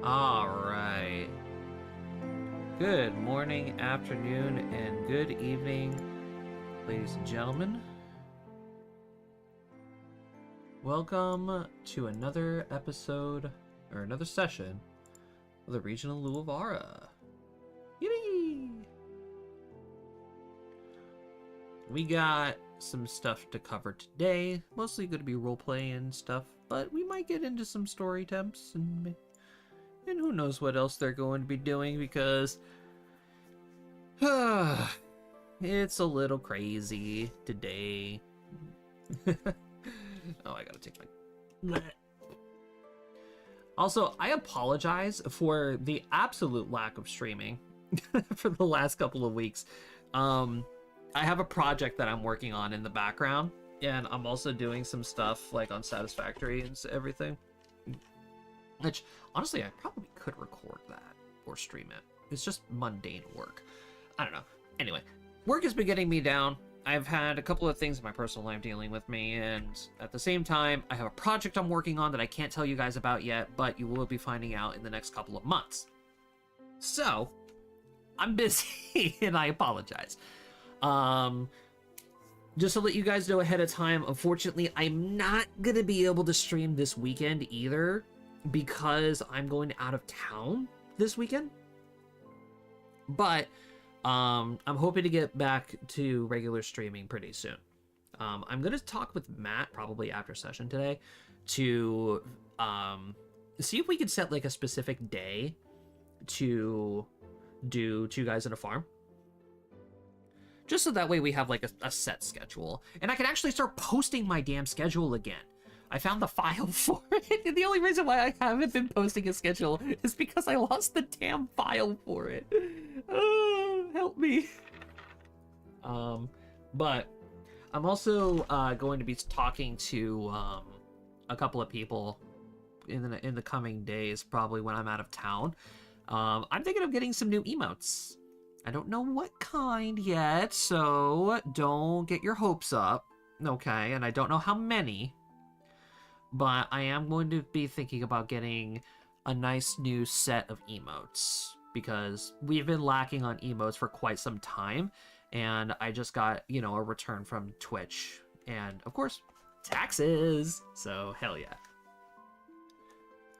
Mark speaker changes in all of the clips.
Speaker 1: All right. Good morning, afternoon, and good evening, ladies and gentlemen. Welcome to another episode, or another session, of the Regional Luavara. Yay! We got some stuff to cover today. Mostly going to be roleplay and stuff, but we might get into some story attempts and who knows what else they're going to be doing because it's a little crazy today. Oh, I gotta take my... Also, I apologize for the absolute lack of streaming for the last couple of weeks. I have a project that I'm working on in the background, and I'm also doing some stuff like on Satisfactory and everything. Which, honestly, I probably could record that or stream it. It's just mundane work. I don't know. Anyway, work has been getting me down. I've had a couple of things in my personal life dealing with me, and at the same time, I have a project I'm working on that I can't tell you guys about yet, but you will be finding out in the next couple of months. So, I'm busy, and I apologize. Just to let you guys know ahead of time, unfortunately, I'm not going to be able to stream this weekend either, because I'm going out of town this weekend. But I'm hoping to get back to regular streaming pretty soon. I'm going to talk with Matt probably after session today to see if we can set like a specific day to do Two Guys in a Farm. Just so that way we have like a set schedule. And I can actually start posting my damn schedule again. I found the file for it, and the only reason why I haven't been posting a schedule is because I lost the damn file for it. Oh, help me. But I'm also going to be talking to a couple of people in the coming days, probably when I'm out of town. I'm thinking of getting some new emotes. I don't know what kind yet, so don't get your hopes up, okay? And I don't know how many. But I am going to be thinking about getting a nice new set of emotes because we've been lacking on emotes for quite some time. And I just got, a return from Twitch. And, of course, taxes. So, hell yeah.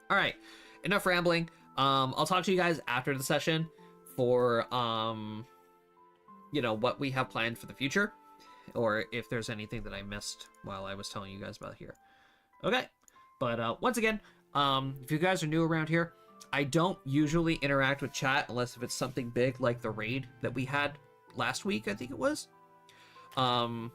Speaker 1: All right. Enough rambling. I'll talk to you guys after the session for, what we have planned for the future. Or if there's anything that I missed while I was telling you guys about here. Okay, but once again, if you guys are new around here, I don't usually interact with chat unless if it's something big like the raid that we had last week, I think it was. So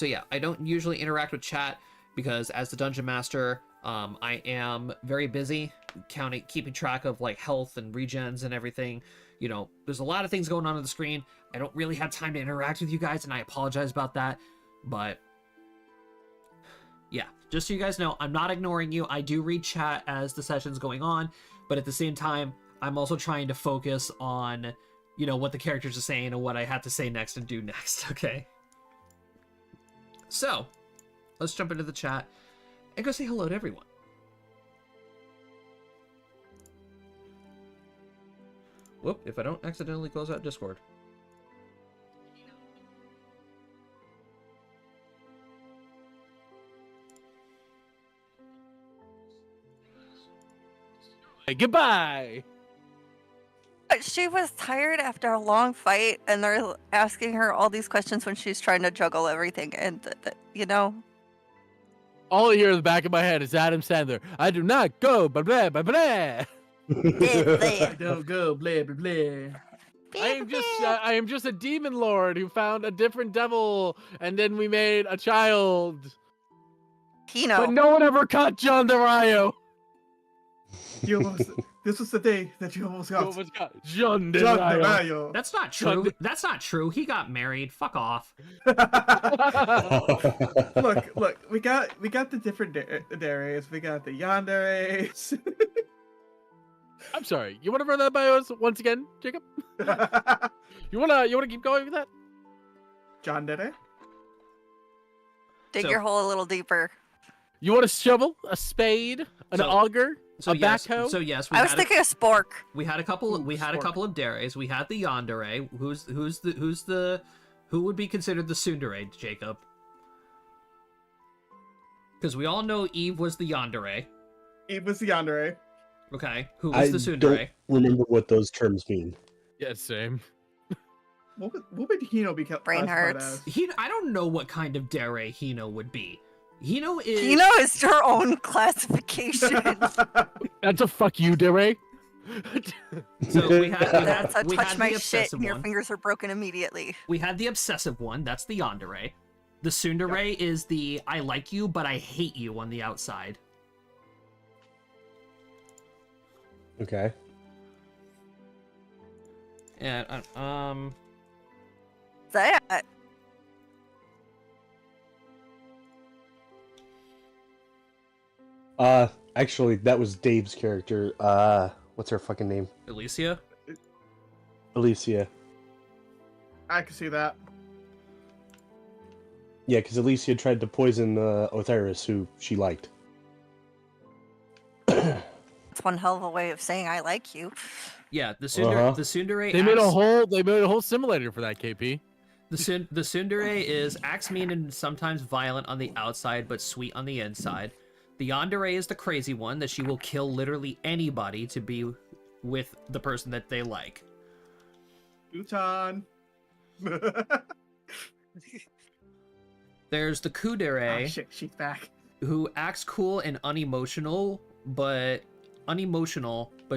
Speaker 1: yeah, I don't usually interact with chat because as the dungeon master, I am very busy keeping track of like health and regens and everything. There's a lot of things going on the screen. I don't really have time to interact with you guys, and I apologize about that, but yeah, just so you guys know, I'm not ignoring you. I do read chat as the session's going on, but at the same time, I'm also trying to focus on, what the characters are saying and what I have to say next and do next, okay? So, let's jump into the chat and go say hello to everyone. Whoop, if I don't accidentally close out Discord.
Speaker 2: Goodbye.
Speaker 3: She was tired after a long fight, and they're asking her all these questions when she's trying to juggle everything. And,
Speaker 2: All I hear in the back of my head is Adam Sandler. I do not go, blah, blah, blah, blah.
Speaker 4: I don't go, blah, blah, blah.
Speaker 2: I am just a demon lord who found a different devil, and then we made a child.
Speaker 3: Pino.
Speaker 2: But no one ever caught John DeRio.
Speaker 4: This was the day that you almost got
Speaker 2: John
Speaker 4: John
Speaker 2: DeRio.
Speaker 4: DeRio.
Speaker 1: That's not true. That's not true. He got married. Fuck off.
Speaker 4: Look, we got the different Dares. We got the Yanderes.
Speaker 2: I'm sorry. You want to run that by us once again, Jacob? You wanna keep going with that?
Speaker 4: John Dere?
Speaker 3: Dig your hole a little deeper.
Speaker 2: You want a shovel, a spade, an auger,
Speaker 1: So
Speaker 2: A
Speaker 1: yes,
Speaker 2: backhoe?
Speaker 1: so yes,
Speaker 3: I was thinking of Spork.
Speaker 1: we had a couple.
Speaker 2: Ooh,
Speaker 1: We had a
Speaker 2: spork.
Speaker 1: couple of Deres. We had the Yandere. Who would be considered the Tsundere, Jacob? Because we all know Eve was the Yandere.
Speaker 4: Eve was the yandere.
Speaker 1: Okay, who
Speaker 5: I
Speaker 1: was the
Speaker 5: don't
Speaker 1: Tsundere?
Speaker 5: remember what those terms mean.
Speaker 2: Yeah, same.
Speaker 4: What would Hino be
Speaker 3: Brain
Speaker 4: classified
Speaker 3: hurts.
Speaker 4: as?
Speaker 1: I don't know what kind of Dere Hino would be. Hino is.
Speaker 3: Hino is your own classification.
Speaker 2: That's a fuck you, Dere.
Speaker 1: So we had
Speaker 3: That's a
Speaker 1: we
Speaker 3: touch
Speaker 1: had
Speaker 3: my
Speaker 1: the
Speaker 3: shit
Speaker 1: obsessive
Speaker 3: and your
Speaker 1: one.
Speaker 3: fingers are broken immediately.
Speaker 1: We had the obsessive one. That's the Yandere. The Tsundere is the I like you but I hate you on the outside.
Speaker 5: Okay.
Speaker 1: And
Speaker 3: That.
Speaker 5: Actually, that was Dave's character. What's her fucking name?
Speaker 1: Alicia.
Speaker 5: Alicia.
Speaker 4: I can see that.
Speaker 5: Yeah, because Alicia tried to poison Otheris, who she liked.
Speaker 3: That's one hell of a way of saying I like you.
Speaker 1: Yeah, the Tsundere.
Speaker 5: Uh-huh.
Speaker 1: The Tsundere.
Speaker 2: They made
Speaker 1: acts-
Speaker 2: a whole simulator for that, KP.
Speaker 1: The Tsundere is acts mean and sometimes violent on the outside, but sweet on the inside. The Yandere is the crazy one that she will kill literally anybody to be with the person that they like.
Speaker 4: Utan.
Speaker 1: There's the Kudere,
Speaker 4: Oh shit, she's back.
Speaker 1: who acts cool and unemotional, but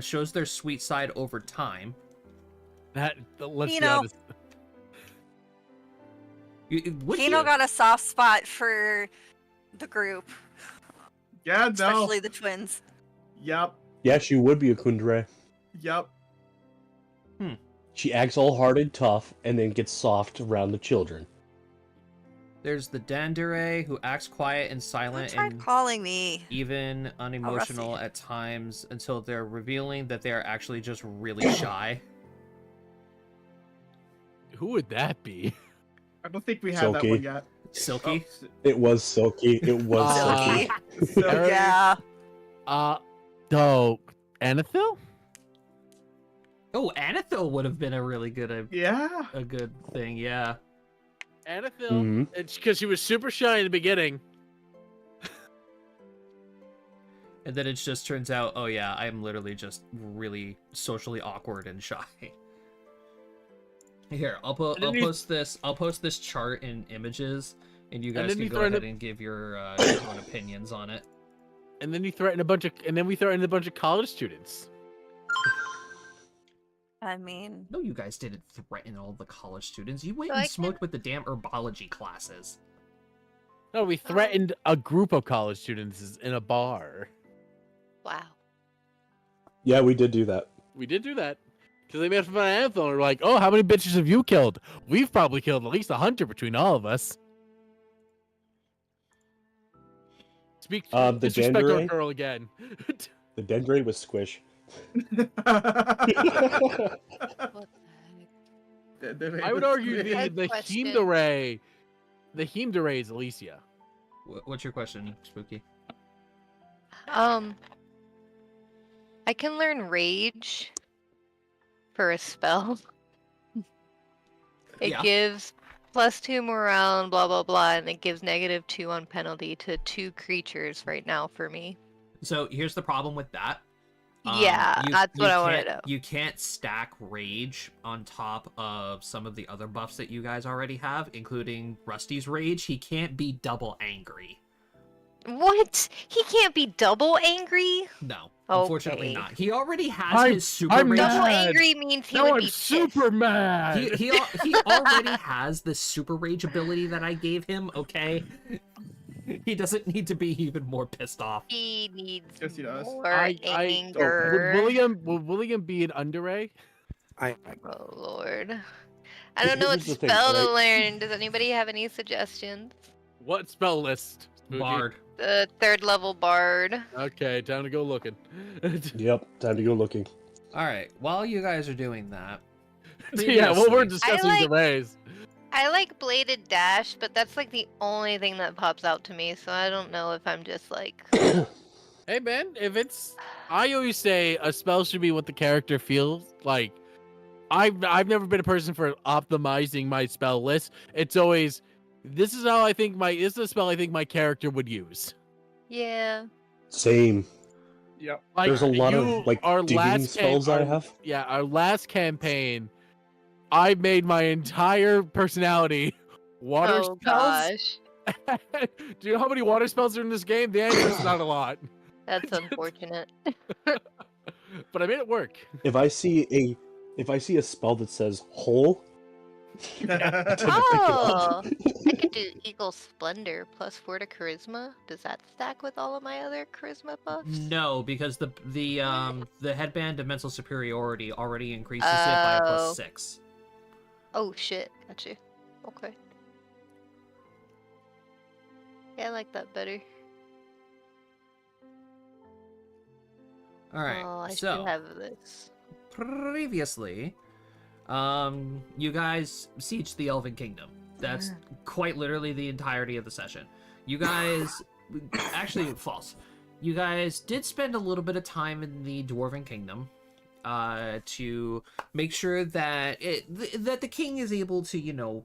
Speaker 1: shows their sweet side over time.
Speaker 2: Let's be
Speaker 3: Hino.
Speaker 2: honest.
Speaker 1: Would
Speaker 3: Hino
Speaker 1: you?
Speaker 3: got a soft spot for the group,
Speaker 4: Yeah, no.
Speaker 3: especially the twins.
Speaker 4: Yep.
Speaker 5: Yeah, she would be a Kundere.
Speaker 4: Yep.
Speaker 5: She acts all hard and tough, and then gets soft around the children.
Speaker 1: There's the Dandere, who acts quiet and
Speaker 3: Who
Speaker 1: silent
Speaker 3: tried
Speaker 1: and
Speaker 3: calling me?
Speaker 1: even unemotional
Speaker 3: Rusty.
Speaker 1: at times until they're revealing that they are actually just really shy.
Speaker 2: Who would that be?
Speaker 4: I don't think we had that
Speaker 5: Silky.
Speaker 4: one yet.
Speaker 1: Silky.
Speaker 5: It was Silky. It was
Speaker 2: Uh,
Speaker 5: Silky.
Speaker 4: So,
Speaker 2: Eric-
Speaker 3: Yeah.
Speaker 2: So Anethil?
Speaker 1: Oh, Anethil would have been a really good
Speaker 4: yeah.
Speaker 1: a good thing, yeah.
Speaker 2: Anethil,
Speaker 5: Mhm.
Speaker 2: it's because she was super shy in the beginning.
Speaker 1: And then it just turns out, oh yeah, I'm literally just really socially awkward and shy. Here, I'll
Speaker 2: And then
Speaker 1: post this chart in images, and you
Speaker 2: And
Speaker 1: guys
Speaker 2: then
Speaker 1: can
Speaker 2: you
Speaker 1: go
Speaker 2: throw in
Speaker 1: ahead
Speaker 2: a-
Speaker 1: and give your own opinions on it.
Speaker 2: And then we threatened a bunch of college students.
Speaker 3: I mean,
Speaker 1: No, you guys didn't threaten all the college students. You went
Speaker 6: So
Speaker 1: and
Speaker 6: I
Speaker 1: smoked with the damn herbology classes.
Speaker 2: No, we threatened a group of college students in a bar.
Speaker 6: Wow.
Speaker 5: Yeah, we did do that.
Speaker 2: We did do that. Because they made fun of Anethil and were like, oh, how many bitches have you killed? We've probably killed at least 100 between all of us. Speak
Speaker 5: The
Speaker 2: disrespect our
Speaker 5: Dendere?
Speaker 2: girl again.
Speaker 5: The Dendere was Squish.
Speaker 6: What the heck?
Speaker 2: I would argue
Speaker 6: Good
Speaker 2: the
Speaker 6: question.
Speaker 2: Hemdere. The Hemdere is Alicia.
Speaker 1: What's your question, Spooky?
Speaker 6: I can learn Rage for a spell. It
Speaker 1: Yeah.
Speaker 6: gives +2 morale, blah blah blah, and it gives -2 on penalty to 2 creatures right now for me.
Speaker 1: So here's the problem with that.
Speaker 6: Yeah, that's what I wanna
Speaker 1: can't-
Speaker 6: know.
Speaker 1: You can't stack Rage on top of some of the other buffs that you guys already have, including Rusty's Rage. He can't be double angry.
Speaker 6: What? He can't be double angry?
Speaker 1: No, unfortunately
Speaker 6: Okay.
Speaker 1: not. He already has
Speaker 2: I'm-
Speaker 1: his super
Speaker 2: I'm
Speaker 1: rage.
Speaker 6: Double
Speaker 2: mad.
Speaker 6: angry means he
Speaker 2: Now
Speaker 6: would
Speaker 2: I'm
Speaker 6: be
Speaker 2: super
Speaker 6: pissed.
Speaker 2: mad.
Speaker 1: He already has the super rage ability that I gave him. Okay, he doesn't need to be even more pissed off.
Speaker 6: He needs
Speaker 4: Yes, he does.
Speaker 6: more
Speaker 2: Would
Speaker 6: anger.
Speaker 2: William be an Underray?
Speaker 6: Oh lord. I don't know what
Speaker 5: Here's the thing,
Speaker 6: spell to
Speaker 5: right?
Speaker 6: learn. Does anybody have any suggestions?
Speaker 2: What spell list? Spooky?
Speaker 1: Bard.
Speaker 6: The 3rd level bard.
Speaker 2: Okay, time to go looking.
Speaker 5: Yep, time to go looking.
Speaker 1: All right. While you guys are doing that,
Speaker 2: Yeah, well, we're
Speaker 1: previously-
Speaker 2: discussing
Speaker 6: like-
Speaker 2: the rays.
Speaker 6: I like bladed dash, but that's like the only thing that pops out to me, so I don't know if I'm just like
Speaker 2: Hey, man, if it's I always say a spell should be what the character feels like. I've never been a person for optimizing my spell list. It's always this is a spell I think my character would use.
Speaker 6: Yeah.
Speaker 5: Same.
Speaker 4: Yep.
Speaker 2: Like
Speaker 5: There's a lot of like
Speaker 2: our
Speaker 5: digging
Speaker 2: last
Speaker 5: spells I have.
Speaker 2: Yeah, our last campaign, I made my entire personality water
Speaker 6: Oh
Speaker 2: spells.
Speaker 6: gosh.
Speaker 2: Do you know how many water spells are in this game? The answer is not a lot.
Speaker 6: That's unfortunate.
Speaker 2: But I made it work.
Speaker 5: If I see a spell that says hole, I tend to pick it
Speaker 6: Oh,
Speaker 5: up.
Speaker 6: I could do Eagle Splendor +4 to Charisma. Does that stack with all of my other Charisma buffs?
Speaker 1: No, because the headband of mental superiority already increases it by a
Speaker 6: Oh.
Speaker 1: +6.
Speaker 6: Oh shit, got you. Okay. Yeah, I like that better.
Speaker 1: All right.
Speaker 6: Oh, I
Speaker 1: so
Speaker 6: should have this.
Speaker 1: previously, you guys sieged the Elven Kingdom. That's quite literally the entirety of the session. You guys, actually, false. You guys did spend a little bit of time in the Dwarven Kingdom, to make sure that that the king is able to,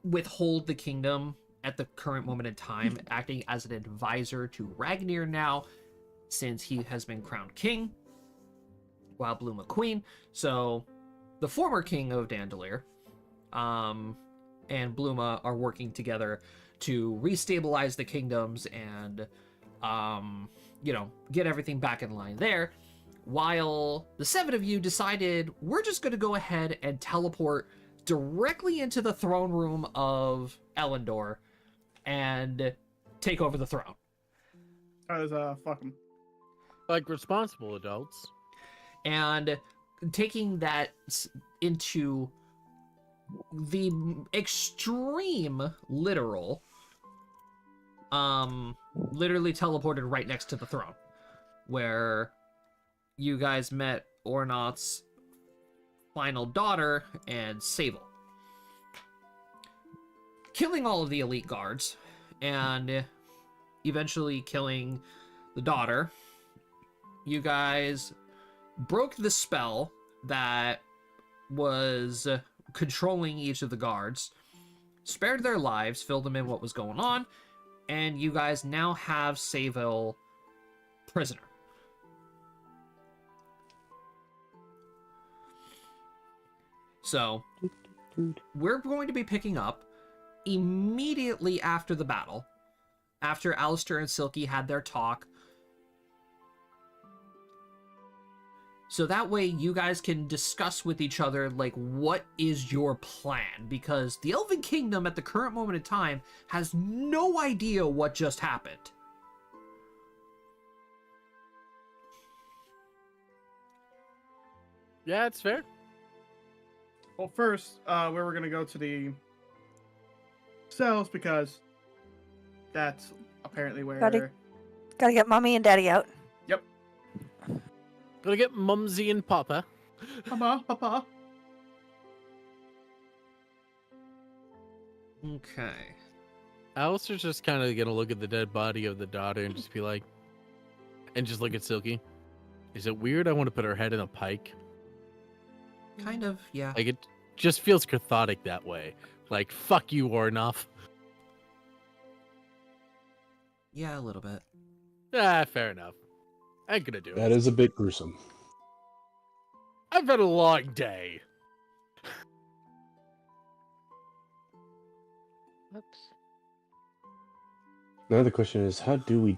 Speaker 1: withhold the kingdom at the current moment in time, acting as an advisor to Ragnir now, since he has been crowned king, while Bluma queen. So, the former king of Dandelier, and Bluma are working together to restabilize the kingdoms and, get everything back in line there. While the 7 of you decided, we're just going to go ahead and teleport directly into the throne room of Elendor and take over the throne.
Speaker 4: Fuck 'em.
Speaker 2: Like responsible adults.
Speaker 1: And taking that into the extreme literal, literally teleported right next to the throne, where you guys met Ornat's final daughter and Sable, killing all of the elite guards and eventually killing the daughter. You guys broke the spell that was controlling each of the guards, spared their lives, filled them in what was going on, and you guys now have Sable prisoner. So, we're going to be picking up immediately after the battle, after Alistair and Silky had their talk. So that way you guys can discuss with each other, like, what is your plan? Because the Elven Kingdom at the current moment in time has no idea what just happened.
Speaker 2: Yeah, it's fair.
Speaker 4: Well, first, we were gonna go to the cells because that's apparently where.
Speaker 3: Gotta get mommy and daddy out.
Speaker 4: Yep.
Speaker 2: Gonna get Mumsy and Papa.
Speaker 4: Papa.
Speaker 1: Okay.
Speaker 2: Alistair's just kind of gonna look at the dead body of the daughter and just be like, and just look at Silky. Is it weird I want to put her head in a pike?
Speaker 1: Kind of, yeah.
Speaker 2: Like, it just feels cathartic that way. Like, fuck you, Ornoff.
Speaker 1: Yeah, a little bit.
Speaker 2: Ah, fair enough. I ain't gonna do
Speaker 5: That
Speaker 2: it.
Speaker 5: is a bit gruesome.
Speaker 2: I've had a long day.
Speaker 6: Whoops.
Speaker 5: Now the question is, how do we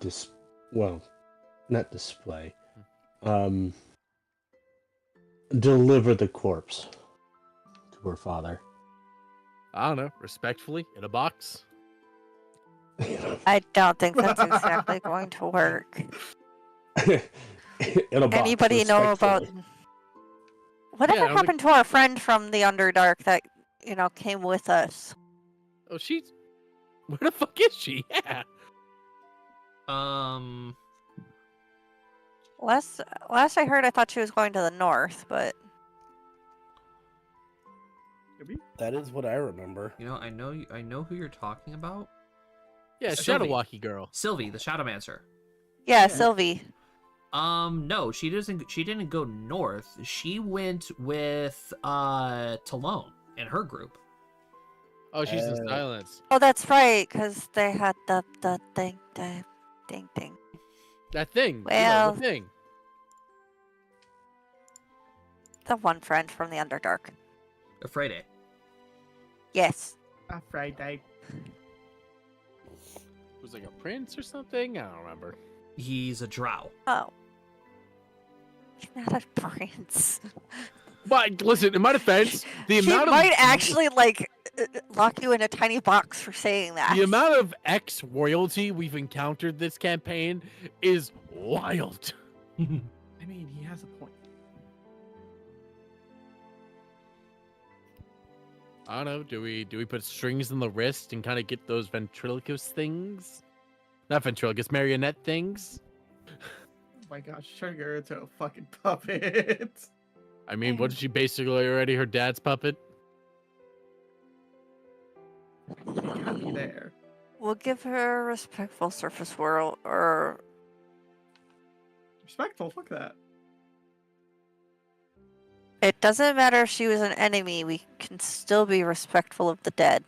Speaker 5: not display, deliver the corpse to her father?
Speaker 2: I don't know. Respectfully, in a box.
Speaker 3: I don't think that's exactly going to work.
Speaker 5: In a box,
Speaker 3: Anybody know about
Speaker 5: respectfully.
Speaker 3: whatever
Speaker 2: Yeah, I don't
Speaker 3: happened to our friend from the Underdark that came with us?
Speaker 2: Oh, she's... Where the fuck is she? Yeah.
Speaker 3: Last I heard, I thought she was going to the north, but
Speaker 7: That is what I remember.
Speaker 1: I know who you're talking about.
Speaker 2: Yeah,
Speaker 1: Sylvie.
Speaker 2: Shadowwalkie girl.
Speaker 1: Sylvie, the Shadowmancer.
Speaker 3: Yeah, Sylvie.
Speaker 1: No, she doesn't. She didn't go north. She went with Talone and her group.
Speaker 2: Oh, she's in silence.
Speaker 3: Oh, that's right, because they had the thing.
Speaker 2: That thing.
Speaker 3: Well-
Speaker 2: the thing.
Speaker 3: The one friend from the Underdark.
Speaker 1: Friday.
Speaker 3: Yes.
Speaker 4: Friday.
Speaker 2: Was like a prince or something? I don't remember.
Speaker 1: He's a drow.
Speaker 3: Oh. He's not a prince.
Speaker 2: But listen, in my defense, the
Speaker 3: He
Speaker 2: amount
Speaker 3: might
Speaker 2: of
Speaker 3: actually, like, lock you in a tiny box for saying that.
Speaker 2: the amount of ex-royalty we've encountered this campaign is wild.
Speaker 4: I mean, he has a point.
Speaker 2: I don't know. Do we put strings in the wrist and kind of get those ventriloquist things? Not ventriloquist, marionette things.
Speaker 4: Oh my gosh, turn her into a fucking puppet.
Speaker 2: I mean, wasn't she basically already her dad's puppet?
Speaker 4: She can't be there.
Speaker 3: We'll give her a respectful surface whirl, or
Speaker 4: Respectful, fuck that.
Speaker 3: it doesn't matter if she was an enemy, we can still be respectful of the dead.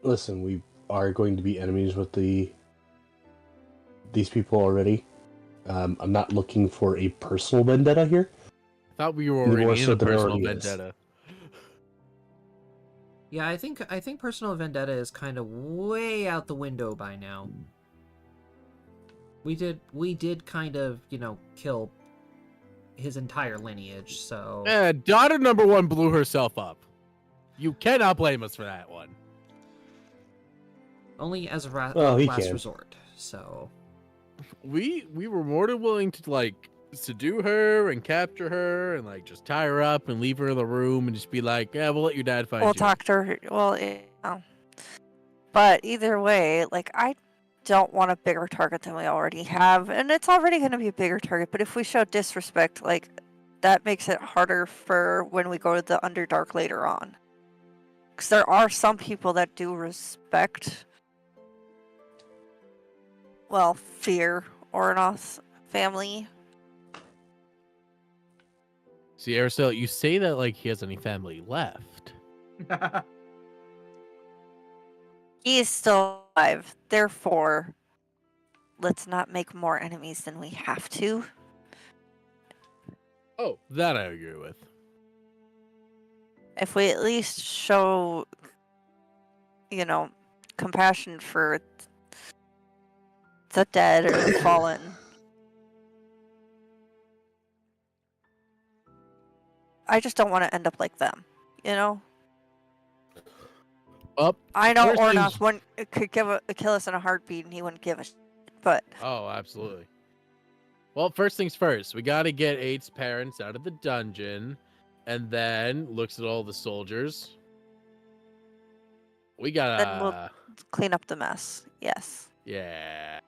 Speaker 5: Listen, we are going to be enemies with these people already. I'm not looking for a personal vendetta here.
Speaker 2: I thought we were
Speaker 5: More
Speaker 2: already
Speaker 5: so
Speaker 2: in a
Speaker 5: than
Speaker 2: personal
Speaker 5: already is.
Speaker 2: vendetta.
Speaker 1: Yeah, I think personal vendetta is kind of way out the window by now. We did kind of, kill his entire lineage, so
Speaker 2: Daughter number 1 blew herself up. You cannot blame us for that one.
Speaker 1: only as a
Speaker 5: Well, he
Speaker 1: last
Speaker 5: can.
Speaker 1: resort. So
Speaker 2: We were more than willing to like subdue her and capture her and like just tie her up and leave her in the room and just be like, yeah, we'll let your dad find
Speaker 3: We'll
Speaker 2: you.
Speaker 3: talk to her. Well, but either way, like, I don't want a bigger target than we already have, and it's already going to be a bigger target. But if we show disrespect, like, that makes it harder for when we go to the Underdark later on. Because there are some people that do respect, well, fear Ornoth's family.
Speaker 2: See, Araceli, you say that like he has any family left.
Speaker 3: He is still alive. Therefore, let's not make more enemies than we have to.
Speaker 2: Oh, that I agree with.
Speaker 3: If we at least show, compassion for the dead or the fallen. I just don't want to end up like them,
Speaker 2: Up.
Speaker 3: I know
Speaker 2: First
Speaker 3: Ornoth
Speaker 2: things-
Speaker 3: could kill us in a heartbeat and he wouldn't give a shit, but
Speaker 2: Oh, absolutely. Well, first things first, we got to get Eight's parents out of the dungeon, and then looks at all the soldiers. We gotta,
Speaker 3: Then we'll- clean up the mess. Yes.
Speaker 2: yeah.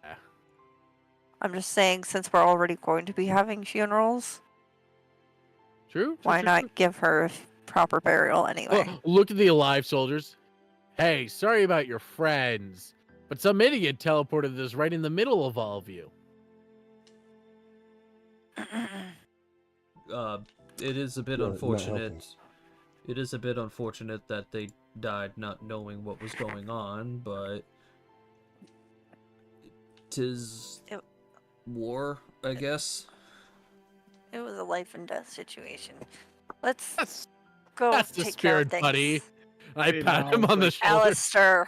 Speaker 3: I'm just saying, since we're already going to be having funerals,
Speaker 2: True.
Speaker 3: why
Speaker 2: true,
Speaker 3: not
Speaker 2: true.
Speaker 3: give her proper burial anyway?
Speaker 2: Oh, look at the alive soldiers. Hey, sorry about your friends, but some idiot teleported this right in the middle of all of you.
Speaker 1: it is a bit
Speaker 5: Not
Speaker 1: unfortunate.
Speaker 5: helping.
Speaker 1: It is a bit unfortunate that they died not knowing what was going on, but tis
Speaker 3: It-
Speaker 1: war, I guess.
Speaker 3: It was a life and death situation. Let's
Speaker 2: That's
Speaker 3: go
Speaker 2: that's the
Speaker 3: take care of
Speaker 2: spirit,
Speaker 3: things.
Speaker 2: buddy. I
Speaker 4: Hey,
Speaker 2: pat
Speaker 4: now
Speaker 2: him
Speaker 4: it's
Speaker 2: on the
Speaker 4: like-
Speaker 2: shoulder.
Speaker 3: Alistair.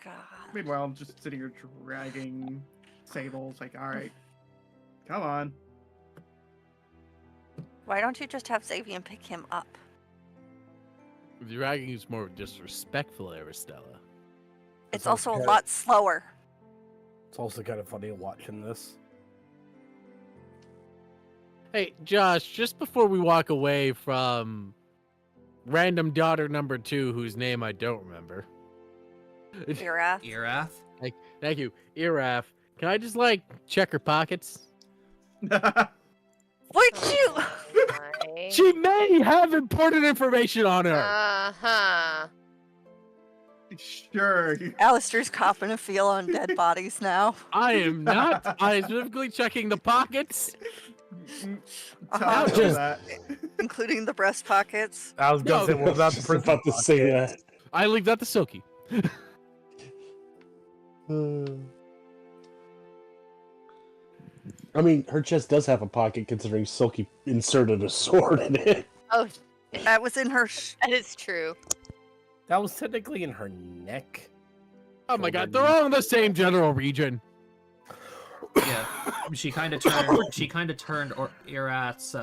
Speaker 3: God.
Speaker 4: Meanwhile, I'm just sitting here dragging Sable. It's like, alright. Come on.
Speaker 3: Why don't you just have Xavier pick him up?
Speaker 2: The dragging is more disrespectful, Aristella.
Speaker 3: It's
Speaker 7: It's
Speaker 3: also a
Speaker 7: okay.
Speaker 3: lot slower.
Speaker 7: It's also kind of funny watching this.
Speaker 2: Hey, Josh, just before we walk away from random daughter number 2, whose name I don't remember.
Speaker 3: Irath.
Speaker 1: Erath?
Speaker 2: Thank you, Iraf. Can I just check her pockets?
Speaker 3: Would you?
Speaker 6: Right.
Speaker 2: She may have important information on her.
Speaker 6: Uh-huh.
Speaker 4: Sure.
Speaker 3: Alistair's copping a feel on dead bodies now.
Speaker 2: I am not. I am specifically checking the pockets.
Speaker 3: Uh-huh.
Speaker 4: Tell me that.
Speaker 3: Including the breast pockets.
Speaker 7: I was gonna
Speaker 2: No,
Speaker 7: say, what about
Speaker 5: I
Speaker 7: the
Speaker 5: was
Speaker 7: prison
Speaker 5: about to say
Speaker 7: pocket?
Speaker 5: that.
Speaker 2: I leave that to Silky.
Speaker 5: I mean, her chest does have a pocket, considering Silky inserted a sword in it.
Speaker 6: Oh,
Speaker 3: That was in her.
Speaker 6: that is true.
Speaker 7: That was technically in her neck.
Speaker 2: Oh my god, they're all in the same general region.
Speaker 1: Yeah, she kind of turned Irat's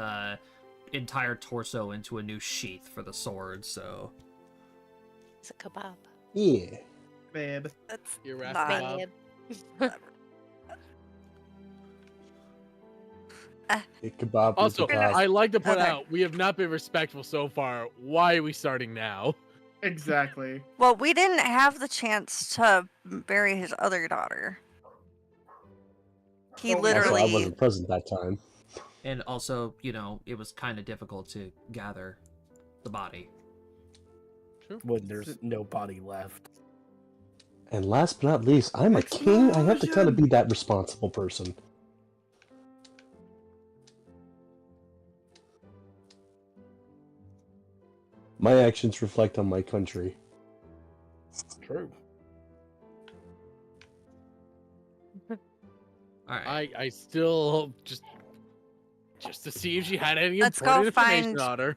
Speaker 1: entire torso into a new sheath for the sword. So
Speaker 6: It's a kebab.
Speaker 5: Yeah.
Speaker 4: Babe.
Speaker 3: That's
Speaker 2: You're
Speaker 3: not.
Speaker 2: right.
Speaker 6: Babe.
Speaker 5: It kebab.
Speaker 2: Also,
Speaker 5: kebab.
Speaker 2: I like to point
Speaker 3: Okay.
Speaker 2: out we have not been respectful so far. Why are we starting now?
Speaker 4: Exactly.
Speaker 3: Well, we didn't have the chance to bury his other daughter. He
Speaker 4: Oh,
Speaker 5: Also,
Speaker 3: literally.
Speaker 5: I wasn't present that time.
Speaker 1: and also, it was kind of difficult to gather the body.
Speaker 7: When there's no body left.
Speaker 5: And last but not least, I'm a king. I have to kind of be that responsible person. My actions reflect on my country.
Speaker 7: True.
Speaker 1: All right.
Speaker 2: I still just to see if she had any
Speaker 3: Let's
Speaker 2: important
Speaker 3: go
Speaker 2: information
Speaker 3: find-
Speaker 2: on her.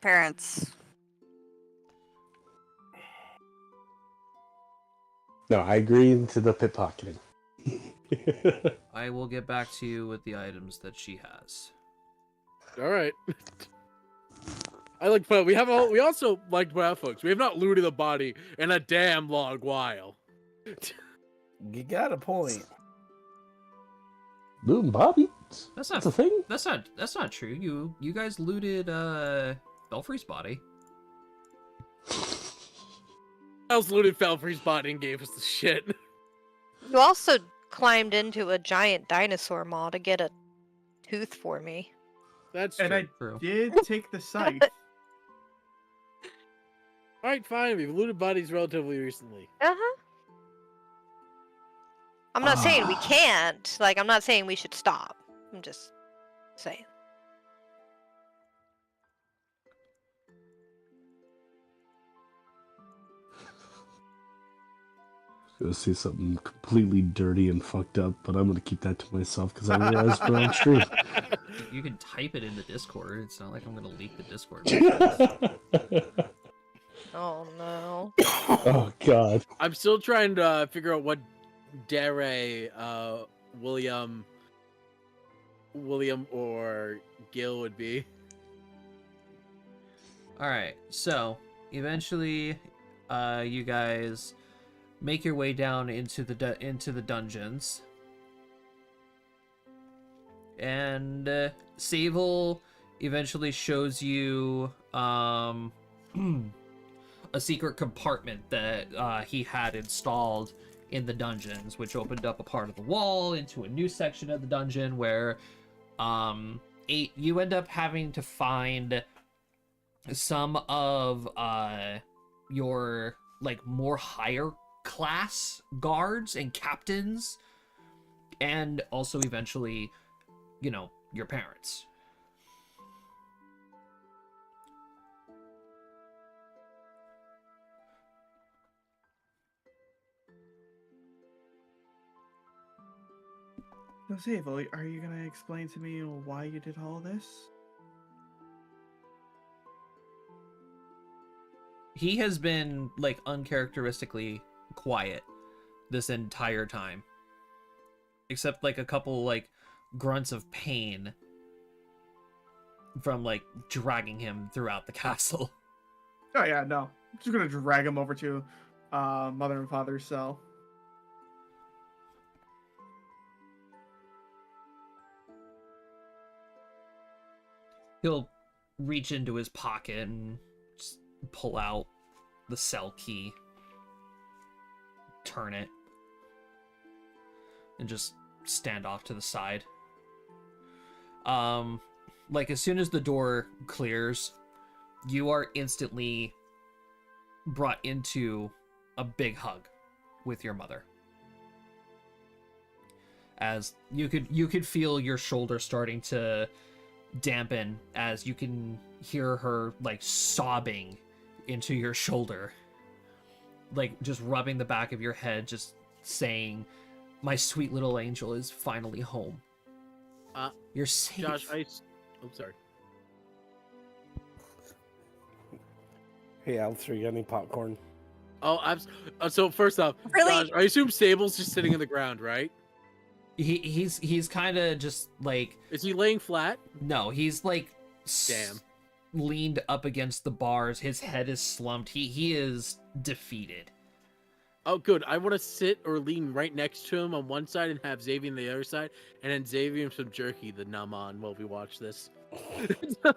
Speaker 3: Parents.
Speaker 5: No, I agree to the pit pocketing.
Speaker 1: I will get back to you with the items that she has.
Speaker 2: All right. I like, but we also like to point out, folks. We have not looted the body in a damn long while.
Speaker 7: You got a point.
Speaker 5: Looting Bobby?
Speaker 1: That's
Speaker 5: That's
Speaker 1: not
Speaker 5: a thing?
Speaker 1: that's not true. You guys looted Belfry's body.
Speaker 2: Else looted Felfrey's body and gave us the shit.
Speaker 6: You also climbed into a giant dinosaur maw to get a tooth for me.
Speaker 2: That's true.
Speaker 4: And I
Speaker 1: True.
Speaker 4: did take the scythe.
Speaker 2: All right, fine. We've looted bodies relatively recently.
Speaker 6: Uh-huh. I'm not saying we can't. Like, I'm not saying we should stop. I'm just saying.
Speaker 5: Gonna say something completely dirty and fucked up, but I'm gonna keep that to myself because I realized we're on stream.
Speaker 1: You can type it in the Discord. It's not like I'm gonna leak the Discord.
Speaker 6: Oh no.
Speaker 5: Oh god.
Speaker 2: I'm still trying to figure out what Dere, William or Gil would be.
Speaker 1: All right. So eventually, you guys make your way down into the dungeons, and Sable eventually shows you a secret compartment that he had installed in the dungeons, which opened up a part of the wall into a new section of the dungeon where you end up having to find some of your more higher class guards and captains, and also eventually your parents.
Speaker 4: So, Sable, are you gonna explain to me why you did all this?
Speaker 1: He has been uncharacteristically quiet this entire time, except a couple grunts of pain from dragging him throughout the castle.
Speaker 4: Oh yeah, no. I'm just gonna drag him over to mother and father's cell.
Speaker 1: He'll reach into his pocket and just pull out the cell key, turn it, and just stand off to the side. As soon as the door clears, you are instantly brought into a big hug with your mother. As you could feel your shoulder starting to dampen as you can hear her like sobbing into your shoulder, like just rubbing the back of your head, just saying, "My sweet little angel is finally home. You're safe."
Speaker 2: Josh, I'm sorry.
Speaker 7: Hey, Alistair, you got any popcorn?
Speaker 2: Oh, so first off,
Speaker 3: Really?
Speaker 2: Josh, I assume Sable's just sitting on the ground, right?
Speaker 1: He's kind of just like,
Speaker 2: Is he laying flat?
Speaker 1: no, he's like
Speaker 2: Damn.
Speaker 1: leaned up against the bars. His head is slumped. He is defeated.
Speaker 2: Oh, good. I want to sit or lean right next to him on one side and have Xavier on the other side, and then Xavier and some jerky to numb on while we watch this.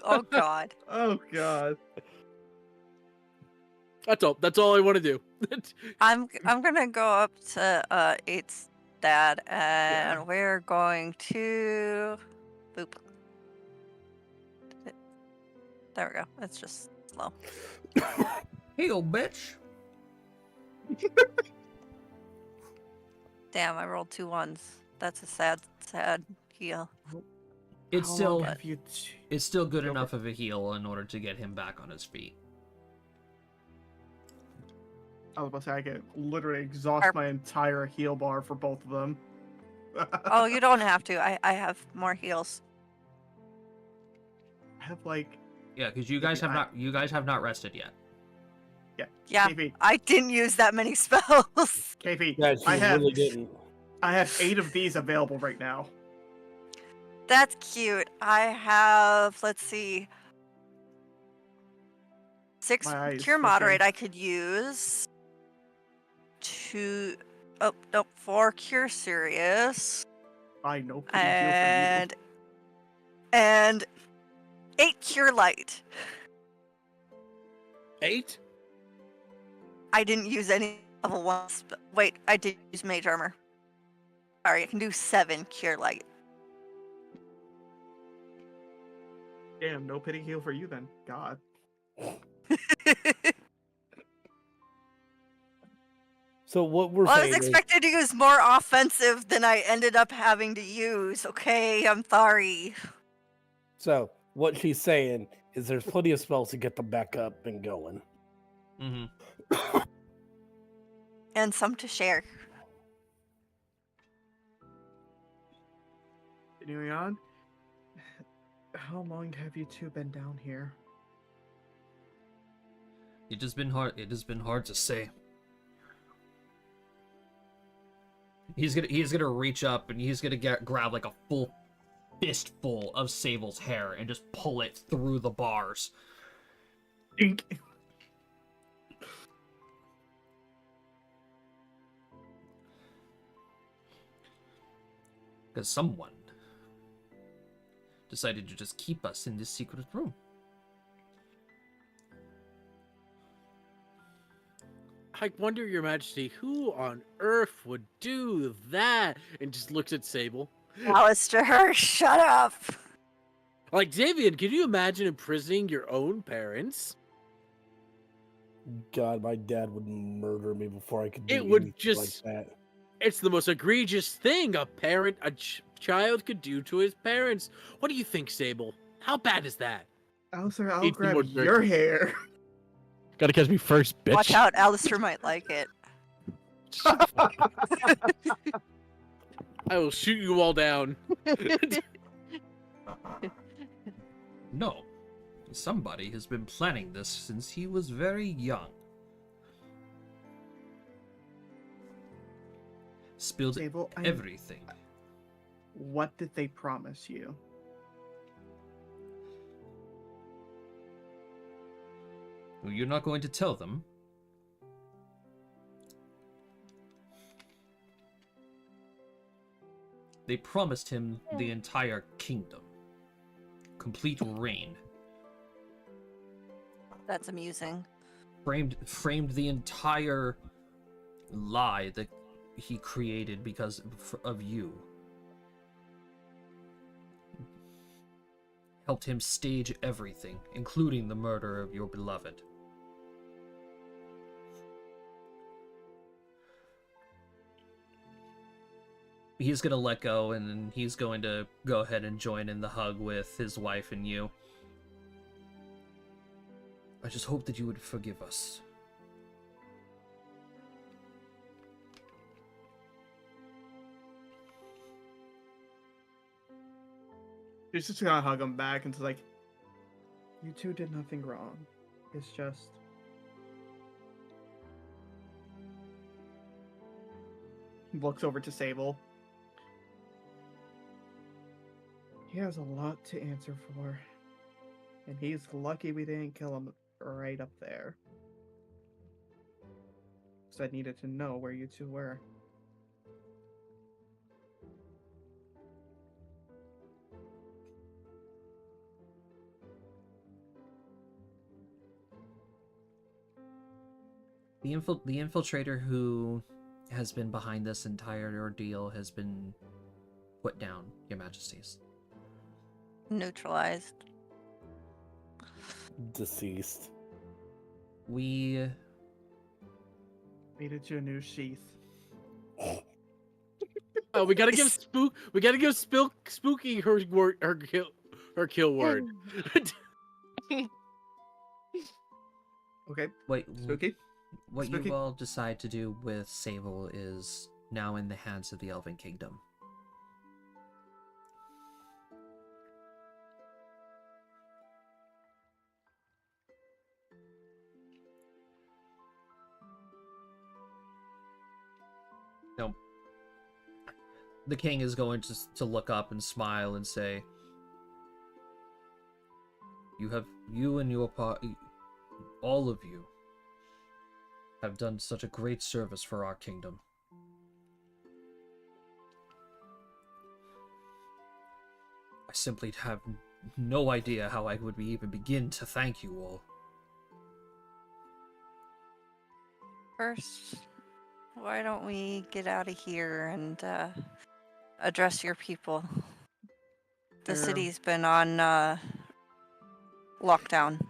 Speaker 3: Oh God.
Speaker 4: Oh god.
Speaker 2: That's all I want to do.
Speaker 3: I'm gonna go up to 8's dad, and we're going to boop. There we go. It's just slow.
Speaker 1: Hey, old bitch.
Speaker 3: Damn, I rolled 2 ones. That's a sad heal.
Speaker 1: It's
Speaker 4: How
Speaker 1: still
Speaker 4: long have you
Speaker 1: it's still good
Speaker 4: Go for
Speaker 1: enough of a heal in order to get him back on his feet.
Speaker 4: I was about to say I could literally exhaust my entire heal bar for both of them.
Speaker 3: Oh, you don't have to. I have more heals.
Speaker 4: I have like
Speaker 1: Yeah, because you guys have not rested yet.
Speaker 3: Yeah,
Speaker 4: KP,
Speaker 3: I didn't use that many spells.
Speaker 4: KP,
Speaker 7: Yeah, she
Speaker 4: I have
Speaker 7: really didn't.
Speaker 4: I have 8 of these available right now.
Speaker 3: That's cute. I have, let's see, 6
Speaker 4: My eyes
Speaker 3: cure
Speaker 4: twitching.
Speaker 3: moderate I could use. 4 cure serious.
Speaker 4: I know pity heal for
Speaker 3: And 8 cure light.
Speaker 2: 8?
Speaker 3: I didn't use any level 1 wait, I did use mage armor. Sorry, I can do 7 cure light.
Speaker 4: you. Damn, no pity heal for you then. God.
Speaker 7: So what we're
Speaker 3: Well, I
Speaker 7: saying
Speaker 3: was expected to use more offensive than I ended up having to use. Okay, I'm sorry.
Speaker 7: so what she's saying is there's plenty of spells to get them back up and going.
Speaker 1: Mm-hmm.
Speaker 3: And some to share.
Speaker 4: Continuing on. How long have you two been down here?
Speaker 1: It has been hard to say. He's gonna reach up and he's gonna grab like a full fistful of Sable's hair and just pull it through the bars.
Speaker 4: Dink.
Speaker 1: Because someone decided to just keep us in this secret room.
Speaker 2: I wonder, Your Majesty, who on earth would do that? And just looks at Sable.
Speaker 3: Alistair, shut up.
Speaker 2: Like, Xavier, can you imagine imprisoning your own parents?
Speaker 7: God, my dad would murder me before I could do
Speaker 2: It would
Speaker 7: anything
Speaker 2: just-
Speaker 7: like that.
Speaker 2: It's the most egregious thing a child could do to his parents. What do you think, Sable? How bad is that?
Speaker 4: Alistair, I'll
Speaker 2: Eat some more
Speaker 4: grab
Speaker 2: jerky.
Speaker 4: your hair.
Speaker 2: Gotta catch me first, bitch.
Speaker 3: Watch out, Alistair might like it.
Speaker 2: I will shoot you all down.
Speaker 1: No. Somebody has been planning this since he was very young. Spilled
Speaker 4: Sable,
Speaker 1: everything.
Speaker 4: What did they promise you?
Speaker 1: Well, you're not going to tell them. They promised him the entire kingdom. Complete reign.
Speaker 3: That's amusing.
Speaker 1: Framed the entire lie that he created because of you. Helped him stage everything, including the murder of your beloved. he's gonna let go, and then he's going to go ahead and join in the hug with his wife and you. I just hope that you would forgive us.
Speaker 4: She's just gonna hug him back and it's like, you two did nothing wrong. It's just... Looks over to Sable. He has a lot to answer for. And he's lucky we didn't kill him right up there. So I needed to know where you two were.
Speaker 1: The infiltrator who has been behind this entire ordeal has been put down, Your Majesties.
Speaker 3: Neutralized.
Speaker 7: Deceased.
Speaker 1: We
Speaker 4: Made it to a new sheath.
Speaker 2: Oh, we gotta give Spooky her word, her kill word.
Speaker 4: Okay,
Speaker 1: wait.
Speaker 4: Spooky?
Speaker 1: What
Speaker 4: Spooky?
Speaker 1: you all decide to do with Sable is now in the hands of the Elven Kingdom. No. The king is going to look up and smile and say, you and your all of you have done such a great service for our kingdom. I simply have no idea how I would even begin to thank you all.
Speaker 3: First, why don't we get out of here and address your people? The
Speaker 4: Sure.
Speaker 3: city's been on lockdown.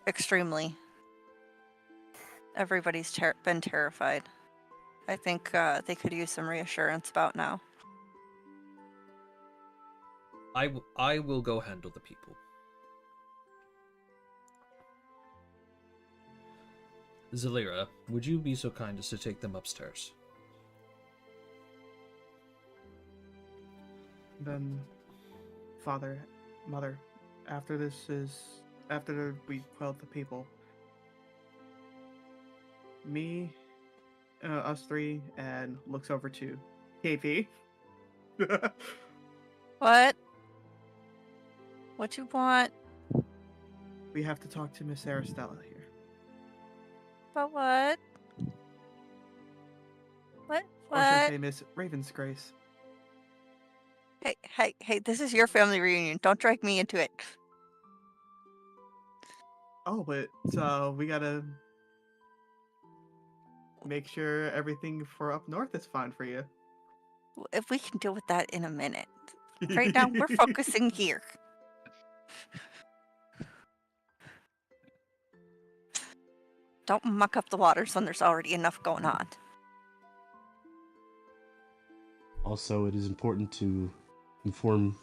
Speaker 3: Extremely. Everybody's been terrified. I think they could use some reassurance about now.
Speaker 1: I will go handle the people. Zalira, would you be so kind as to take them upstairs?
Speaker 4: Then, Father, Mother, after we quelled the people, me, us three, and looks over to KP.
Speaker 3: What? What you want?
Speaker 4: We have to talk to Miss Aristella here.
Speaker 3: But what? What?
Speaker 4: Or should I
Speaker 3: What?
Speaker 4: say Miss Ravensgrace?
Speaker 3: Hey, this is your family reunion. Don't drag me into it.
Speaker 4: Oh, but we gotta make sure everything for up north is fine for you.
Speaker 3: If we can deal with that in a minute. Right now, we're focusing here. Don't muck up the waters when there's already enough going on.
Speaker 5: Also, it is important to inform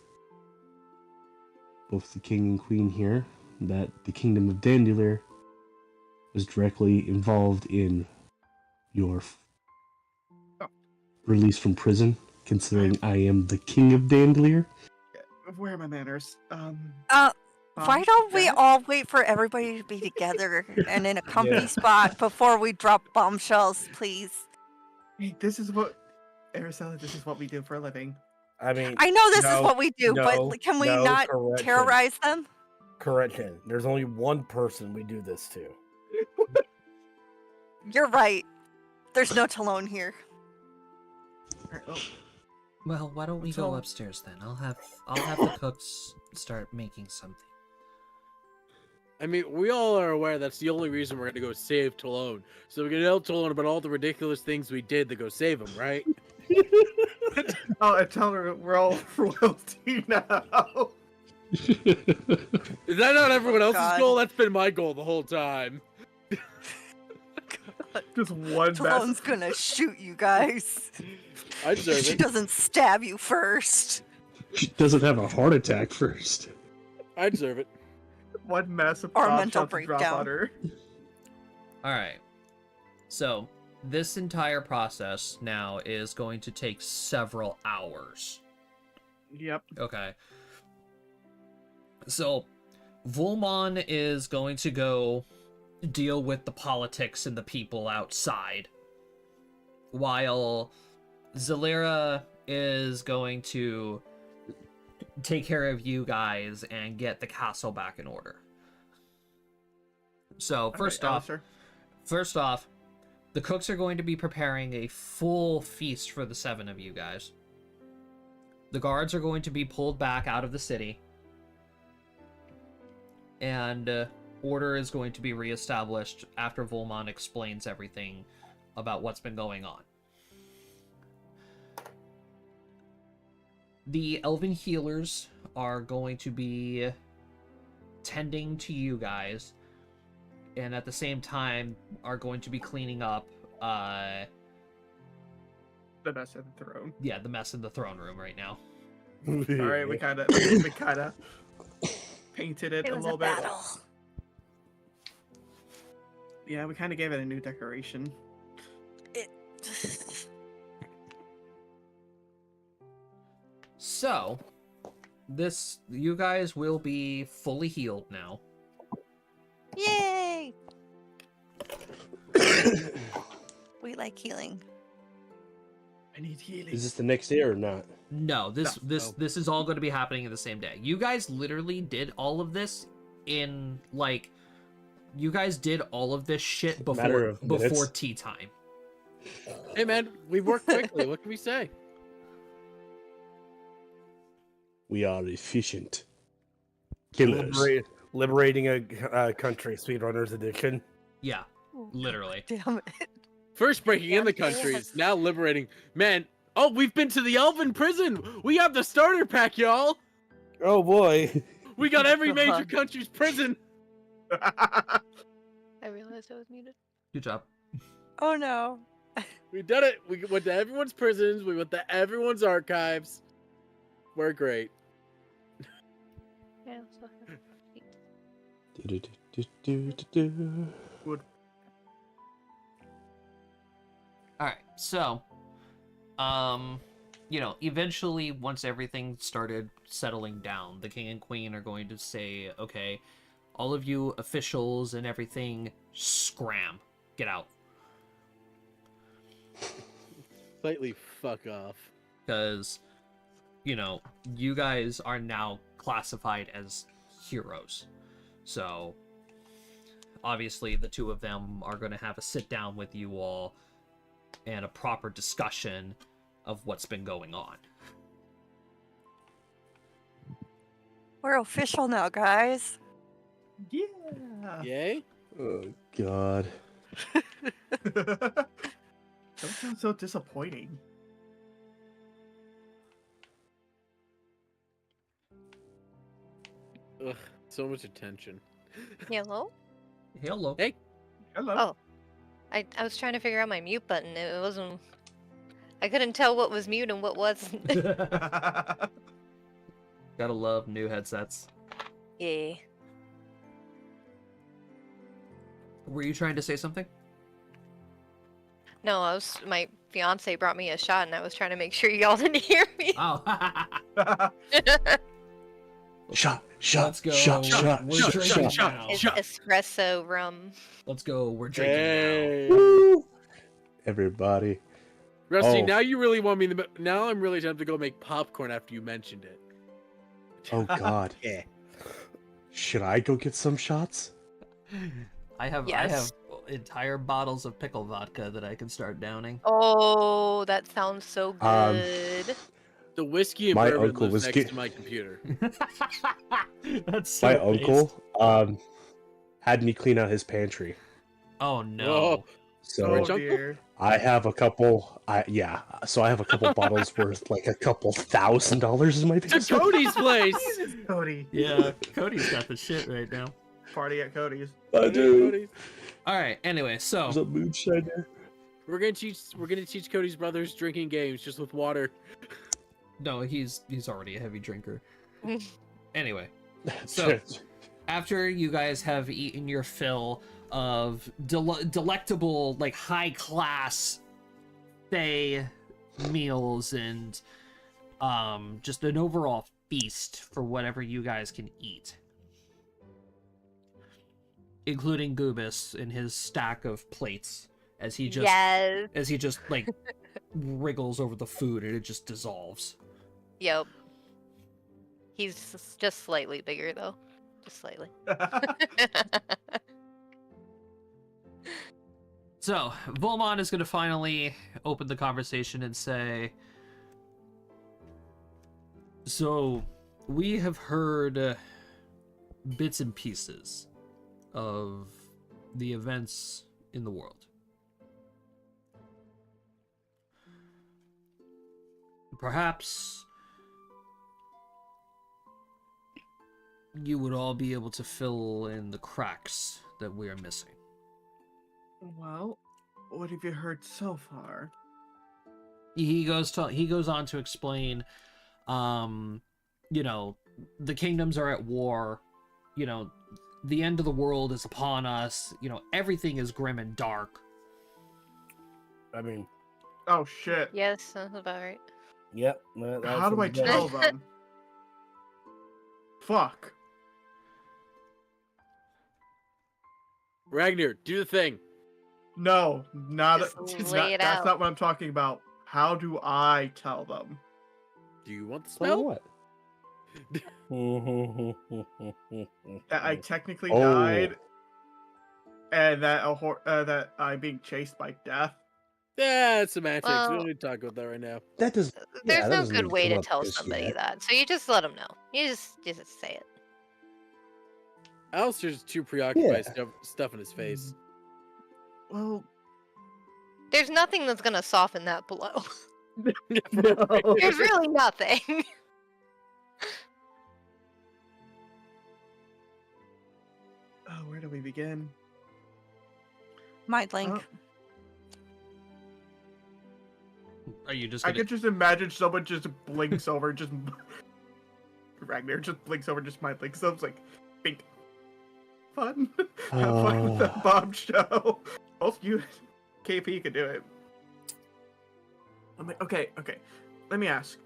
Speaker 5: both the king and queen here that the kingdom of Dandulir was directly involved in your release from prison, considering I am the king of Dandulir.
Speaker 4: Where are my manners?
Speaker 3: Why don't we
Speaker 4: Dad?
Speaker 3: all wait for everybody to be together and in a comfy spot before we drop bombshells, please?
Speaker 4: Hey, this is what Aristella. This is what we do for a living.
Speaker 7: I mean,
Speaker 3: I know this is
Speaker 7: no,
Speaker 3: what we do,
Speaker 7: no,
Speaker 3: but can we
Speaker 7: no,
Speaker 3: not
Speaker 7: correction.
Speaker 3: terrorize them?
Speaker 7: Correction. There's only one person we do this to.
Speaker 3: You're right. There's no Talone here.
Speaker 4: Alright, well,
Speaker 1: Well, why don't we
Speaker 4: So-
Speaker 1: go upstairs then? I'll have the cooks start making something.
Speaker 2: I mean, we all are aware that's the only reason we're gonna go save Talone. So we can tell Talone about all the ridiculous things we did to go save him, right?
Speaker 4: oh, and tell her we're all royalty now.
Speaker 2: Is that not everyone else's
Speaker 3: God.
Speaker 2: goal? That's been my goal the whole time.
Speaker 4: Just one
Speaker 3: Talon's
Speaker 4: massive.
Speaker 3: gonna shoot you guys.
Speaker 2: I deserve
Speaker 3: She
Speaker 2: it.
Speaker 3: doesn't stab you first.
Speaker 5: She doesn't have a heart attack first.
Speaker 2: I deserve it.
Speaker 4: One massive
Speaker 3: Or
Speaker 4: bomb
Speaker 3: mental
Speaker 4: shot to drop
Speaker 3: breakdown.
Speaker 4: on her.
Speaker 1: All right. So this entire process now is going to take several hours.
Speaker 4: Yep.
Speaker 1: Okay. So Volmon is going to go deal with the politics and the people outside, while Zalira is going to take care of you guys and get the castle back in order. So first off, the cooks are going to be preparing a full feast for the 7 of you guys. The guards are going to be pulled back out of the city, and order is going to be reestablished after Volmon explains everything about what's been going on. The elven healers are going to be tending to you guys, and at the same time are going to be cleaning up
Speaker 4: The mess in the throne.
Speaker 1: yeah, the mess in the throne room right now.
Speaker 4: All right, we kind of painted it,
Speaker 3: It
Speaker 4: a
Speaker 3: was
Speaker 4: little
Speaker 3: a
Speaker 4: bit.
Speaker 3: battle.
Speaker 4: Yeah, we kind of gave it a new decoration.
Speaker 1: So, you guys will be fully healed now.
Speaker 3: Yay! We like healing.
Speaker 4: I need healing.
Speaker 5: Is this the next day or not?
Speaker 1: No, this
Speaker 2: No.
Speaker 1: is all going to be happening in the same day. You guys literally did all of this in you guys did all of this shit
Speaker 5: Matter of minutes.
Speaker 1: before tea time.
Speaker 2: Hey man, we work quickly. What can we say?
Speaker 5: We are efficient killers.
Speaker 7: Liberating a country, Speedrunners Edition.
Speaker 1: Yeah, literally.
Speaker 3: Damn it.
Speaker 2: First breaking in the countries, now liberating. Man, oh, we've been to the Elven prison. We have the starter pack, y'all.
Speaker 7: Oh boy.
Speaker 2: We got every major country's prison.
Speaker 6: I realized I was muted.
Speaker 1: Good job.
Speaker 3: Oh no.
Speaker 2: We did it. We went to everyone's prisons. We went to everyone's archives. We're great.
Speaker 6: Yeah, so
Speaker 5: Do-do-do-do-do-do.
Speaker 1: All right, so, eventually, once everything started settling down, the king and queen are going to say, okay, all of you officials and everything, scram, get out.
Speaker 2: Slightly fuck off.
Speaker 1: Because, you guys are now classified as heroes. So, obviously, the two of them are going to have a sit down with you all and a proper discussion of what's been going on.
Speaker 3: We're official now, guys.
Speaker 4: Yeah.
Speaker 2: Yay?
Speaker 5: Oh God.
Speaker 4: Don't sound so disappointing.
Speaker 2: Ugh, so much attention.
Speaker 6: hello?
Speaker 1: Hello.
Speaker 2: Hey.
Speaker 4: Hello.
Speaker 6: Oh. I was trying to figure out my mute button. It wasn't. I couldn't tell what was mute and what wasn't.
Speaker 1: Gotta love new headsets.
Speaker 6: Yeah.
Speaker 1: Were you trying to say something?
Speaker 6: No, my fiance brought me a shot, and I was trying to make sure y'all didn't hear me.
Speaker 1: Oh.
Speaker 5: Shot.
Speaker 1: Let's go.
Speaker 5: Shot.
Speaker 1: We're
Speaker 5: Shot.
Speaker 1: drinking
Speaker 5: Shot.
Speaker 1: now.
Speaker 6: It's espresso rum.
Speaker 1: Let's go. We're drinking
Speaker 2: Hey.
Speaker 5: Woo! Everybody.
Speaker 2: Rusty,
Speaker 5: Oh.
Speaker 2: now you really want me to. Now I'm really tempted to go make popcorn after you mentioned it.
Speaker 5: Oh God.
Speaker 7: Yeah.
Speaker 5: Should I go get some shots?
Speaker 1: now. I have
Speaker 6: Yes.
Speaker 1: entire bottles of pickle vodka that I can start downing.
Speaker 6: Oh, that sounds so
Speaker 5: Um,
Speaker 6: good.
Speaker 2: The whiskey and
Speaker 5: My
Speaker 2: bourbon
Speaker 5: uncle
Speaker 2: lives
Speaker 5: was
Speaker 2: next
Speaker 5: get-
Speaker 2: to my computer.
Speaker 1: That's so
Speaker 5: My
Speaker 1: based.
Speaker 5: uncle had me clean out his pantry.
Speaker 1: Oh no.
Speaker 2: Oh.
Speaker 5: So
Speaker 4: Oh
Speaker 2: Rich uncle?
Speaker 4: dear.
Speaker 5: I have a couple so I have a couple bottles worth like a couple $1,000 in my
Speaker 2: To
Speaker 5: basement.
Speaker 2: Cody's place.
Speaker 4: Jesus, Cody.
Speaker 1: Yeah, Cody's got the shit right now.
Speaker 4: party at Cody's.
Speaker 5: I do.
Speaker 1: All right. Anyway, so
Speaker 5: There's a moonshiner.
Speaker 2: We're gonna teach Cody's brothers drinking games just with water.
Speaker 1: no, he's already a heavy drinker. Anyway, so after you guys have eaten your fill of delectable, like high class Fey meals and just an overall feast for whatever you guys can eat, including Goobus and his stack of plates as he just like wriggles over the food and it just dissolves.
Speaker 6: Yep. He's just slightly bigger though. Just slightly.
Speaker 1: So, Volmon is going to finally open the conversation and say, so, we have heard bits and pieces of the events in the world. Perhaps you would all be able to fill in the cracks that we are missing.
Speaker 4: Well, what have you heard so far?
Speaker 1: He goes on to explain, you know, the kingdoms are at war, you know, the end of the world is upon us, you know, everything is grim and dark.
Speaker 7: I mean,
Speaker 4: Oh shit.
Speaker 6: Yes, that's about right.
Speaker 7: yep.
Speaker 4: How do I tell them? Fuck.
Speaker 2: Ragnar, do the thing.
Speaker 4: No,
Speaker 6: Just
Speaker 4: it's
Speaker 6: lay it
Speaker 4: that's
Speaker 6: out.
Speaker 4: not what I'm talking about. How do I tell them?
Speaker 2: Do you want the
Speaker 5: So
Speaker 2: spell?
Speaker 5: what?
Speaker 4: That I technically
Speaker 5: Oh.
Speaker 4: died, and that that I'm being chased by death.
Speaker 2: Yeah, it's semantics. We
Speaker 6: Well-
Speaker 2: don't need to talk about that right now.
Speaker 5: That does.
Speaker 6: There's
Speaker 5: that
Speaker 6: no
Speaker 5: doesn't
Speaker 6: good
Speaker 5: even
Speaker 6: way
Speaker 5: come
Speaker 6: to
Speaker 5: up
Speaker 6: tell
Speaker 5: just
Speaker 6: somebody
Speaker 5: yet.
Speaker 6: that. So you just let them know. You just say it.
Speaker 2: Alistair's too preoccupied
Speaker 5: Yeah.
Speaker 2: stuffing his face.
Speaker 4: Well,
Speaker 6: There's nothing that's gonna soften that blow.
Speaker 4: no.
Speaker 6: There's really nothing.
Speaker 4: Oh, where do we begin?
Speaker 3: Mind link.
Speaker 4: Uh,
Speaker 1: Are you just
Speaker 4: I
Speaker 1: gonna...
Speaker 4: could just imagine someone just blinks over, just Ragnar just blinks over, just mind links. So it's like, bink. Fun. Have fun with that bomb show. Both you, KP, could do it. I'm like, okay. Let me ask.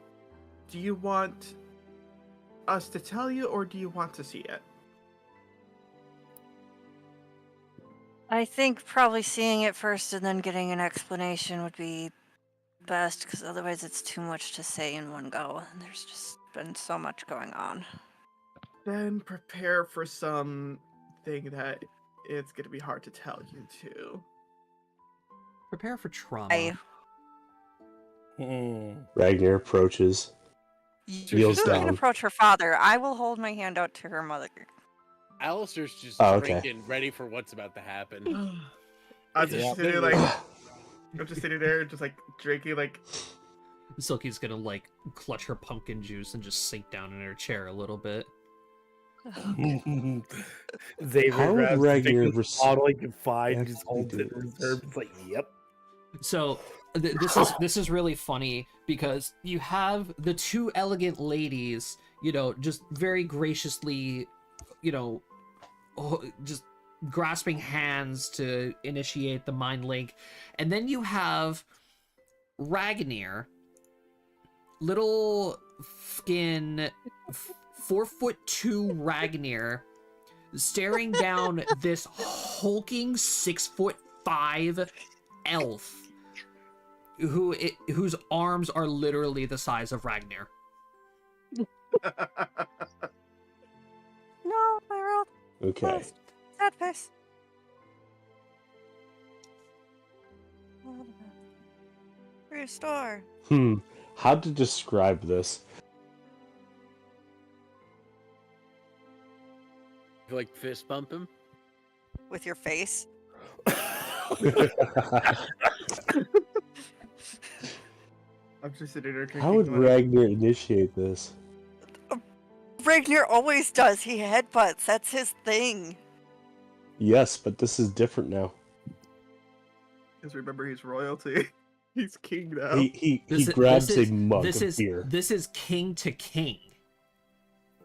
Speaker 4: Do you want us to tell you, or do you want to see it?
Speaker 3: I think probably seeing it first and then getting an explanation would be best, because otherwise it's too much to say in one go. And there's just been so much going on.
Speaker 4: Then prepare for something that it's gonna be hard to tell you to.
Speaker 1: Prepare for trauma.
Speaker 5: Ragnar approaches.
Speaker 3: You
Speaker 5: Kneels
Speaker 3: can
Speaker 5: down.
Speaker 3: approach her father. I will hold my hand out to her mother.
Speaker 2: Alistair's just
Speaker 5: Oh, okay.
Speaker 2: drinking, ready for what's about to happen.
Speaker 4: I'm just
Speaker 7: Yeah.
Speaker 4: sitting like, I'm just sitting there, just like drinking, like.
Speaker 1: Silky's gonna like clutch her pumpkin juice and just sink down in her chair a little bit.
Speaker 7: Xavier
Speaker 5: How would
Speaker 7: grabs the
Speaker 5: Ragnar
Speaker 7: biggest bottle he can find,
Speaker 5: react
Speaker 7: just
Speaker 5: to
Speaker 7: holds it in
Speaker 5: this?
Speaker 7: reserve. It's like, yep.
Speaker 1: So this is really funny because you have the two elegant ladies, you know, just very graciously, you know, just grasping hands to initiate the mind link, and then you have Ragnar, little skin, 4'2" Ragnar, staring down this hulking 6'5" elf whose arms are literally the size of Ragnar.
Speaker 3: No, I rolled
Speaker 5: Okay.
Speaker 3: sad face. Restore.
Speaker 5: How to describe this?
Speaker 2: Like fist bump him.
Speaker 3: With your face.
Speaker 4: I'm just sitting there drinking.
Speaker 5: How would
Speaker 4: like,
Speaker 5: Ragnar initiate this?
Speaker 3: Ragnar always does. He headbutts. That's his thing.
Speaker 5: Yes, but this is different now.
Speaker 4: Because remember, he's royalty. He's king now.
Speaker 5: He grabs a mug
Speaker 1: this
Speaker 5: of
Speaker 1: is
Speaker 5: beer.
Speaker 1: this is king to king.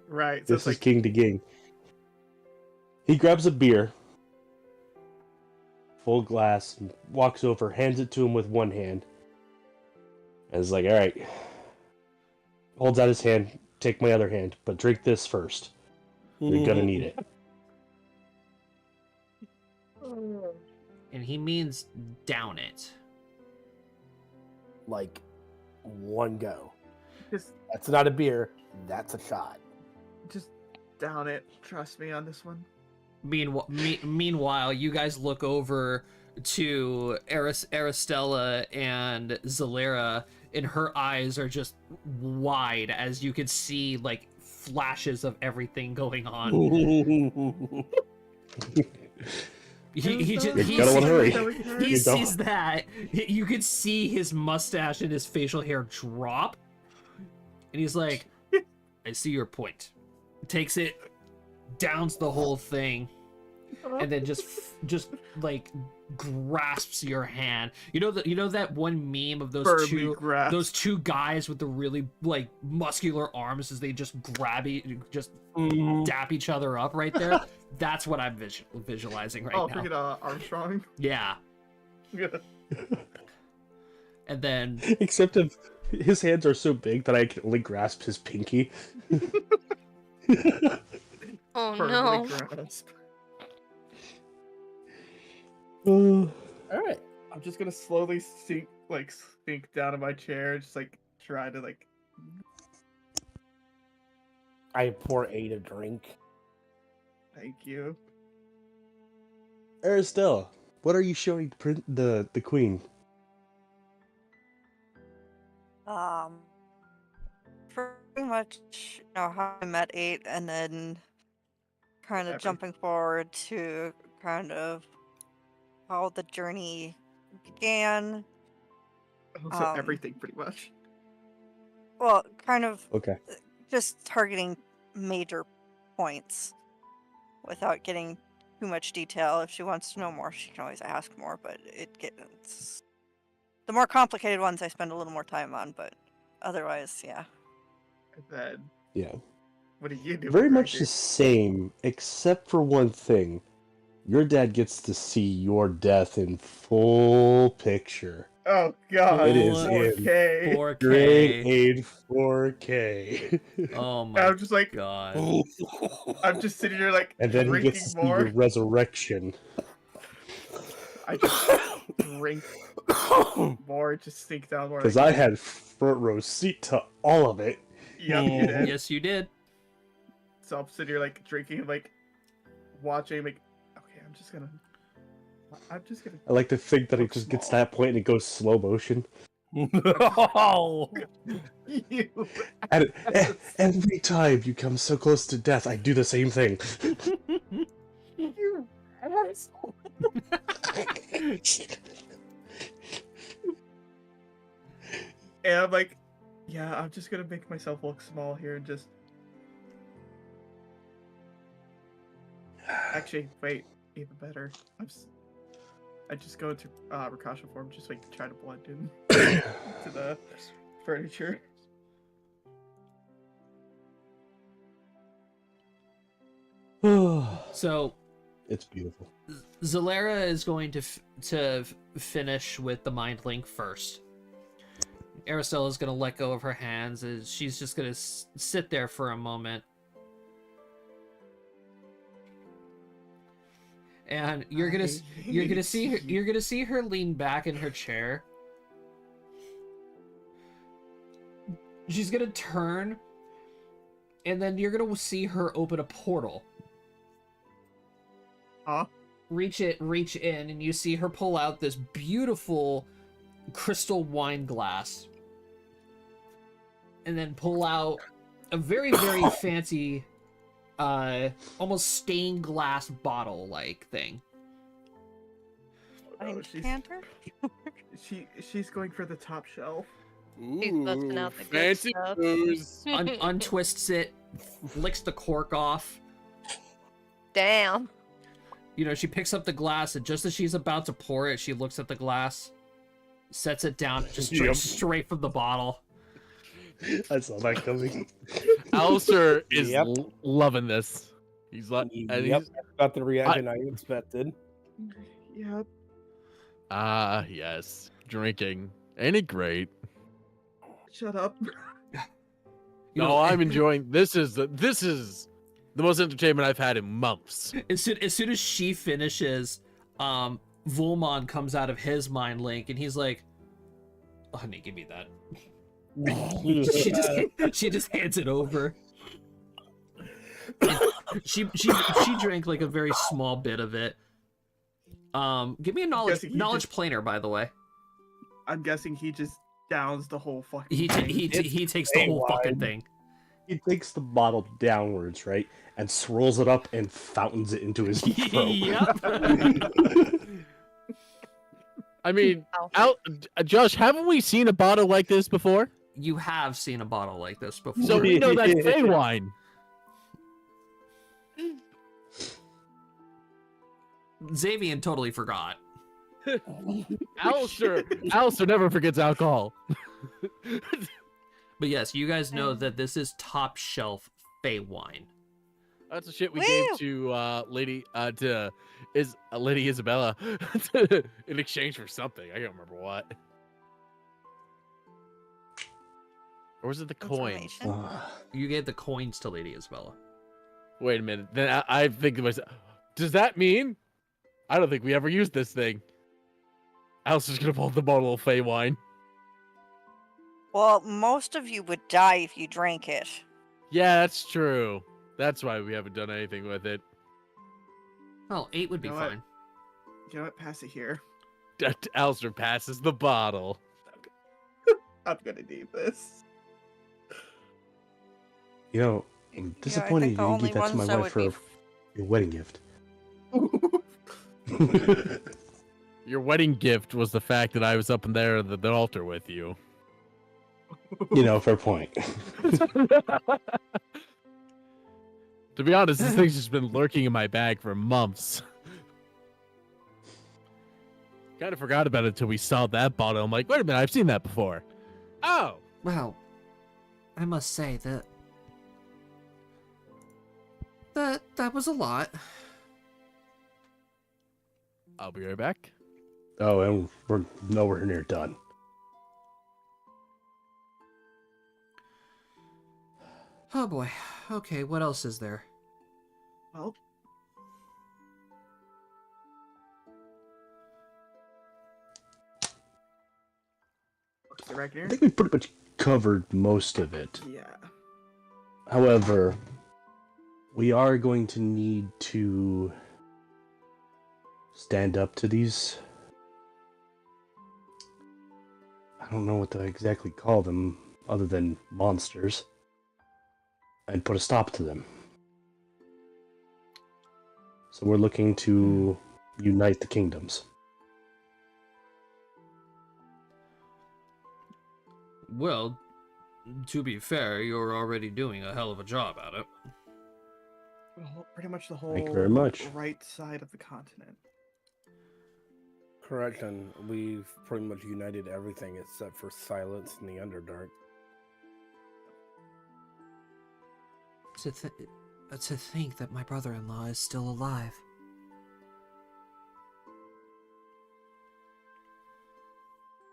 Speaker 4: Right. So
Speaker 5: This
Speaker 4: it's
Speaker 5: is
Speaker 4: like,
Speaker 5: king to king. He grabs a beer, full glass, walks over, hands it to him with one hand, and is like, "All right." Holds out his hand. Take my other hand, but drink this first. You're gonna need it.
Speaker 1: And he means down it.
Speaker 7: Like one go.
Speaker 4: just
Speaker 7: That's not a beer. That's a shot.
Speaker 4: down it. Trust me on this one.
Speaker 1: Meanwhile, you guys look over to Aristella and Zalera, and her eyes are just wide as you can see like flashes of everything going on. He
Speaker 5: gotta wanna hurry.
Speaker 1: He
Speaker 5: You don't.
Speaker 1: sees that. You can see his mustache and his facial hair drop, and he's like, "I see your point." Takes it, downs the whole thing, and then just like grasps your hand. You know that one meme of those
Speaker 4: Firmly grasp.
Speaker 1: two guys with the really like muscular arms as they just grab just dap each other up right there. That's what I'm visualizing right now.
Speaker 4: Freaking Armstrong.
Speaker 1: Yeah,
Speaker 4: Yeah.
Speaker 1: and then
Speaker 5: Except if his hands are so big that I can only grasp his pinky.
Speaker 6: Oh
Speaker 4: Firmly
Speaker 6: no.
Speaker 4: grasp.
Speaker 5: Uh,
Speaker 7: Alright.
Speaker 4: I'm just gonna slowly sink down in my chair, just like try to like.
Speaker 7: I pour 8 a drink.
Speaker 4: Thank you.
Speaker 5: Aristella, what are you showing the queen?
Speaker 3: Pretty much how I met 8, and then kind of
Speaker 4: Every-
Speaker 3: jumping forward to kind of how the journey began.
Speaker 4: So
Speaker 3: Um,
Speaker 4: everything, pretty much.
Speaker 3: Well, kind of
Speaker 5: Okay.
Speaker 3: just targeting major points without getting too much detail. If she wants to know more, she can always ask more, but it's the more complicated ones I spend a little more time on, but otherwise, yeah.
Speaker 4: And then,
Speaker 5: Yeah.
Speaker 4: what do you do?
Speaker 5: Very much the same, except for one thing. Your dad gets to see your death in full picture.
Speaker 4: Oh god.
Speaker 5: It is in
Speaker 4: 4K.
Speaker 1: 4K.
Speaker 5: Grade 8 4K.
Speaker 1: Oh my
Speaker 4: I'm just like,
Speaker 1: god.
Speaker 4: I'm just sitting here like
Speaker 5: And then he
Speaker 4: drinking
Speaker 5: gets to see
Speaker 4: more.
Speaker 5: your resurrection.
Speaker 4: I just drink more, just sink down more.
Speaker 5: Because
Speaker 4: like,
Speaker 5: I had front row seat to all of it.
Speaker 4: Yep, you did.
Speaker 1: Yes, you did.
Speaker 4: So I'm sitting here like drinking, like watching, like, okay, I'm just gonna.
Speaker 5: I like to think that it just gets to that point and it goes slow motion.
Speaker 7: Oh,
Speaker 4: You.
Speaker 5: And every time you come so close to death, I do the same thing.
Speaker 4: You asshole. And I'm like, yeah, I'm just gonna make myself look small here and just. Actually, wait, even better. I just go into Rakasha form, just like try to blend in to the furniture.
Speaker 1: So
Speaker 5: It's beautiful.
Speaker 1: Zalera is going to finish with the mind link first. Aristella is going to let go of her hands, and she's just going to sit there for a moment. And you're gonna see her lean back in her chair. She's gonna turn, and then you're gonna see her open a portal.
Speaker 4: Huh?
Speaker 1: Reach in, and you see her pull out this beautiful crystal wine glass, and then pull out a very, very fancy, almost stained glass bottle like thing.
Speaker 3: Wine
Speaker 4: she's-
Speaker 3: decanter?
Speaker 4: She's going for the top shelf.
Speaker 6: He's busting out the good
Speaker 2: fancy
Speaker 6: stuff.
Speaker 2: booze.
Speaker 1: Untwists it, licks the cork off.
Speaker 6: Damn.
Speaker 1: You know, she picks up the glass, and just as she's about to pour it, she looks at the glass, sets it down, and just drinks straight from the bottle.
Speaker 5: I saw that coming.
Speaker 2: Alistair is
Speaker 7: Yep.
Speaker 2: loving this. He's like,
Speaker 7: Yep, got the reaction I expected.
Speaker 4: Yep.
Speaker 2: yes, drinking. Ain't it great?
Speaker 4: Shut up.
Speaker 1: You
Speaker 2: No,
Speaker 1: know,
Speaker 2: I'm enjoying. This is the most entertainment I've had in months.
Speaker 1: As soon as she finishes, Volmon comes out of his mind link, and he's like, oh, "Honey, give me that." she just hands it over. She drank like a very small bit of it. Give me a knowledge planer, by the way.
Speaker 4: I'm guessing he just downs the whole fucking
Speaker 1: He
Speaker 4: thing.
Speaker 1: takes the whole fucking thing.
Speaker 5: He takes the bottle downwards, right, and swirls it up and fountains it into his throat.
Speaker 1: Yep.
Speaker 2: I mean, Josh, haven't we seen a bottle like this before?
Speaker 1: You have seen a bottle like this before.
Speaker 2: So we know that's Fey wine.
Speaker 1: Xavier totally forgot.
Speaker 2: Alistair never forgets alcohol.
Speaker 1: But yes, you guys know that this is top shelf Fey wine.
Speaker 2: That's the shit we
Speaker 3: Woo!
Speaker 2: gave to Lady Isabella in exchange for something. I can't remember what. Or was it the coins?
Speaker 3: Information.
Speaker 1: You gave the coins to Lady Isabella.
Speaker 2: Wait a minute. Then I think to myself, does that mean I don't think we ever used this thing? Alistair's gonna pull the bottle of Fey wine.
Speaker 3: Well, most of you would die if you drank it.
Speaker 2: Yeah, that's true. That's why we haven't done anything with it.
Speaker 1: Well, 8 would be
Speaker 4: You know what?
Speaker 1: fine.
Speaker 4: You know what? Pass it here.
Speaker 2: Alistair passes the bottle.
Speaker 4: I'm gonna need this.
Speaker 5: You know, I'm disappointed
Speaker 3: the
Speaker 5: you
Speaker 3: only
Speaker 5: didn't give that to my
Speaker 3: ones that
Speaker 5: wife
Speaker 3: would
Speaker 5: for
Speaker 3: be
Speaker 5: your wedding gift.
Speaker 2: Your wedding gift was the fact that I was up in there at the altar with you.
Speaker 5: You know, fair point.
Speaker 2: To be honest, this thing's just been lurking in my bag for months. Kind of forgot about it until we saw that bottle. I'm like, wait a minute, I've seen that before. Oh!
Speaker 1: Well, I must say that was a lot.
Speaker 2: I'll be right back.
Speaker 5: Oh, and we're nowhere near done.
Speaker 1: Oh boy. Okay, what else is there?
Speaker 4: Well, what's the right
Speaker 5: I
Speaker 4: here?
Speaker 5: think we pretty much covered most of it.
Speaker 4: Yeah.
Speaker 5: However, we are going to need to stand up to these. I don't know what to exactly call them other than monsters. And put a stop to them. So we're looking to unite the kingdoms.
Speaker 1: Well, to be fair, you're already doing a hell of a job at it.
Speaker 4: Pretty much the whole
Speaker 5: Thank you very much.
Speaker 4: right side of the continent.
Speaker 7: Correct, and we've pretty much united everything except for Silence and the Underdark.
Speaker 1: To think that my brother-in-law is still alive.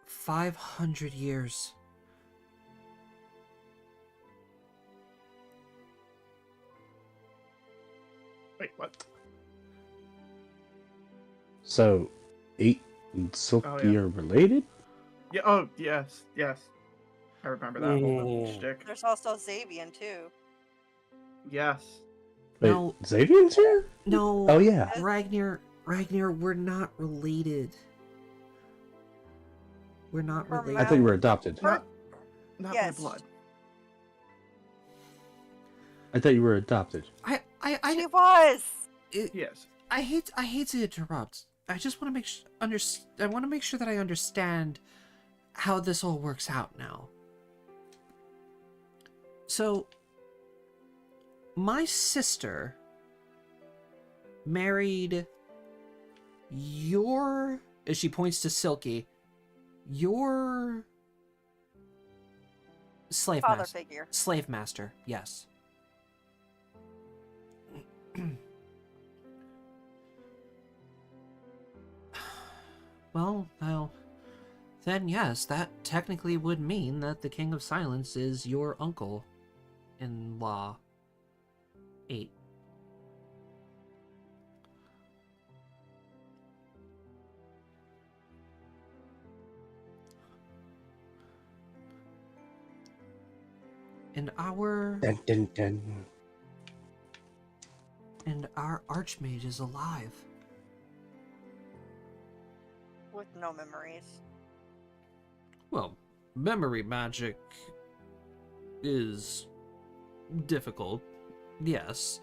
Speaker 1: "500 years.
Speaker 4: Wait, what?
Speaker 5: So, 8 and Silky
Speaker 4: Oh, yeah.
Speaker 5: are related?
Speaker 4: Yeah. Oh, yes, yes. I remember that whole
Speaker 7: Mm.
Speaker 4: shtick.
Speaker 3: There's also Xavier too.
Speaker 4: Yes.
Speaker 5: Wait,
Speaker 1: No.
Speaker 5: Xavier's here?
Speaker 1: No,
Speaker 5: Oh, yeah.
Speaker 1: Ragnar, we're not related. We're not
Speaker 3: Her
Speaker 1: related.
Speaker 5: I thought you were adopted.
Speaker 4: Not
Speaker 3: Yes.
Speaker 4: by blood.
Speaker 5: I thought you were adopted.
Speaker 3: She was.
Speaker 4: Yes.
Speaker 1: I hate to interrupt. I just want to I want to make sure that I understand how this all works out now. So, my sister married Your, as she points to Silky, your slave
Speaker 3: Father
Speaker 1: master.
Speaker 3: figure.
Speaker 1: Slave master, yes. Well, then yes, that technically would mean that the King of Silence is your uncle-in-law. 8. And our
Speaker 5: Dun, dun, dun.
Speaker 1: archmage is alive.
Speaker 3: With no memories.
Speaker 1: Well, memory magic is difficult. Yes.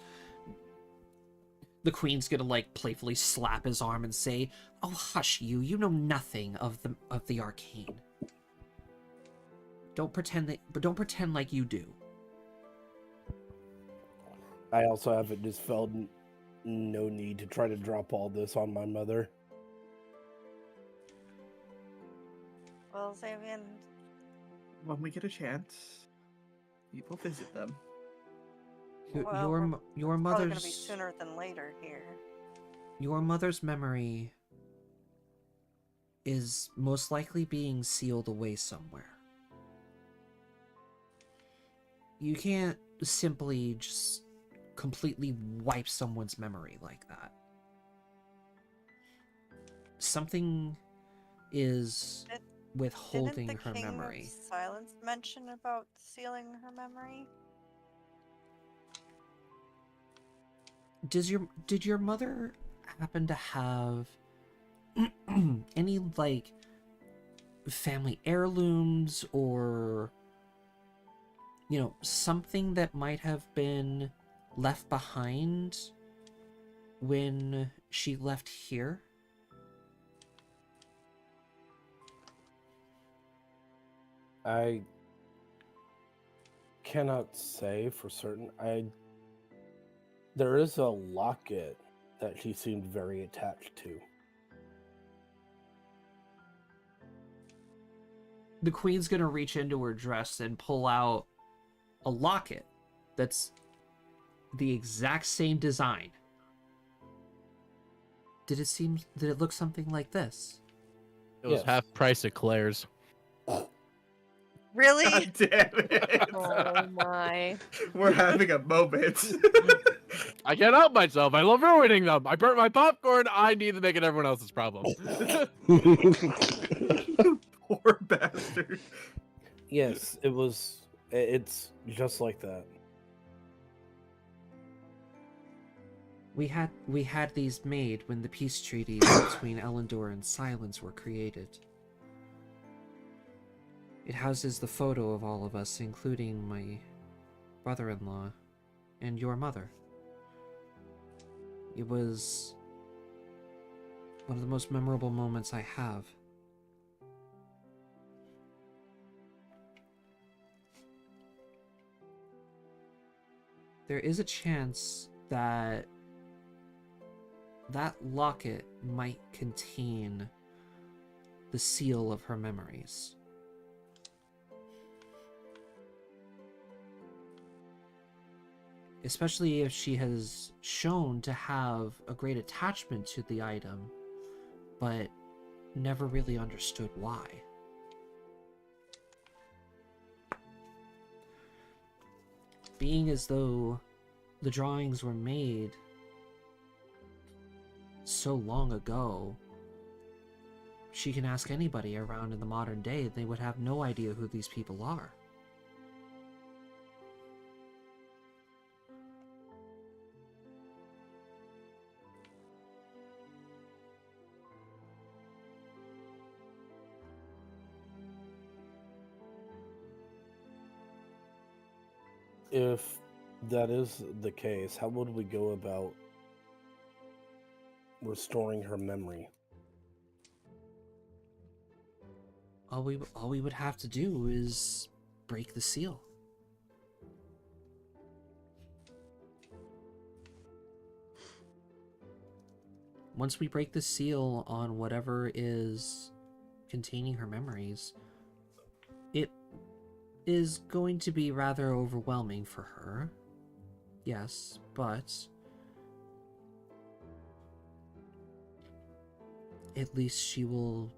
Speaker 1: The queen's gonna like playfully slap his arm and say, "Oh, hush you! You know nothing of the arcane. Don't pretend like you do."
Speaker 7: I also haven't just felt no need to try to drop all this on my mother.
Speaker 3: Well, Xavier,
Speaker 4: When we get a chance, we will visit them.
Speaker 3: well,
Speaker 1: Your
Speaker 3: it's probably gonna be
Speaker 1: mother's
Speaker 3: sooner than later here.
Speaker 1: your mother's memory is most likely being sealed away somewhere. You can't simply just completely wipe someone's memory like that. Something is withholding
Speaker 3: Didn't the
Speaker 1: her
Speaker 3: King
Speaker 1: memory.
Speaker 3: of Silence mention about sealing her memory?
Speaker 1: Did your mother happen to have any like family heirlooms or something that might have been left behind when she left here?
Speaker 7: I cannot say for certain. There is a locket that she seemed very attached to.
Speaker 1: The queen's gonna reach into her dress and pull out a locket that's the exact same design. Did it look something like this?
Speaker 2: It was
Speaker 7: Yes.
Speaker 2: half price at Claire's.
Speaker 3: Really?
Speaker 4: God damn it!
Speaker 6: Oh my.
Speaker 4: We're having a moment.
Speaker 2: I can't help myself. I love ruining them. I burnt my popcorn. I need to make it everyone else's problem.
Speaker 4: Poor bastard.
Speaker 7: Yes, it was. It's just like that.
Speaker 1: We had these made when the peace treaties between Elendor and Silence were created. It houses the photo of all of us, including my brother-in-law and your mother. It was one of the most memorable moments I have. There is a chance that that locket might contain the seal of her memories. Especially if she has shown to have a great attachment to the item, but never really understood why. Being as though the drawings were made so long ago, she can ask anybody around in the modern day, they would have no idea who these people are.
Speaker 7: If that is the case, how would we go about restoring her memory?
Speaker 1: All we would have to do is break the seal. once we break the seal on whatever is containing her memories, it is going to be rather overwhelming for her. Yes, but at least she will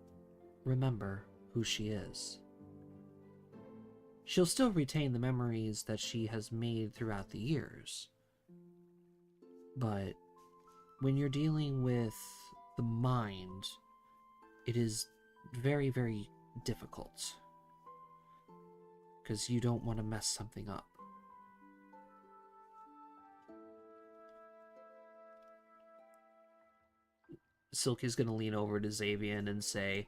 Speaker 1: remember who she is. She'll still retain the memories that she has made throughout the years. But when you're dealing with the mind, it is very, very difficult. Because you don't want to mess something up. Silk is going to lean over to Xavian and say,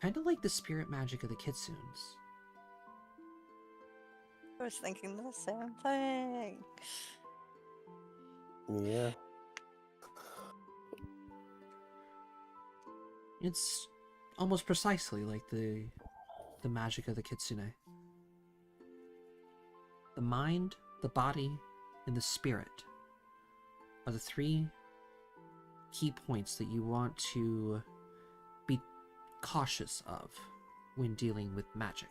Speaker 1: kind of like the spirit magic of the Kitsunes.
Speaker 3: I was thinking the same thing.
Speaker 7: Yeah.
Speaker 1: It's almost precisely like the magic of the Kitsune. The mind, the body, and the spirit are the three key points that you want to be cautious of when dealing with magic.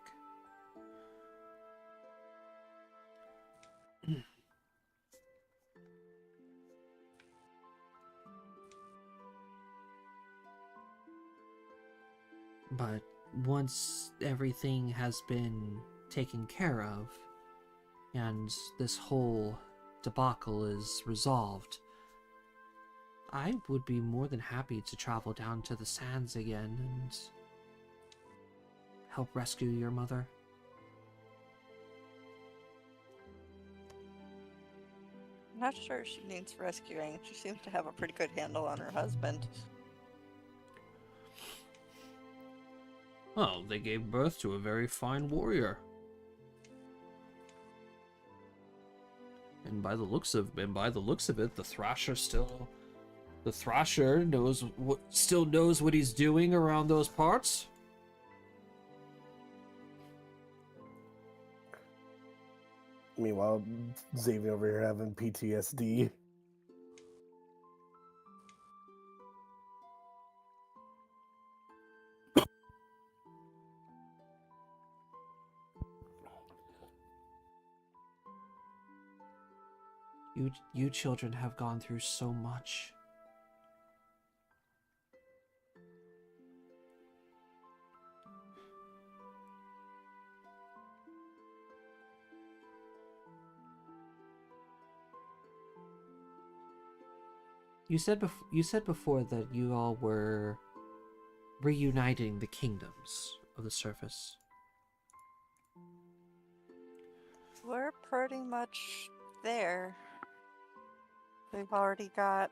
Speaker 1: But once everything has been taken care of, and this whole debacle is resolved, I would be more than happy to travel down to the sands again and help rescue your mother.
Speaker 3: I'm not sure she needs rescuing. She seems to have a pretty good handle on her husband.
Speaker 1: Oh, they gave birth to a very fine warrior. And by the looks of it, the Thrasher still knows what he's doing around those parts.
Speaker 7: Meanwhile, Xavier over here having PTSD.
Speaker 1: You children have gone through so much. You said before that you all were reuniting the kingdoms of the surface.
Speaker 3: We're pretty much there. We've got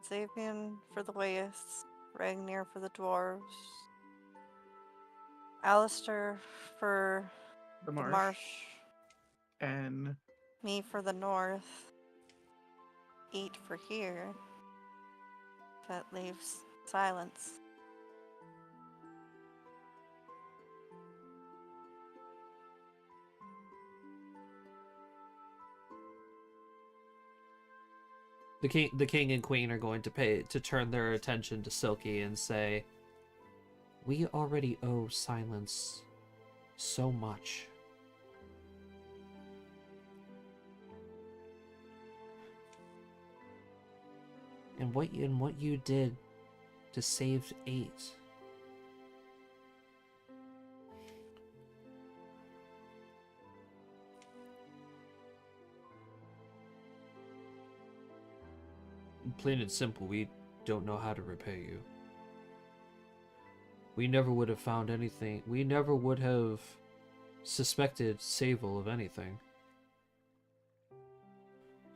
Speaker 3: Xavian for the Waists, Ragnar for the Dwarves, Alistair for
Speaker 4: The
Speaker 3: the
Speaker 4: marsh.
Speaker 3: Marsh,
Speaker 4: And
Speaker 3: me for the North, Eat for here. That leaves Silence.
Speaker 1: The king and queen are going to turn their attention to Silky and say, "We already owe Silence so much." And what you did to save 8. Plain and simple, we don't know how to repay you. We never would have found anything. We never would have suspected Sable of anything.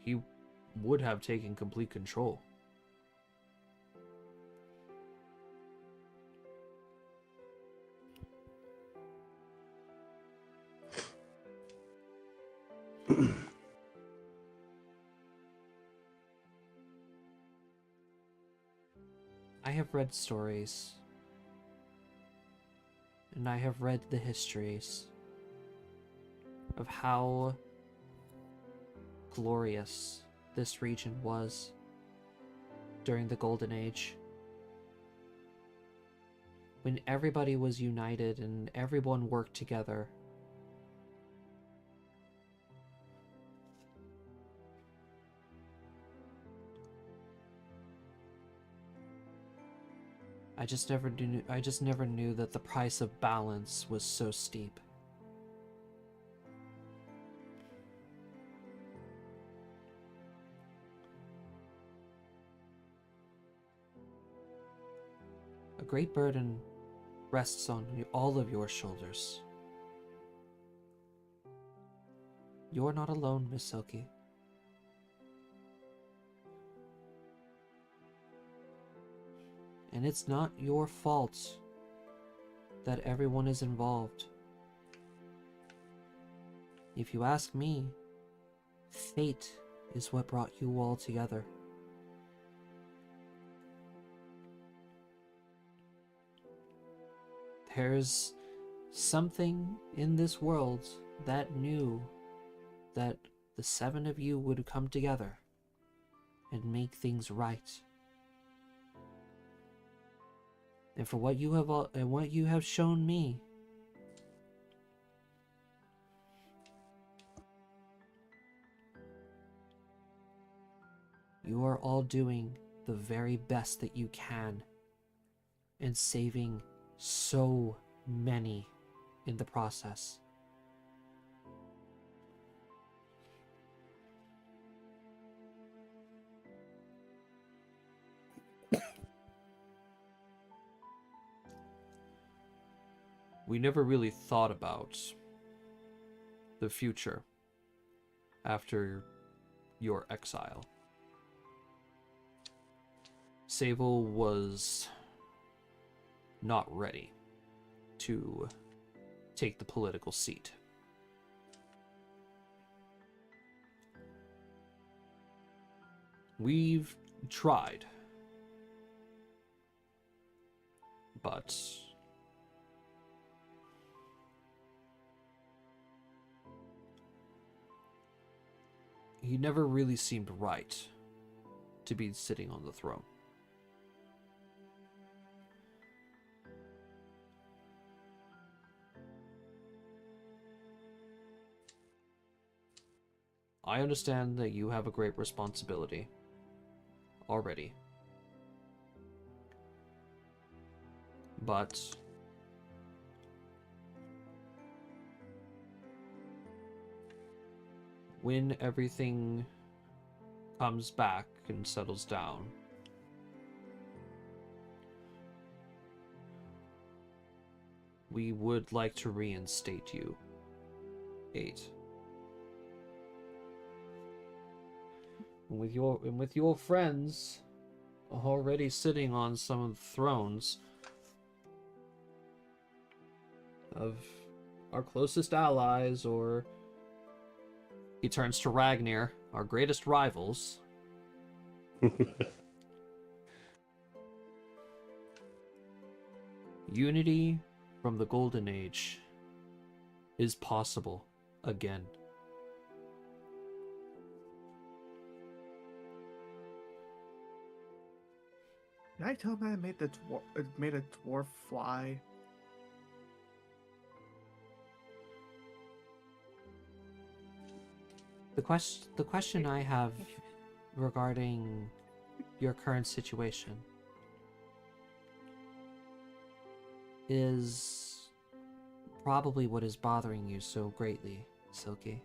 Speaker 1: He would have taken complete control. I have read stories, and I have read the histories of how glorious this region was during the Golden Age, when everybody was united and everyone worked together. I just never knew that the price of balance was so steep. A great burden rests on all of your shoulders. You're not alone, Miss Silky. And it's not your fault that everyone is involved. If you ask me, fate is what brought you all together. There's something in this world that knew that the 7 of you would come together and make things right. And for what you have shown me, you are all doing the very best that you can and saving so many in the process. We never really thought about the future after your exile. Sable was not ready to take the political seat. We've tried, but he never really seemed right to be sitting on the throne. I understand that you have a great responsibility already. But when everything comes back and settles down, we would like to reinstate you, 8. And with your friends already sitting on some of the thrones of our closest allies, or he turns to Ragnar, our greatest rivals. Unity from the Golden Age is possible again.
Speaker 4: Did I tell him I made a dwarf fly?
Speaker 1: The question I have regarding your current situation is probably what is bothering you so greatly, Silky.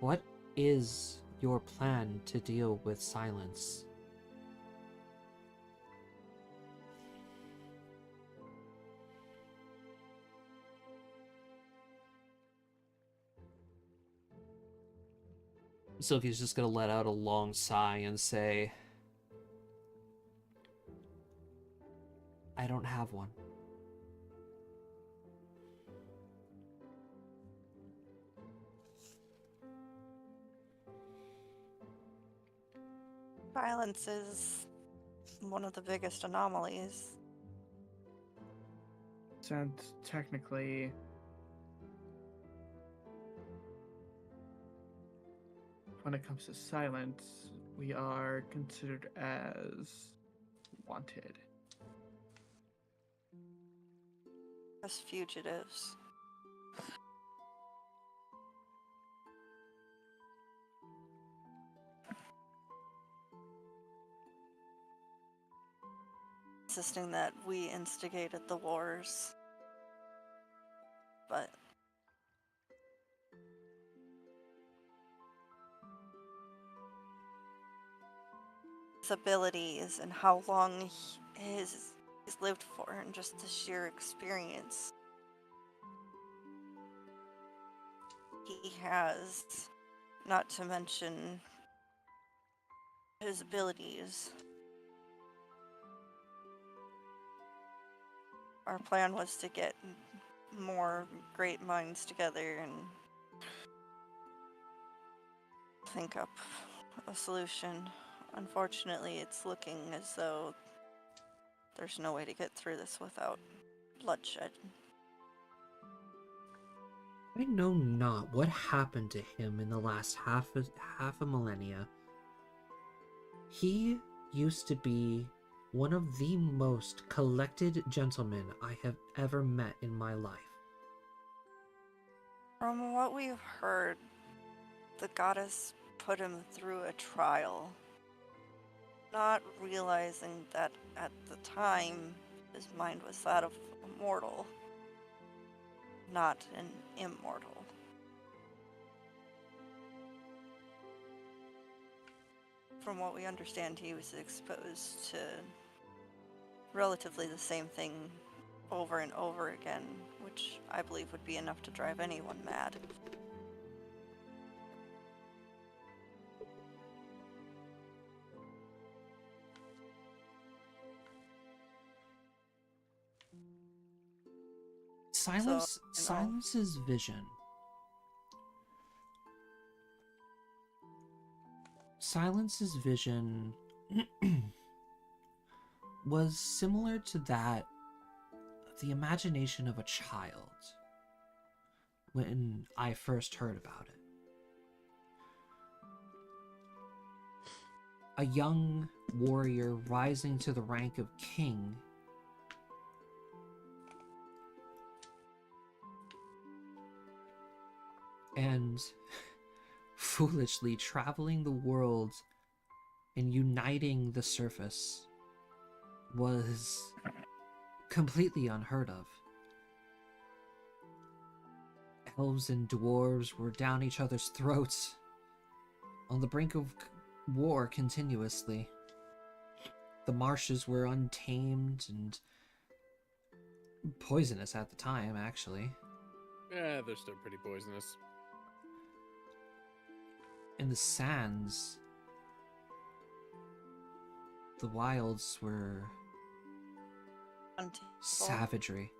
Speaker 1: What is your plan to deal with silence? Silky's just gonna let out a long sigh and say, I don't have one.
Speaker 3: Violence is one of the biggest anomalies.
Speaker 4: Since technically, when it comes to silence, we are considered as wanted.
Speaker 3: As fugitives. Insisting that we instigated the wars. But his abilities and how long he's lived for, and just the sheer experience he has, not to mention his abilities. Our plan was to get more great minds together and think up a solution. Unfortunately, it's looking as though there's no way to get through this without bloodshed.
Speaker 1: I know not what happened to him in the last half a millennia. He used to be one of the most collected gentlemen I have ever met in my life.
Speaker 3: From what we've heard, the goddess put him through a trial, not realizing that at the time his mind was that of a mortal, not an immortal. From what we understand, he was exposed to relatively the same thing over and over again, which I believe would be enough to drive anyone mad.
Speaker 1: Silence's vision. Silence's vision was similar to that of the imagination of a child when I first heard about it. A young warrior rising to the rank of king and foolishly traveling the world and uniting the surface was completely unheard of. Elves and dwarves were down each other's throats, on the brink of war continuously. The marshes were untamed and poisonous at the time, actually.
Speaker 2: Yeah, they're still pretty poisonous.
Speaker 1: In the sands, the wilds were
Speaker 3: Untamable.
Speaker 1: savagery.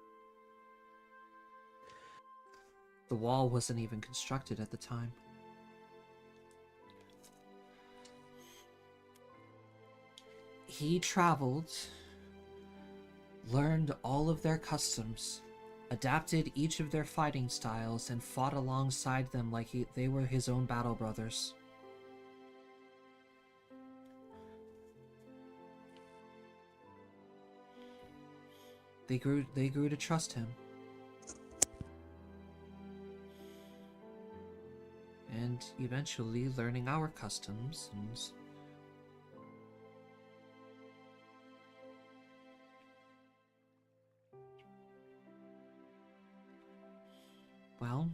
Speaker 1: The wall wasn't even constructed at the time. He traveled, learned all of their customs, adapted each of their fighting styles, and fought alongside them like they were his own battle brothers. They grew to trust him. And eventually learning our customs and well,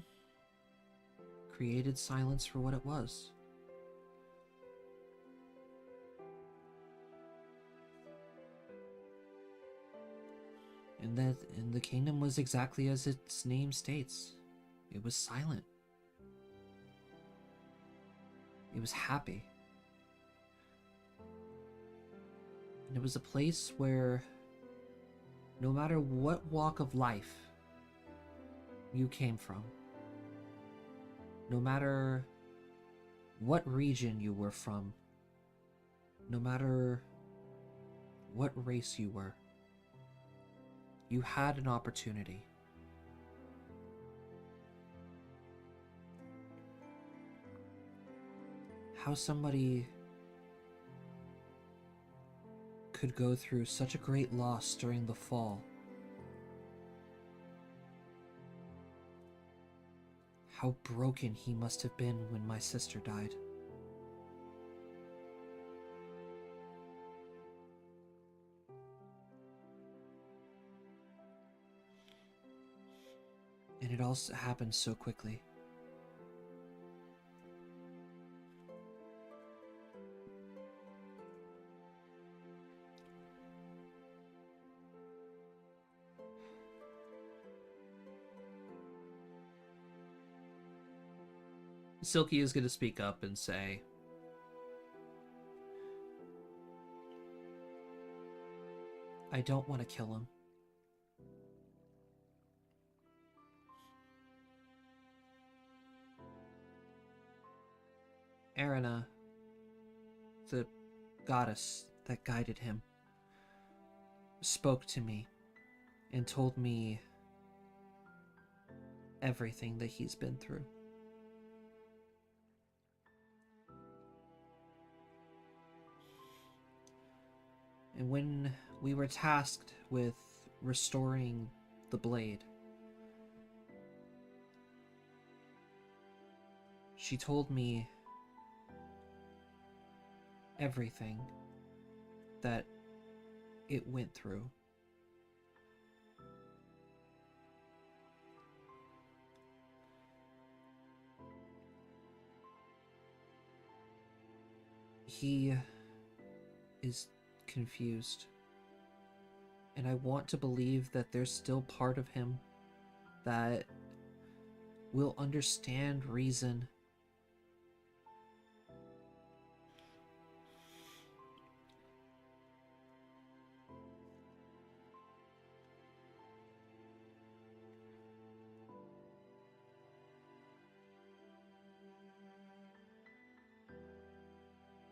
Speaker 1: created silence for what it was. And the kingdom was exactly as its name states. It was silent. It was happy. And it was a place where no matter what walk of life you came from, no matter what region you were from, no matter what race you were, you had an opportunity. how somebody could go through such a great loss during the fall. How broken he must have been when my sister died. And it all happened so quickly. Silky is going to speak up and say, I don't want to kill him. Arena, the goddess that guided him, spoke to me and told me everything that he's been through. And when we were tasked with restoring the blade, she told me everything that it went through. He is confused, and I want to believe that there's still part of him that will understand reason.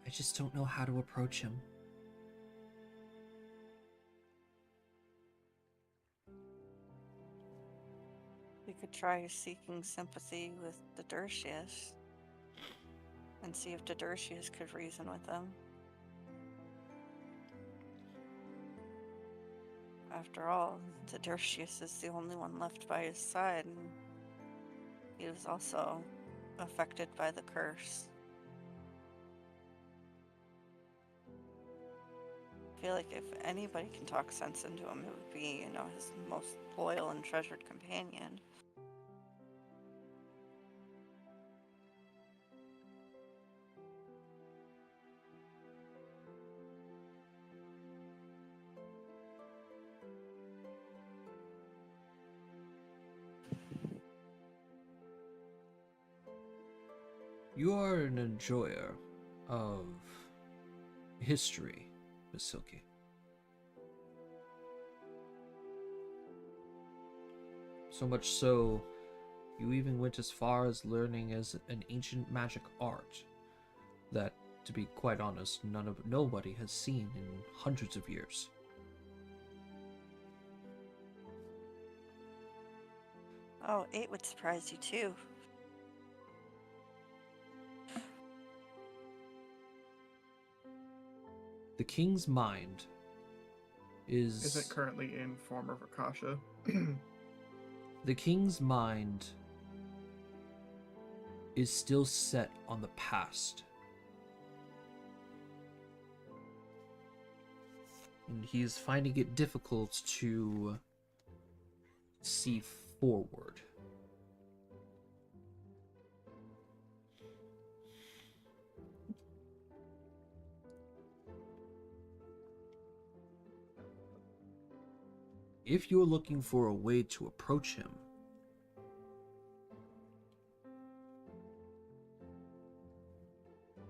Speaker 1: I just don't know how to approach him.
Speaker 3: We could try seeking sympathy with Dodurcius and see if Dodurcius could reason with them. After all, Dodurcius is the only one left by his side, and he was also affected by the curse. I feel like if anybody can talk sense into him, it would be, his most loyal and treasured companion.
Speaker 1: You are an enjoyer of history, Miss Silky. So much so, you even went as far as learning as an ancient magic art that, to be quite honest, nobody has seen in hundreds of years.
Speaker 3: Oh, 8 would surprise you too.
Speaker 1: The king's mind is...
Speaker 4: Isn't currently in form of Akasha.
Speaker 1: The king's mind is still set on the past. And he's finding it difficult to see forward. If you're looking for a way to approach him,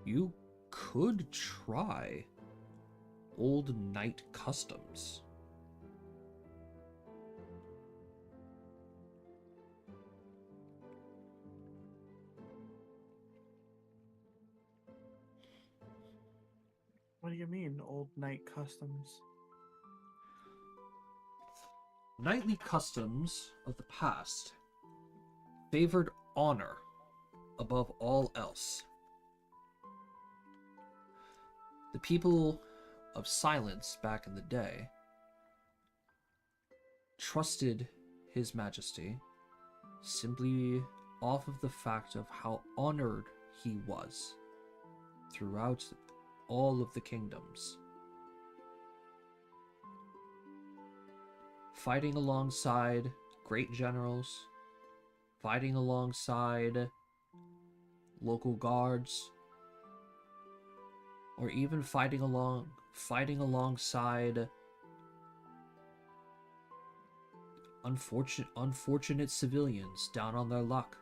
Speaker 1: you could try old knight customs.
Speaker 4: What do you mean, old knight customs?
Speaker 1: Knightly customs of the past favored honor above all else. The people of Silence back in the day trusted His Majesty simply off of the fact of how honored he was throughout all of the kingdoms. Fighting alongside great generals, fighting alongside local guards, or even fighting alongside unfortunate civilians down on their luck.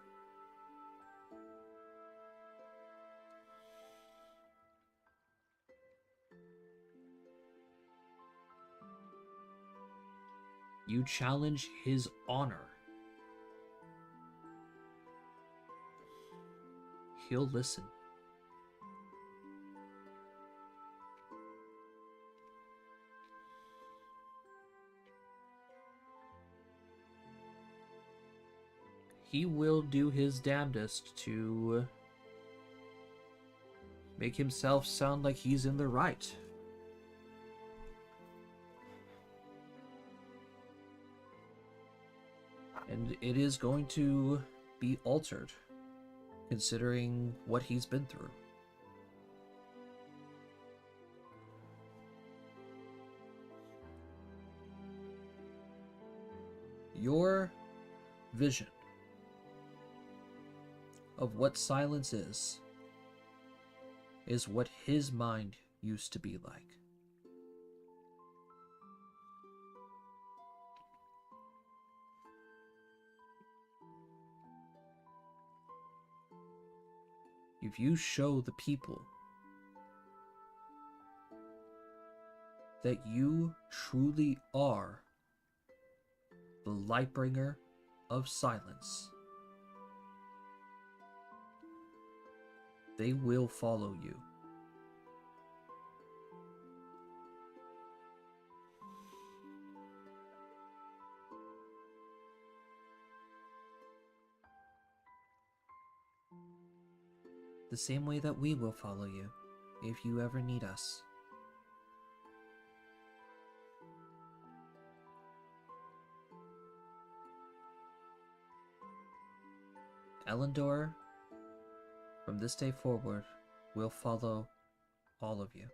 Speaker 1: You challenge his honor. He'll listen. He will do his damnedest to make himself sound like he's in the right. And it is going to be altered, considering what he's been through. Your vision of what silence is what his mind used to be like. If you show the people that you truly are the Lightbringer of Silence, they will follow you. The same way that we will follow you, if you ever need us. Elendor, from this day forward, will follow all of you.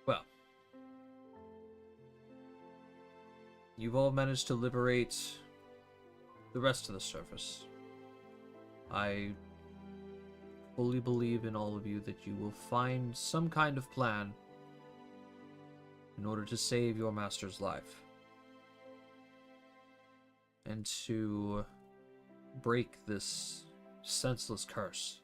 Speaker 1: Well, you've all managed to liberate the rest of the surface. I fully believe in all of you that you will find some kind of plan in order to save your master's life and to break this senseless curse.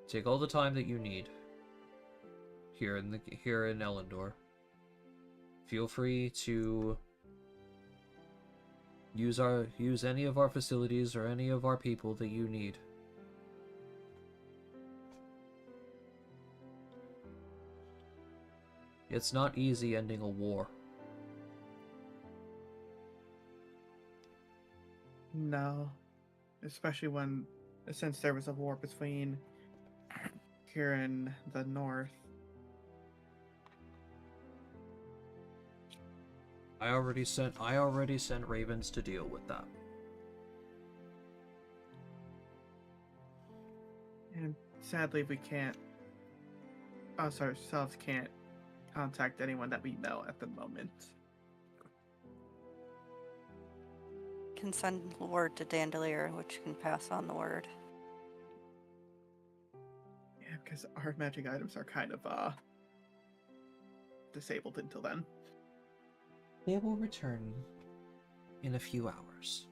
Speaker 1: Take all the time that you need here in Elendor. Feel free to use any of our facilities or any of our people that you need. It's not easy ending a war.
Speaker 4: No. Especially since there was a war between here in the north.
Speaker 1: I already sent ravens to deal with that.
Speaker 4: And sadly we can't us ourselves can't contact anyone that we know at the moment.
Speaker 3: Can send word to Dandelier, which can pass on the word.
Speaker 4: Yeah, because our magic items are kind of disabled until then.
Speaker 1: They will return in a few hours.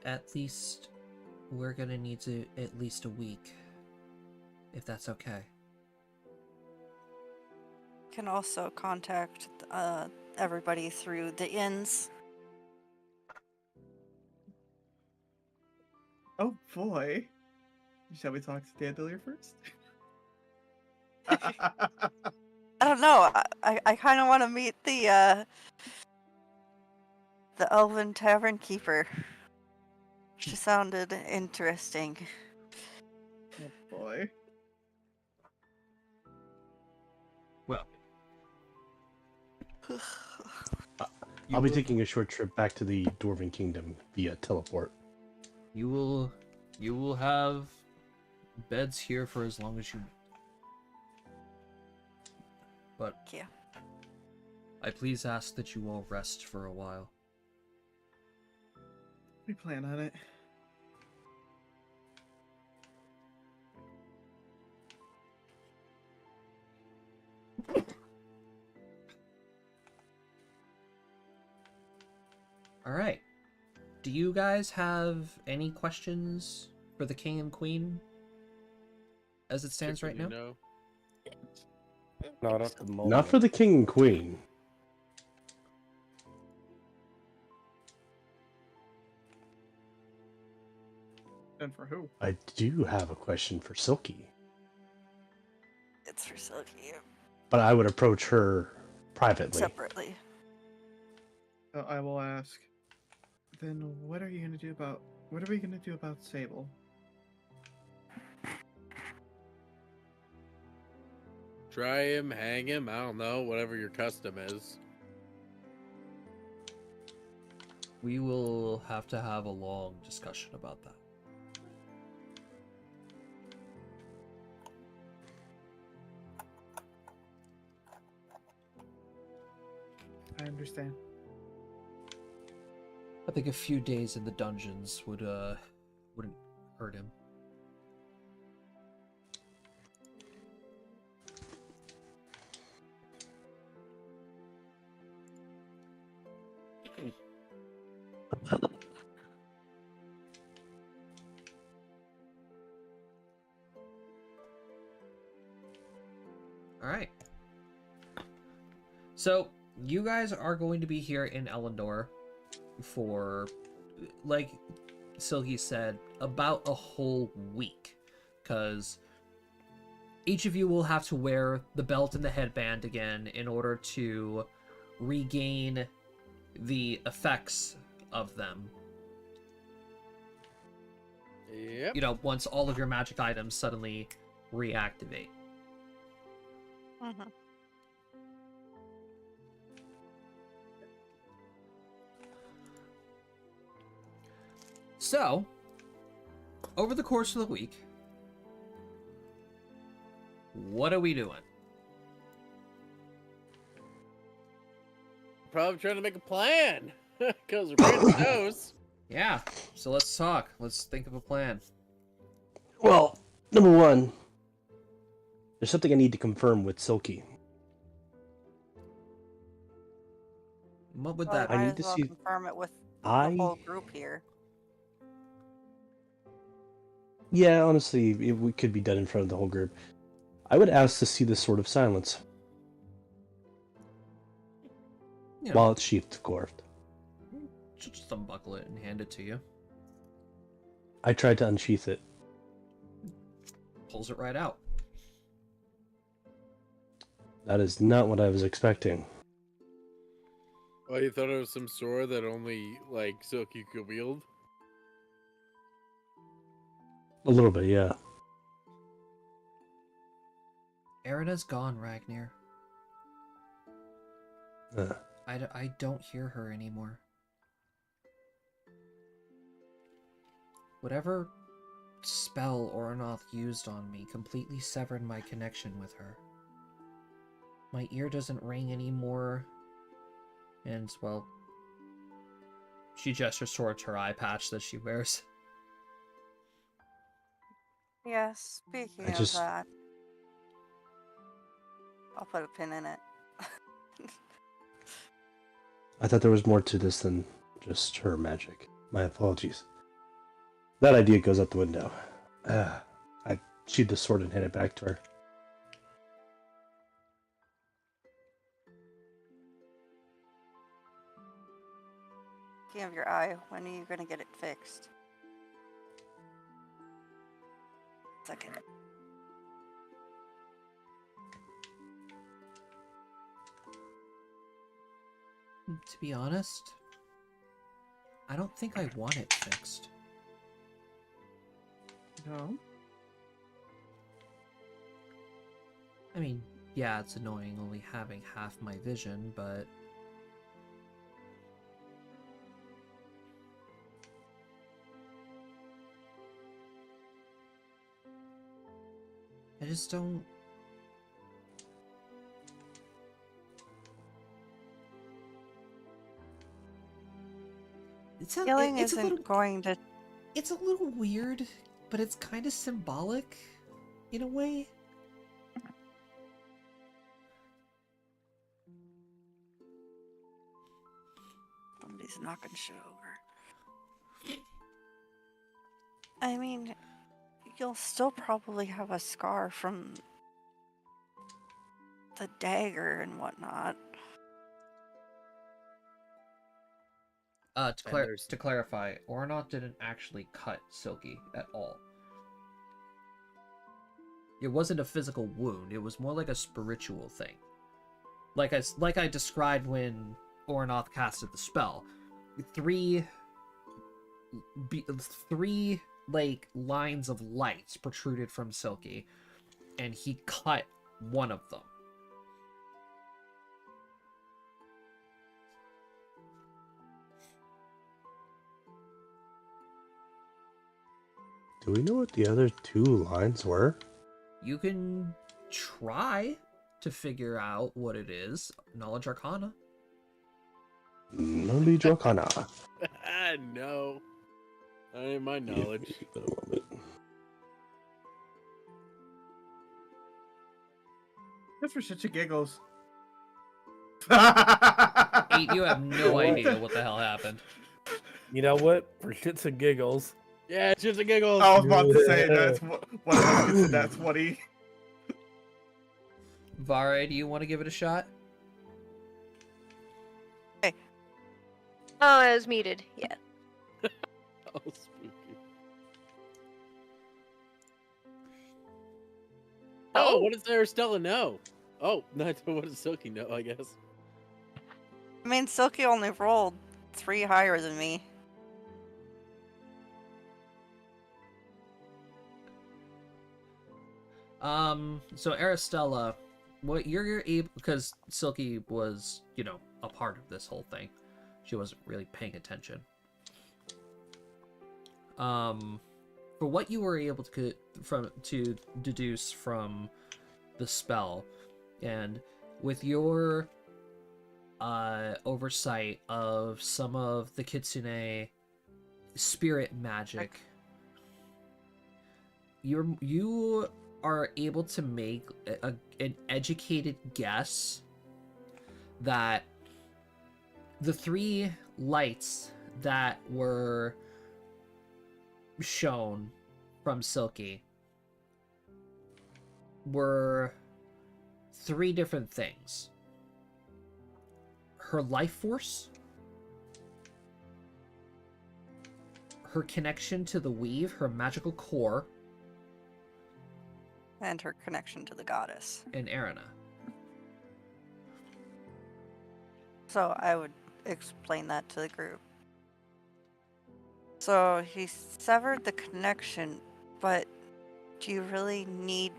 Speaker 1: At least we're gonna need to at least a week, if that's okay.
Speaker 3: Can also contact everybody through the inns.
Speaker 4: Oh boy. Shall we talk to Dandelier first?
Speaker 3: I don't know. I kind of want to meet the Elven Tavern Keeper. She sounded interesting.
Speaker 4: Oh boy.
Speaker 1: Well,
Speaker 5: I'll be taking a short trip back to the Dwarven Kingdom via teleport.
Speaker 1: you will have beds here for as long as you need. But
Speaker 3: Yeah.
Speaker 1: I please ask that you all rest for a while.
Speaker 4: We plan on it.
Speaker 1: All right. Do you guys have any questions for the king and queen as it stands right now?
Speaker 2: No.
Speaker 7: Not at the moment.
Speaker 5: Not for the king and queen.
Speaker 4: And for who?
Speaker 5: I do have a question for Silky,
Speaker 3: It's for Silky
Speaker 5: but I would approach her privately.
Speaker 3: separately.
Speaker 4: So I will ask. Then what are you gonna do about? What are we gonna do about Sable?
Speaker 2: Try him, hang him, I don't know, whatever your custom is.
Speaker 1: We will have to have a long discussion about that.
Speaker 4: I understand.
Speaker 1: I think a few days in the dungeons wouldn't hurt him. All right. So you guys are going to be here in Elendor for, like Silky said, about a whole week, because each of you will have to wear the belt and the headband again in order to regain the effects of them.
Speaker 2: Yep.
Speaker 1: You know, once all of your magic items suddenly reactivate.
Speaker 3: Mm-hmm.
Speaker 1: So, over the course of the week, what are we doing?
Speaker 2: Probably trying to make a plan. Because Prince knows.
Speaker 1: Yeah, so let's talk. Let's think of a plan.
Speaker 5: Well, number one, there's something I need to confirm with Silky.
Speaker 1: What would
Speaker 3: Well,
Speaker 1: that
Speaker 5: I
Speaker 3: might
Speaker 5: need
Speaker 3: as
Speaker 5: to
Speaker 3: well
Speaker 5: see-
Speaker 3: confirm it with the
Speaker 5: I
Speaker 3: whole group here.
Speaker 5: Yeah, honestly, it could be done in front of the whole group. I would ask to see the Sword of Silence
Speaker 1: You know,
Speaker 5: while it's sheathed, of course.
Speaker 1: just unbuckle it and hand it to you.
Speaker 5: I tried to unsheath it.
Speaker 1: Pulls it right out.
Speaker 5: That is not what I was expecting.
Speaker 2: Oh, you thought it was some sword that only, like, Silky could wield?
Speaker 5: A little bit, yeah.
Speaker 1: Erina's gone, Ragnar.
Speaker 5: Uh,
Speaker 1: I don't hear her anymore. Whatever spell Oranoth used on me completely severed my connection with her. My ear doesn't ring anymore, and, well, She gestures towards her eye patch that she wears.
Speaker 3: Yes, speaking
Speaker 5: I
Speaker 3: of
Speaker 5: just-
Speaker 3: that, I'll put a pin in it.
Speaker 5: I thought there was more to this than just her magic. My apologies. That idea goes out the window. I sheathe the sword and hand it back to her.
Speaker 3: Speaking of your eye, when are you gonna get it fixed? Second.
Speaker 1: To be honest, I don't think I want it fixed.
Speaker 4: No.
Speaker 1: I mean, yeah, it's annoying only having half my vision, but... I just don't...
Speaker 3: Healing
Speaker 1: it's
Speaker 3: isn't going to.
Speaker 1: It's a little weird, but it's kind of symbolic, in a way.
Speaker 3: Somebody's knocking shit over. I mean, you'll still probably have a scar from the dagger and whatnot.
Speaker 1: To clarify, Ornoth didn't actually cut Silky at all. It wasn't a physical wound, it was more like a spiritual thing. Like I described when Ornoth casted the spell. Three like lines of lights protruded from Silky, and he cut one of them.
Speaker 5: Do we know what the other two lines were?
Speaker 1: You can try to figure out what it is. Knowledge Arcana.
Speaker 5: Knowledge Arcana.
Speaker 2: No. Not in my knowledge.
Speaker 5: Give me a moment.
Speaker 4: Just for shits and giggles.
Speaker 1: 8, you have no idea what the hell happened.
Speaker 7: You know what? For shits and giggles.
Speaker 2: Yeah, shits and giggles.
Speaker 4: I was about to say that's that's what he.
Speaker 1: Vare, do you want to give it a shot?
Speaker 6: Oh, as needed. Yeah.
Speaker 2: Oh, spooky. Oh, what does Aristella know? Oh, not what does Silky know, I guess.
Speaker 3: I mean, Silky only rolled 3 higher than me.
Speaker 1: So Aristella, what you're able, because Silky was, you know, a part of this whole thing. She wasn't really paying attention. For what you were able to deduce from the spell, and with your oversight of some of the Kitsune spirit magic, you are able to make an educated guess that the 3 lights that were shown from Silky were 3 different things. Her life force, her connection to the weave, her magical core,
Speaker 3: And her connection to the goddess.
Speaker 1: and Arena.
Speaker 3: So I would explain that to the group. So he severed the connection, but do you really need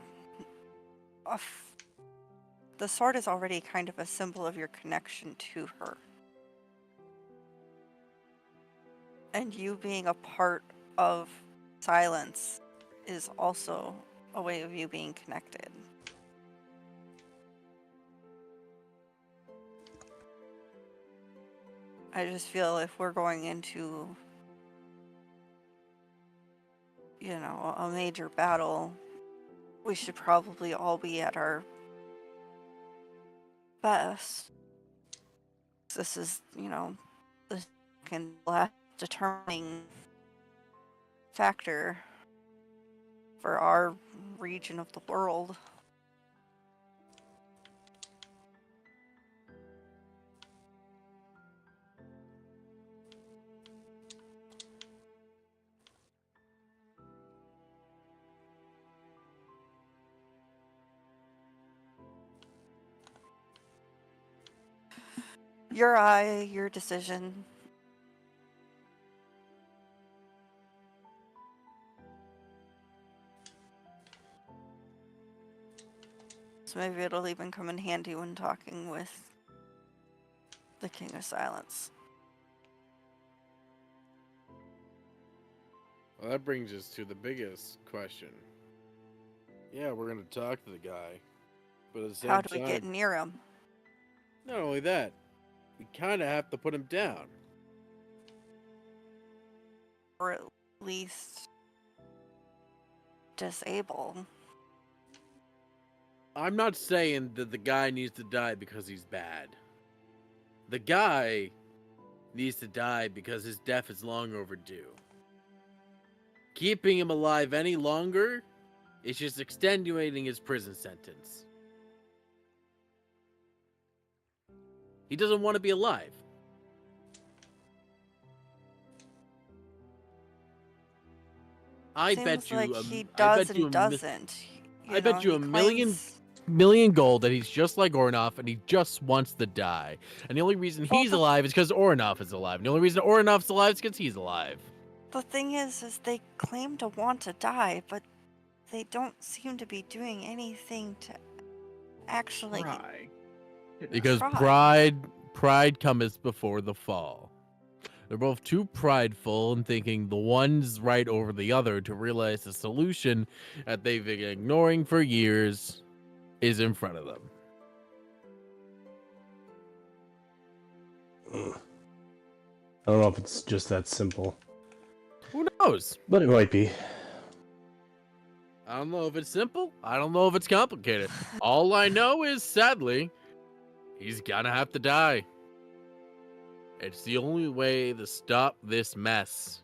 Speaker 3: the sword is already kind of a symbol of your connection to her. And you being a part of silence is also a way of you being connected. I just feel if we're going into, a major battle, we should probably all be at our best. This is, the last determining factor for our region of the world. Your eye, your decision. So maybe it'll even come in handy when talking with the King of Silence.
Speaker 2: Well, that brings us to the biggest question. Yeah, we're gonna talk to the guy, but at the same
Speaker 3: How do we
Speaker 2: time,
Speaker 3: get near him?
Speaker 2: not only that, we kind of have to put him down.
Speaker 3: Or at least disable.
Speaker 2: I'm not saying that the guy needs to die because he's bad. The guy needs to die because his death is long overdue. Keeping him alive any longer is just extenuating his prison sentence. He doesn't want to be alive. I
Speaker 3: Seems
Speaker 2: bet you.
Speaker 3: like he
Speaker 2: I
Speaker 3: does
Speaker 2: bet you.
Speaker 3: and doesn't.
Speaker 2: I bet you
Speaker 3: he
Speaker 2: a
Speaker 3: claims-
Speaker 2: million gold that he's just like Ornoff and he just wants to die. And the only reason
Speaker 3: Well,
Speaker 2: he's alive is because Ornoff is alive. And the only reason Ornoff's alive is because he's alive.
Speaker 3: The thing is they claim to want to die, but they don't seem to be doing anything to actually
Speaker 4: Try.
Speaker 2: Because
Speaker 3: try.
Speaker 2: pride cometh before the fall. They're both too prideful and thinking the one's right over the other to realize the solution that they've been ignoring for years is in front of them.
Speaker 5: I don't know if it's just that simple,
Speaker 2: Who knows?
Speaker 5: but it might be.
Speaker 2: I don't know if it's simple. I don't know if it's complicated. All I know is, sadly, he's gonna have to die. It's the only way to stop this mess.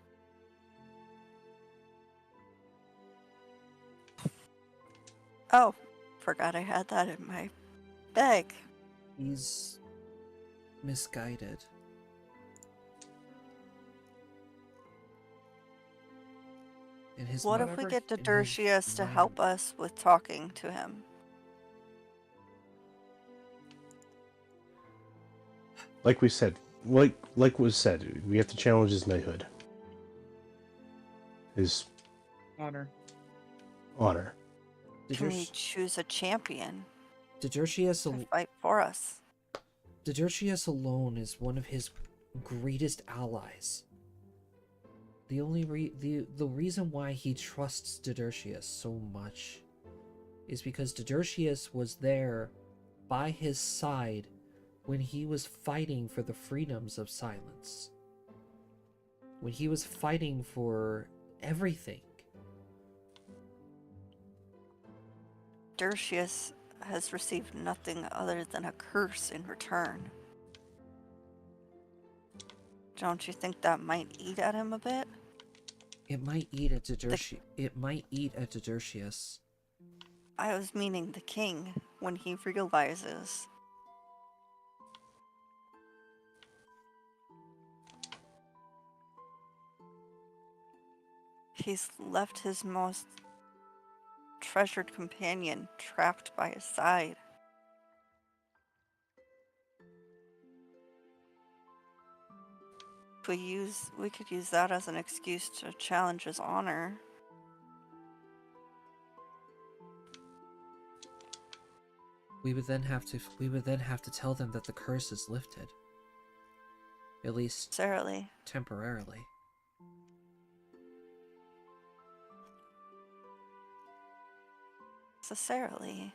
Speaker 3: Oh, forgot I had that in my bag.
Speaker 1: He's misguided. In his
Speaker 3: What if we
Speaker 1: whatever-
Speaker 3: get
Speaker 1: in his
Speaker 3: Didurtius to help
Speaker 1: mind.
Speaker 3: us with talking to him?
Speaker 5: Like we said, like was said, we have to challenge his knighthood, his
Speaker 4: Honor.
Speaker 5: honor.
Speaker 3: Can we choose a champion
Speaker 1: Didurtius
Speaker 3: to fight for us?
Speaker 1: Didurtius alone is one of his greatest allies. The only the reason why he trusts Didurtius so much is because Didurtius was there by his side when he was fighting for the freedoms of silence. When he was fighting for everything.
Speaker 3: Didurtius has received nothing other than a curse in return. Don't you think that might eat at him a bit?
Speaker 1: It might eat at Didurtius. It might eat at Didurtius.
Speaker 3: I was meaning the king when he realizes he's left his most treasured companion trapped by his side. We could use that as an excuse to challenge his honor.
Speaker 1: We would then have to tell them that the curse is lifted. At least
Speaker 3: Necessarily.
Speaker 1: temporarily.
Speaker 3: Necessarily.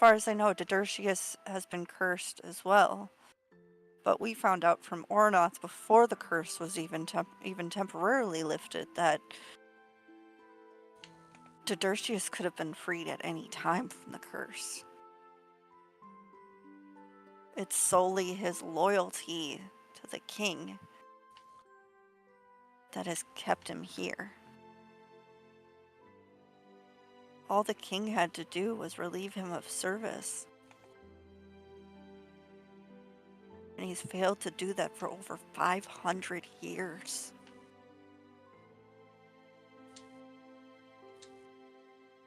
Speaker 3: far as I know, Didurtius has been cursed as well. But we found out from Ornoth before the curse was even temporarily lifted that Didurtius could have been freed at any time from the curse. It's solely his loyalty to the king that has kept him here. All the king had to do was relieve him of service. And he's failed to do that for over 500 years.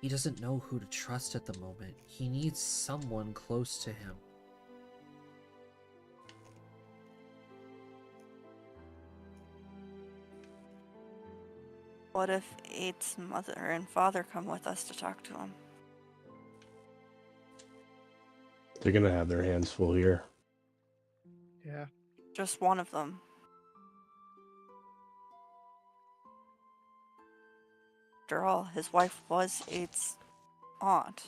Speaker 1: He doesn't know who to trust at the moment. He needs someone close to him.
Speaker 3: What if Aid's mother and father come with us to talk to him?
Speaker 5: They're gonna have their hands full here.
Speaker 4: Yeah.
Speaker 3: Just one of them. After all, his wife was Aid's aunt.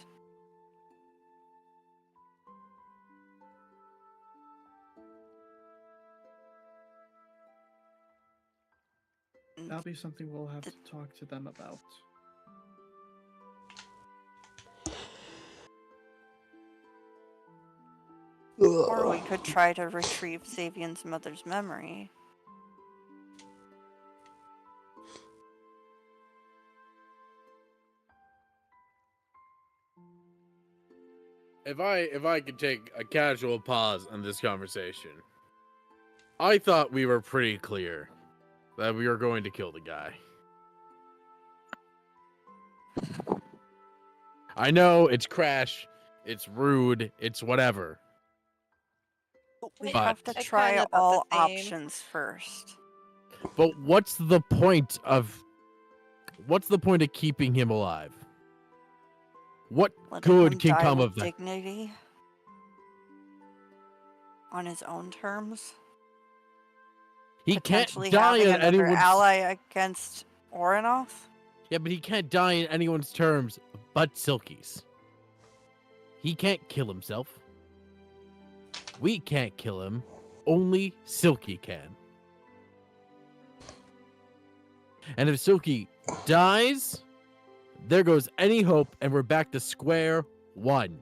Speaker 4: That'll be something we'll have to talk to them about.
Speaker 3: Or we could try to retrieve Xavian's mother's memory.
Speaker 2: If I could take a casual pause on this conversation, I thought we were pretty clear that we were going to kill the guy. I know it's crash, it's rude, it's whatever.
Speaker 3: We
Speaker 2: But-
Speaker 3: have to
Speaker 6: I
Speaker 3: try
Speaker 6: kinda thought
Speaker 3: all
Speaker 6: the same.
Speaker 3: options first.
Speaker 2: But what's the point of keeping him alive? What
Speaker 3: Letting
Speaker 2: good
Speaker 3: him
Speaker 2: can
Speaker 3: die
Speaker 2: come
Speaker 3: with
Speaker 2: of that?
Speaker 3: dignity. On his own terms.
Speaker 2: He can't
Speaker 3: Potentially
Speaker 2: die
Speaker 3: having
Speaker 2: on
Speaker 3: another
Speaker 2: anyone's
Speaker 3: ally against Oranoth.
Speaker 2: Yeah, but he can't die in anyone's terms but Silky's. He can't kill himself. We can't kill him. Only Silky can. And if Silky dies, there goes any hope, and we're back to square one.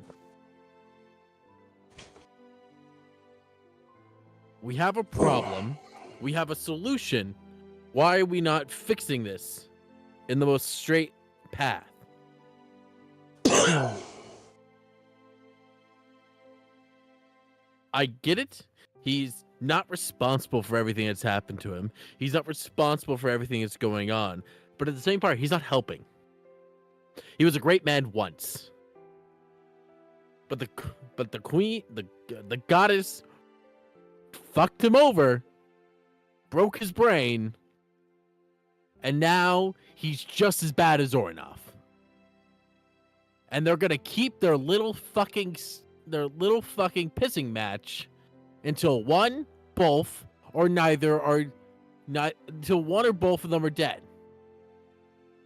Speaker 2: We have a problem. We have a solution. Why are we not fixing this in the most straight path? I get it. He's not responsible for everything that's happened to him. He's not responsible for everything that's going on. But at the same part, he's not helping. He was a great man once. But the queen, the goddess fucked him over, broke his brain, and now he's just as bad as Oranoth. And they're gonna keep their little fucking pissing match until one, both, or neither are not until one or both of them are dead.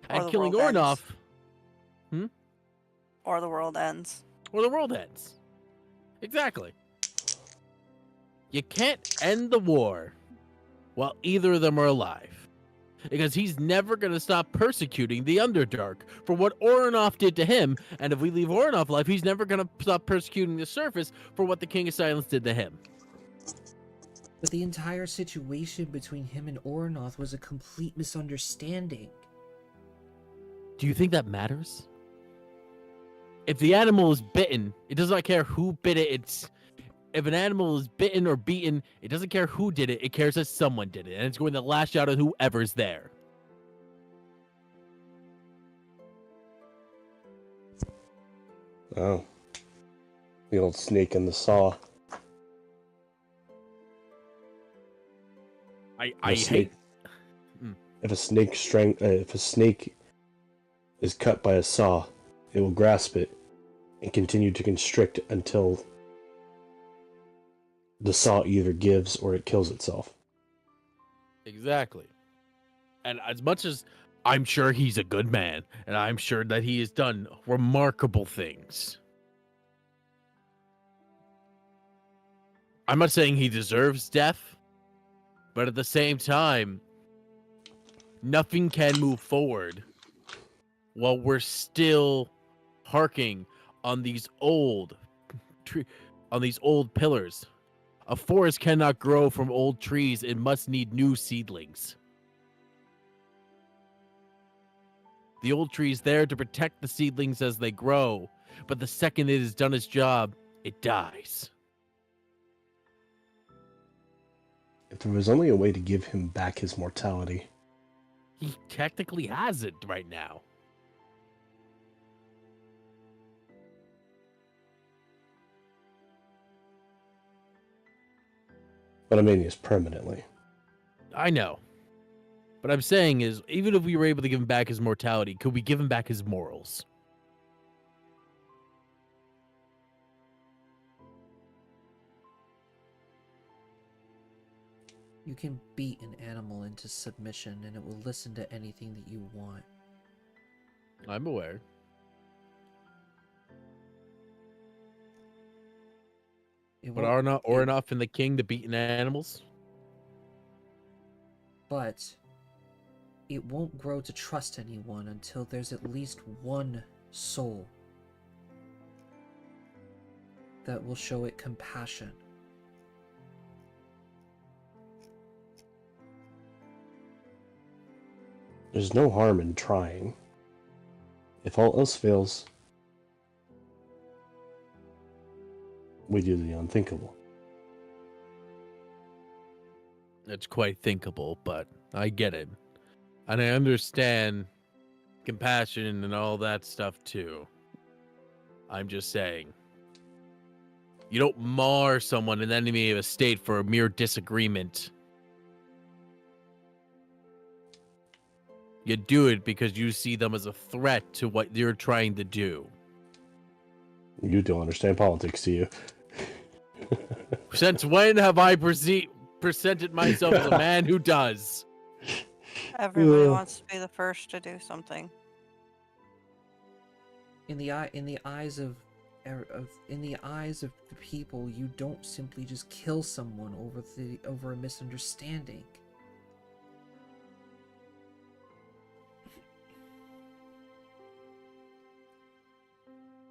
Speaker 3: Or
Speaker 2: And
Speaker 3: the
Speaker 2: killing
Speaker 3: world ends.
Speaker 2: Oranoth,
Speaker 3: Or the world ends.
Speaker 2: or the world ends. Exactly. You can't end the war while either of them are alive. Because he's never going to stop persecuting the Underdark for what Oranoth did to him. And if we leave Oranoth alive, he's never going to stop persecuting the Surface for what the King of Silence did to him.
Speaker 1: But the entire situation between him and Oranoth was a complete misunderstanding.
Speaker 2: Do you think that matters? If the animal is bitten, it does not care who bit it. If an animal is bitten or beaten, it doesn't care who did it. It cares that someone did it. And it's going to lash out at whoever's there.
Speaker 5: Oh. The old snake in the saw.
Speaker 2: I
Speaker 5: If a
Speaker 2: hate...
Speaker 5: if a snake is cut by a saw, it will grasp it and continue to constrict until the saw either gives or it kills itself.
Speaker 2: Exactly. And as much as I'm sure he's a good man, and I'm sure that he has done remarkable things, I'm not saying he deserves death, but at the same time, nothing can move forward while we're still harking on these old pillars. A forest cannot grow from old trees. It must need new seedlings. The old tree is there to protect the seedlings as they grow, but the second it has done its job, it dies.
Speaker 5: If there was only a way to give him back his mortality.
Speaker 2: He technically has it right now.
Speaker 5: But I mean, he's permanently.
Speaker 2: I know. What I'm saying is, even if we were able to give him back his mortality, could we give him back his morals?
Speaker 1: You can beat an animal into submission and it will listen to anything that you want.
Speaker 2: I'm aware. But are not Ornoff and the king the beaten animals?
Speaker 1: But it won't grow to trust anyone until there's at least one soul that will show it compassion.
Speaker 5: There's no harm in trying. If all else fails, we do the unthinkable.
Speaker 2: It's quite thinkable, but I get it. And I understand compassion and all that stuff too. I'm just saying. You don't mar someone an enemy of a state for a mere disagreement. You do it because you see them as a threat to what you're trying to do.
Speaker 5: You don't understand politics, do you?
Speaker 2: Since when have I presented myself as a man who does?
Speaker 3: Everybody wants to be the first to do something.
Speaker 1: In the eyes of the people, you don't simply just kill someone over a misunderstanding.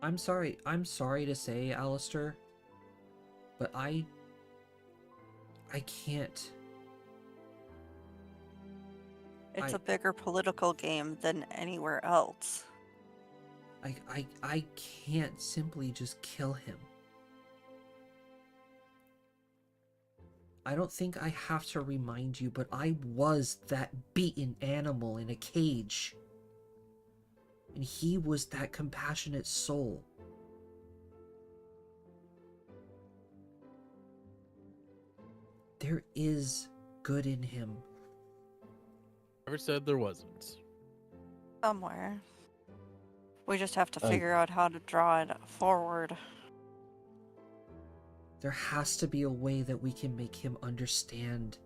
Speaker 1: I'm sorry to say, Alistair, but I can't.
Speaker 3: It's a bigger political game than anywhere else.
Speaker 1: I can't simply just kill him. I don't think I have to remind you, but I was that beaten animal in a cage. And he was that compassionate soul. There is good in him.
Speaker 2: Never said there wasn't.
Speaker 3: Somewhere. We just have to figure out how to draw it forward.
Speaker 1: There has to be a way that we can make him understand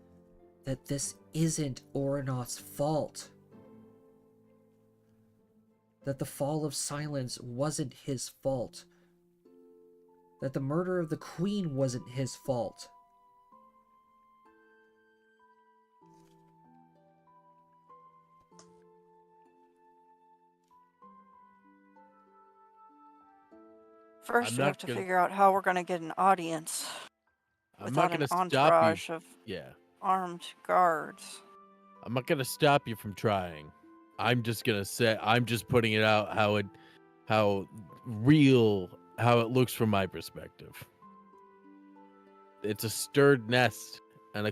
Speaker 1: that this isn't Ornoth's fault. That the fall of silence wasn't his fault. That the murder of the queen wasn't his fault.
Speaker 3: First, we have to figure out how we're going to get an audience without an entourage of armed guards.
Speaker 2: I'm not gonna stop you from trying. I'm just gonna say, I'm just putting it out how it looks from my perspective. It's a stirred nest, and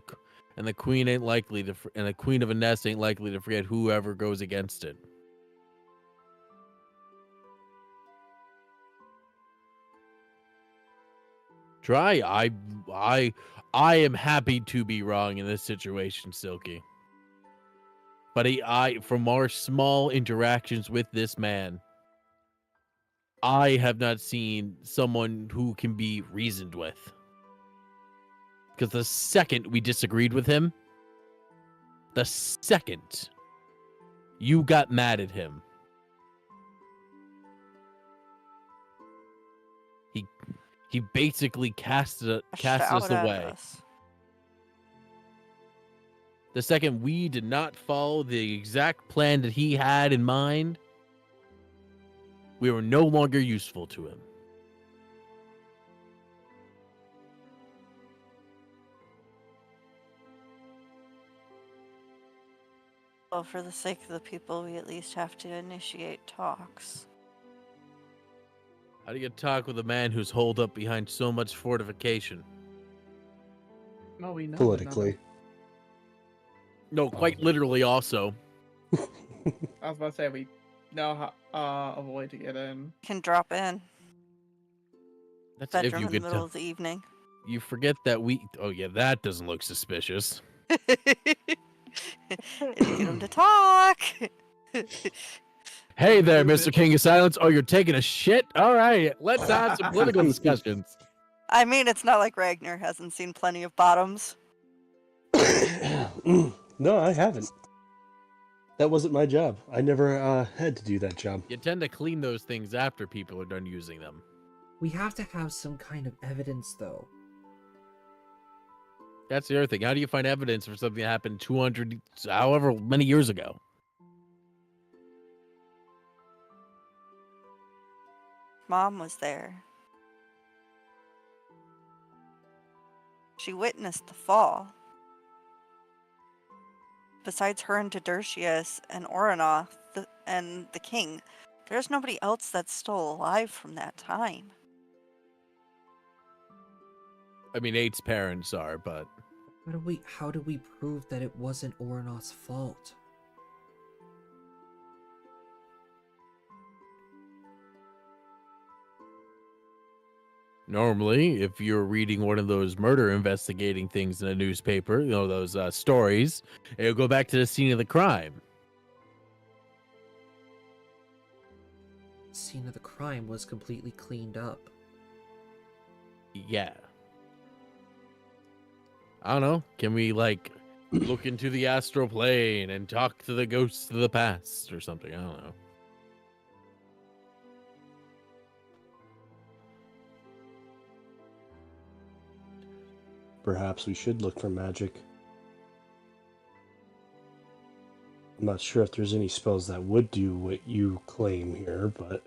Speaker 2: the queen ain't likely to, and a queen of a nest ain't likely to forget whoever goes against it. Try. I am happy to be wrong in this situation, Silky. But from our small interactions with this man, I have not seen someone who can be reasoned with. Because the second we disagreed with him, the second you got mad at him, He basically cast us
Speaker 3: Shout at
Speaker 2: away.
Speaker 3: us.
Speaker 2: The second we did not follow the exact plan that he had in mind, we were no longer useful to him.
Speaker 3: Well, for the sake of the people, we at least have to initiate talks.
Speaker 2: How do you talk with a man who's holed up behind so much fortification?
Speaker 4: No, we know.
Speaker 5: Politically.
Speaker 2: No, quite literally also.
Speaker 4: I was about to say we know how a way to get in.
Speaker 3: Can drop in.
Speaker 2: That's
Speaker 3: Bedroom
Speaker 2: if you
Speaker 3: in the
Speaker 2: could
Speaker 3: middle of the evening.
Speaker 2: You forget that we... Oh, yeah, that doesn't look suspicious.
Speaker 3: It'll get him to talk.
Speaker 2: Hey there, Mr. King of Silence. Oh, you're taking a shit? All right, let's have some political discussions.
Speaker 3: I mean, it's not like Ragnar hasn't seen plenty of bottoms.
Speaker 5: No, I haven't. That wasn't my job. I never had to do that job.
Speaker 2: You tend to clean those things after people are done using them.
Speaker 1: We have to have some kind of evidence, though.
Speaker 2: That's the other thing. How do you find evidence for something that happened 200, however many years ago?
Speaker 3: Mom was there. She witnessed the fall. Besides her and Tadurcius and Oranoth and the king, there's nobody else that's still alive from that time.
Speaker 2: I mean, 8's parents are, but...
Speaker 1: How do we prove that it wasn't Oranoth's fault?
Speaker 2: Normally, if you're reading one of those murder investigating things in a newspaper, you know, those stories, it'll go back to the scene of the crime.
Speaker 1: The scene of the crime was completely cleaned up.
Speaker 2: Yeah. I don't know. Can we, like, look into the astral plane and talk to the ghosts of the past or something? I don't know.
Speaker 5: Perhaps we should look for magic. I'm not sure if there's any spells that would do what you claim here, but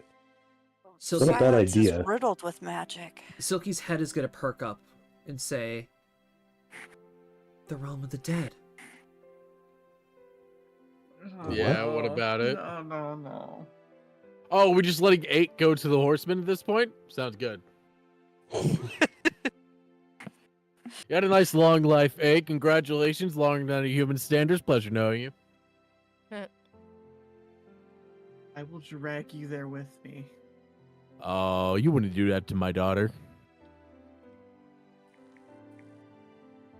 Speaker 1: So
Speaker 5: not a bad
Speaker 3: Silence
Speaker 5: idea.
Speaker 3: is riddled with magic.
Speaker 1: Silky's head is going to perk up and say, "The realm of the dead."
Speaker 2: Yeah, what about it?
Speaker 4: No.
Speaker 2: Oh, we're just letting 8 go to the horseman at this point? Sounds good. You had a nice long life, 8. Congratulations, longer than a human standards. Pleasure knowing you.
Speaker 4: I will drag you there with me.
Speaker 2: Oh, you wouldn't do that to my daughter.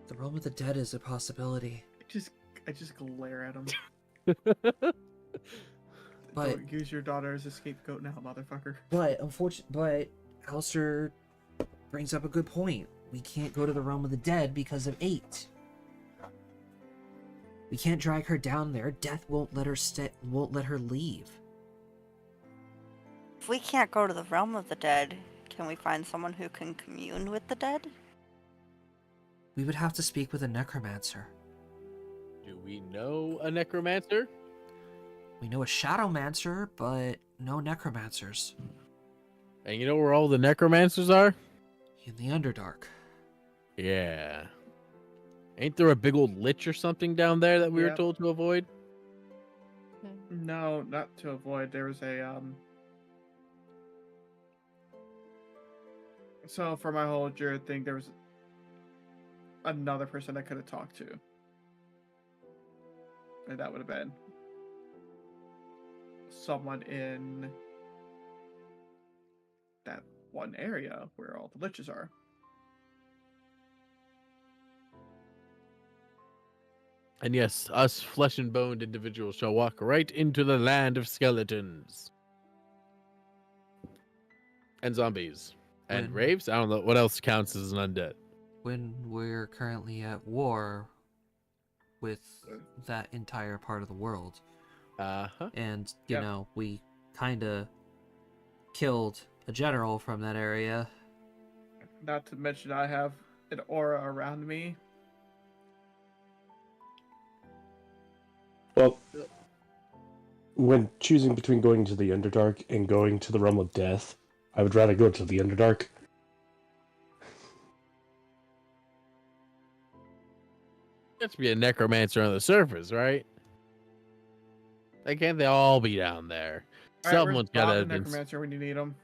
Speaker 1: The realm of the dead is a possibility.
Speaker 4: I just glare at him.
Speaker 1: But
Speaker 4: Don't use your daughter as a scapegoat now, motherfucker.
Speaker 1: but Alistair brings up a good point. We can't go to the realm of the dead because of 8. We can't drag her down there. Death won't let her leave.
Speaker 3: If we can't go to the realm of the dead, can we find someone who can commune with the dead?
Speaker 1: We would have to speak with a necromancer.
Speaker 2: Do we know a necromancer?
Speaker 1: We know a shadowmancer, but no necromancers.
Speaker 2: And you know where all the necromancers are?
Speaker 1: In the Underdark.
Speaker 2: Yeah. Ain't there a big old lich or something down there that we were
Speaker 4: Yeah.
Speaker 2: told to avoid?
Speaker 4: No, not to avoid. There was a So for my whole Jared thing, there was another person I could have talked to, and that would have been someone in that one area where all the liches are.
Speaker 2: And yes, us flesh and boned individuals shall walk right into the land of skeletons. And zombies. And
Speaker 1: When-
Speaker 2: raves? I don't know. What else counts as an undead?
Speaker 1: When we're currently at war with that entire part of the world.
Speaker 2: Uh-huh.
Speaker 1: And,
Speaker 4: Yeah.
Speaker 1: you know, we kind of killed a general from that area.
Speaker 4: Not to mention I have an aura around me.
Speaker 5: Well, when choosing between going to the Underdark and going to the Realm of Death, I would rather go to the Underdark.
Speaker 2: Let's be a necromancer on the surface, right? Like, can't they all be down there?
Speaker 4: All right,
Speaker 2: Someone's
Speaker 4: where's Bob
Speaker 2: got
Speaker 4: the
Speaker 2: to.
Speaker 4: necromancer when you need him?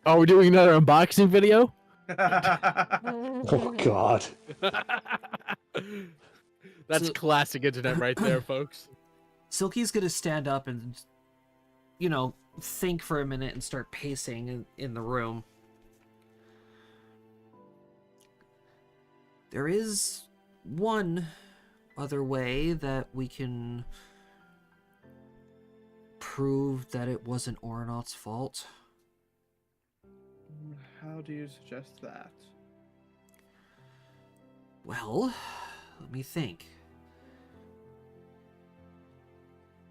Speaker 2: Are we doing another unboxing video?
Speaker 5: Oh God.
Speaker 2: That's
Speaker 1: So-
Speaker 2: classic internet right there, folks.
Speaker 1: Silky's gonna stand up and, think for a minute and start pacing in the room. There is one other way that we can prove that it wasn't Oranaut's fault.
Speaker 4: How do you suggest that?
Speaker 1: Well, let me think.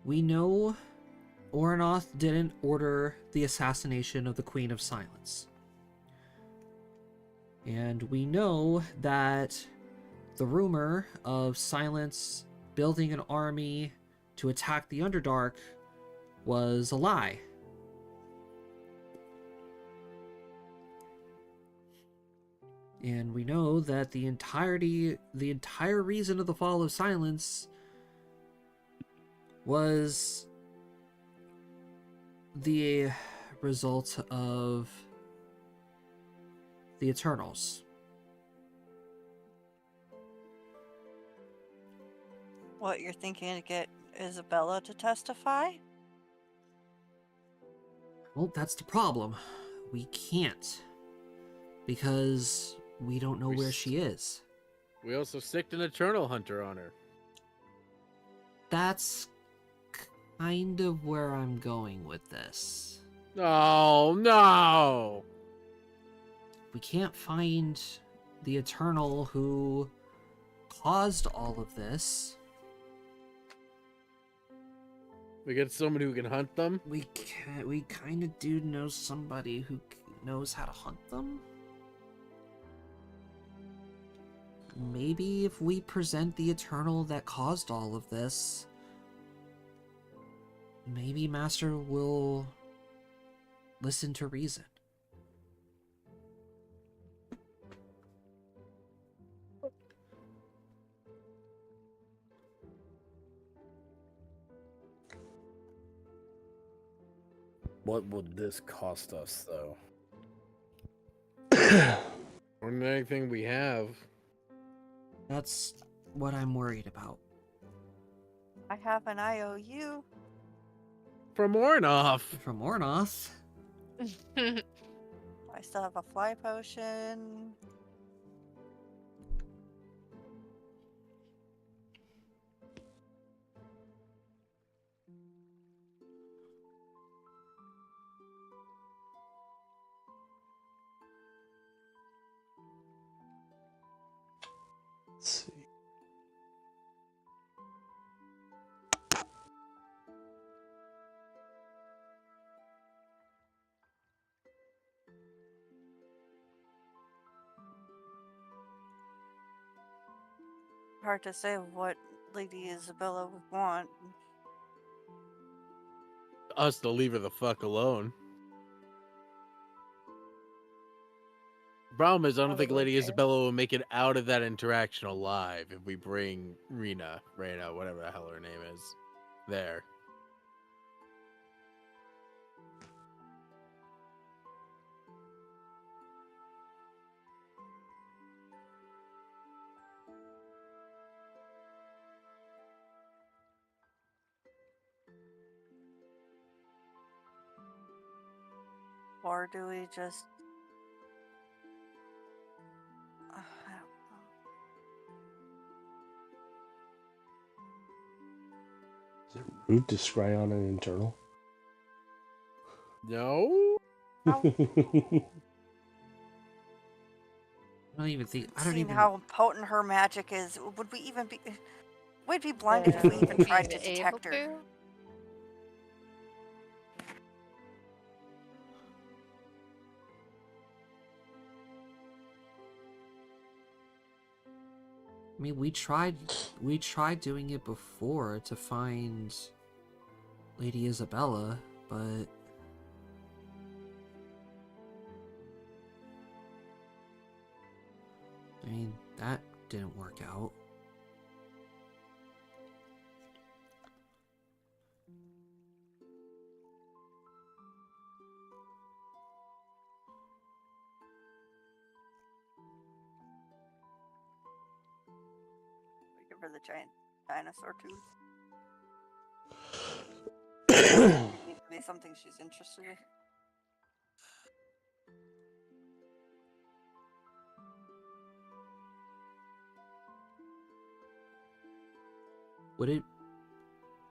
Speaker 1: We know Oranaut didn't order the assassination of the Queen of Silence. And we know that the rumor of Silence building an army to attack the Underdark was a lie. And we know that the entire reason of the fall of Silence was the result of the Eternals.
Speaker 3: What, you're thinking to get Isabella to testify?
Speaker 1: Well, that's the problem. We can't. Because we don't know where she is.
Speaker 2: We also sicked an Eternal Hunter on her.
Speaker 1: That's kind of where I'm going with this.
Speaker 2: Oh, no!
Speaker 1: We can't find the Eternal who caused all of this.
Speaker 2: We get someone who can hunt them?
Speaker 1: We kind of do know somebody who knows how to hunt them. Maybe if we present the Eternal that caused all of this, maybe Master will listen to reason.
Speaker 7: What would this cost us, though?
Speaker 2: More than anything we have.
Speaker 1: That's what I'm worried about.
Speaker 3: I have an IOU.
Speaker 2: From Ornoff.
Speaker 1: From Ornoth.
Speaker 3: I still have a fly potion.
Speaker 5: Let's see.
Speaker 3: Hard to say what Lady Isabella would want.
Speaker 2: Us to leave her the fuck alone. Problem is, I don't think
Speaker 3: Probably
Speaker 2: Lady
Speaker 3: fair.
Speaker 2: Isabella will make it out of that interaction alive if we bring Rena, whatever the hell her name is, there.
Speaker 3: Or do we just... I don't know.
Speaker 5: Is it rude to scry on an internal?
Speaker 2: No?
Speaker 1: I don't even think. I don't
Speaker 3: Seeing
Speaker 1: even.
Speaker 3: how potent her magic is, would we even be... We'd be blinded if we even tried to detect her.
Speaker 1: I mean, we tried doing it before to find Lady Isabella, but I mean, that didn't work out.
Speaker 3: Give her the giant dinosaur tooth. Needs to be something she's interested in.
Speaker 1: Would it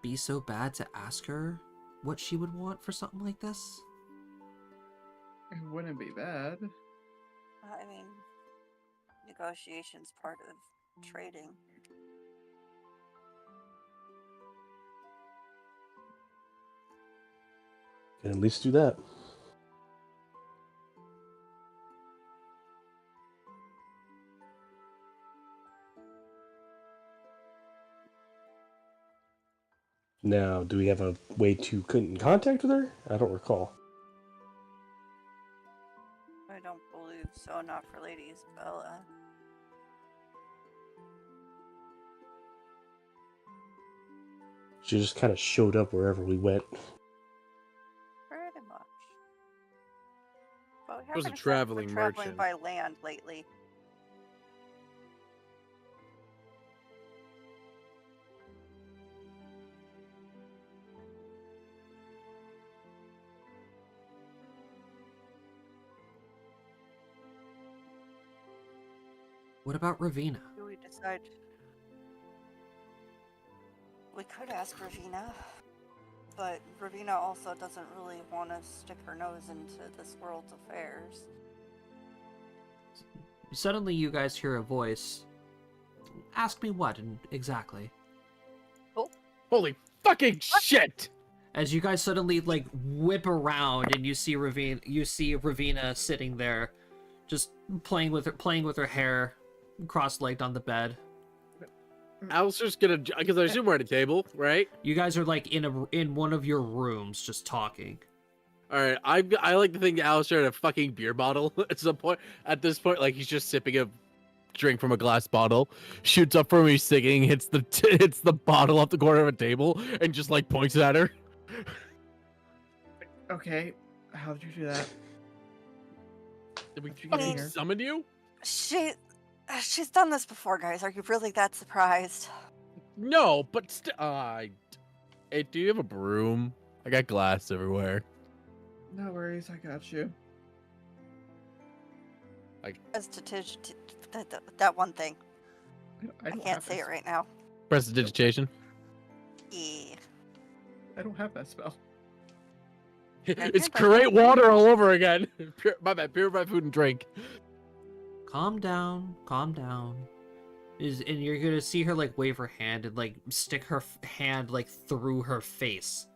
Speaker 1: be so bad to ask her what she would want for something like this?
Speaker 4: It wouldn't be bad.
Speaker 3: I mean, negotiation's part of trading.
Speaker 5: Can at least do that. Now, do we have a way to get in contact with her? I don't recall.
Speaker 3: I don't believe so, not for Lady Isabella.
Speaker 5: She just kind of showed up wherever we went.
Speaker 3: Pretty much. But we
Speaker 2: Was a
Speaker 3: haven't
Speaker 2: traveling
Speaker 3: traveling
Speaker 2: merchant.
Speaker 3: by land lately.
Speaker 1: What about Ravina?
Speaker 3: Do we decide? We could ask Ravina, but Ravina also doesn't really want to stick her nose into this world's affairs.
Speaker 1: Suddenly you guys hear a voice. Ask me what exactly?
Speaker 2: Holy fucking shit!
Speaker 1: As you guys suddenly like whip around and you see Ravina sitting there, just playing with her hair, cross-legged on the bed.
Speaker 2: Alistair's gonna, because I assume we're at a table, right?
Speaker 1: You guys are like in one of your rooms just talking.
Speaker 2: All right, I like to think Alistair had a fucking beer bottle at some point. At this point, like he's just sipping a drink from a glass bottle, shoots up from me singing, hits the bottle off the corner of a table, and just like points it at her.
Speaker 4: Okay, how did you do that?
Speaker 2: Did we
Speaker 4: How'd you get in
Speaker 2: fucking
Speaker 4: here?
Speaker 2: summon you?
Speaker 3: She's done this before, guys. Are you really that surprised?
Speaker 2: No, but hey, do you have a broom? I got glass everywhere.
Speaker 4: No worries, I got you.
Speaker 3: As to that one thing. I
Speaker 4: don't
Speaker 3: can't
Speaker 4: have
Speaker 3: say
Speaker 4: that
Speaker 3: it right now.
Speaker 2: Prestidigitation.
Speaker 3: Yeah.
Speaker 4: I don't have that spell.
Speaker 2: It's create water all over again. My bad, purify food and drink.
Speaker 1: Calm down, calm down. And you're gonna see her like wave her hand and like stick her hand like through her face.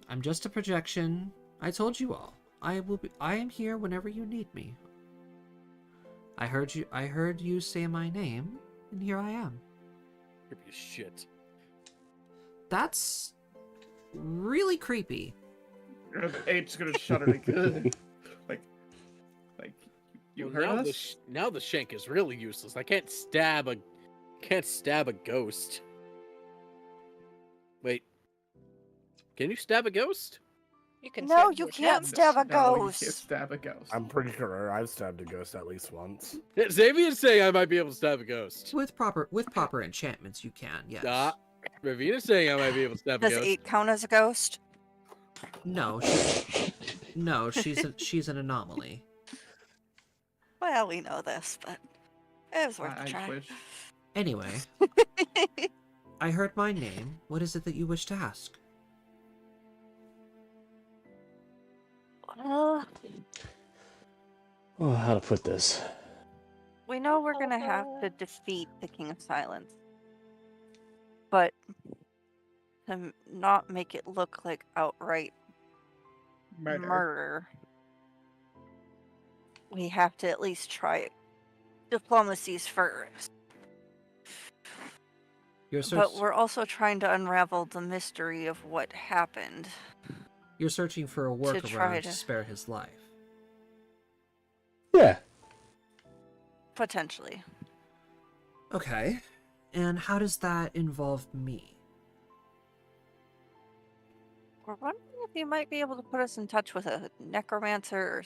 Speaker 1: I'm just a projection. I told you all. I am here whenever you need me. I heard you say my name, and here I am.
Speaker 2: Creepy as shit.
Speaker 1: That's really creepy.
Speaker 4: The ape's gonna shudder like, you
Speaker 2: Well,
Speaker 4: heard
Speaker 2: now
Speaker 4: us?
Speaker 2: now the shank is really useless. I can't stab a ghost. Wait. Can you stab a ghost?
Speaker 6: You can
Speaker 3: No,
Speaker 6: certainly
Speaker 3: you can't
Speaker 6: attempt.
Speaker 3: stab a
Speaker 4: No, you
Speaker 3: ghost.
Speaker 4: can't stab a ghost.
Speaker 7: I'm pretty sure I've stabbed a ghost at least once.
Speaker 2: Xavier's saying I might be able to stab a ghost.
Speaker 1: With proper enchantments, you can. Yes.
Speaker 2: Ravina's saying I might be able to stab a
Speaker 3: Does
Speaker 2: ghost.
Speaker 3: 8 count as a ghost?
Speaker 1: No, she's an anomaly.
Speaker 3: Well, we know this, but it was worth a
Speaker 4: I
Speaker 3: try.
Speaker 4: wish.
Speaker 1: Anyway, I heard my name. What is it that you wish to ask?
Speaker 3: Well,
Speaker 5: Oh, how to put this?
Speaker 3: we know we're gonna have to defeat the King of Silence. But to not make it look like outright murder, we have to at least try it. Diplomacy's first.
Speaker 1: You're
Speaker 3: But we're also trying to unravel the mystery of what happened.
Speaker 1: You're searching for a
Speaker 3: try
Speaker 1: workaround to
Speaker 3: to-
Speaker 1: spare his life.
Speaker 5: Yeah.
Speaker 3: Potentially.
Speaker 1: Okay. And how does that involve me?
Speaker 3: We're wondering if you might be able to put us in touch with a necromancer or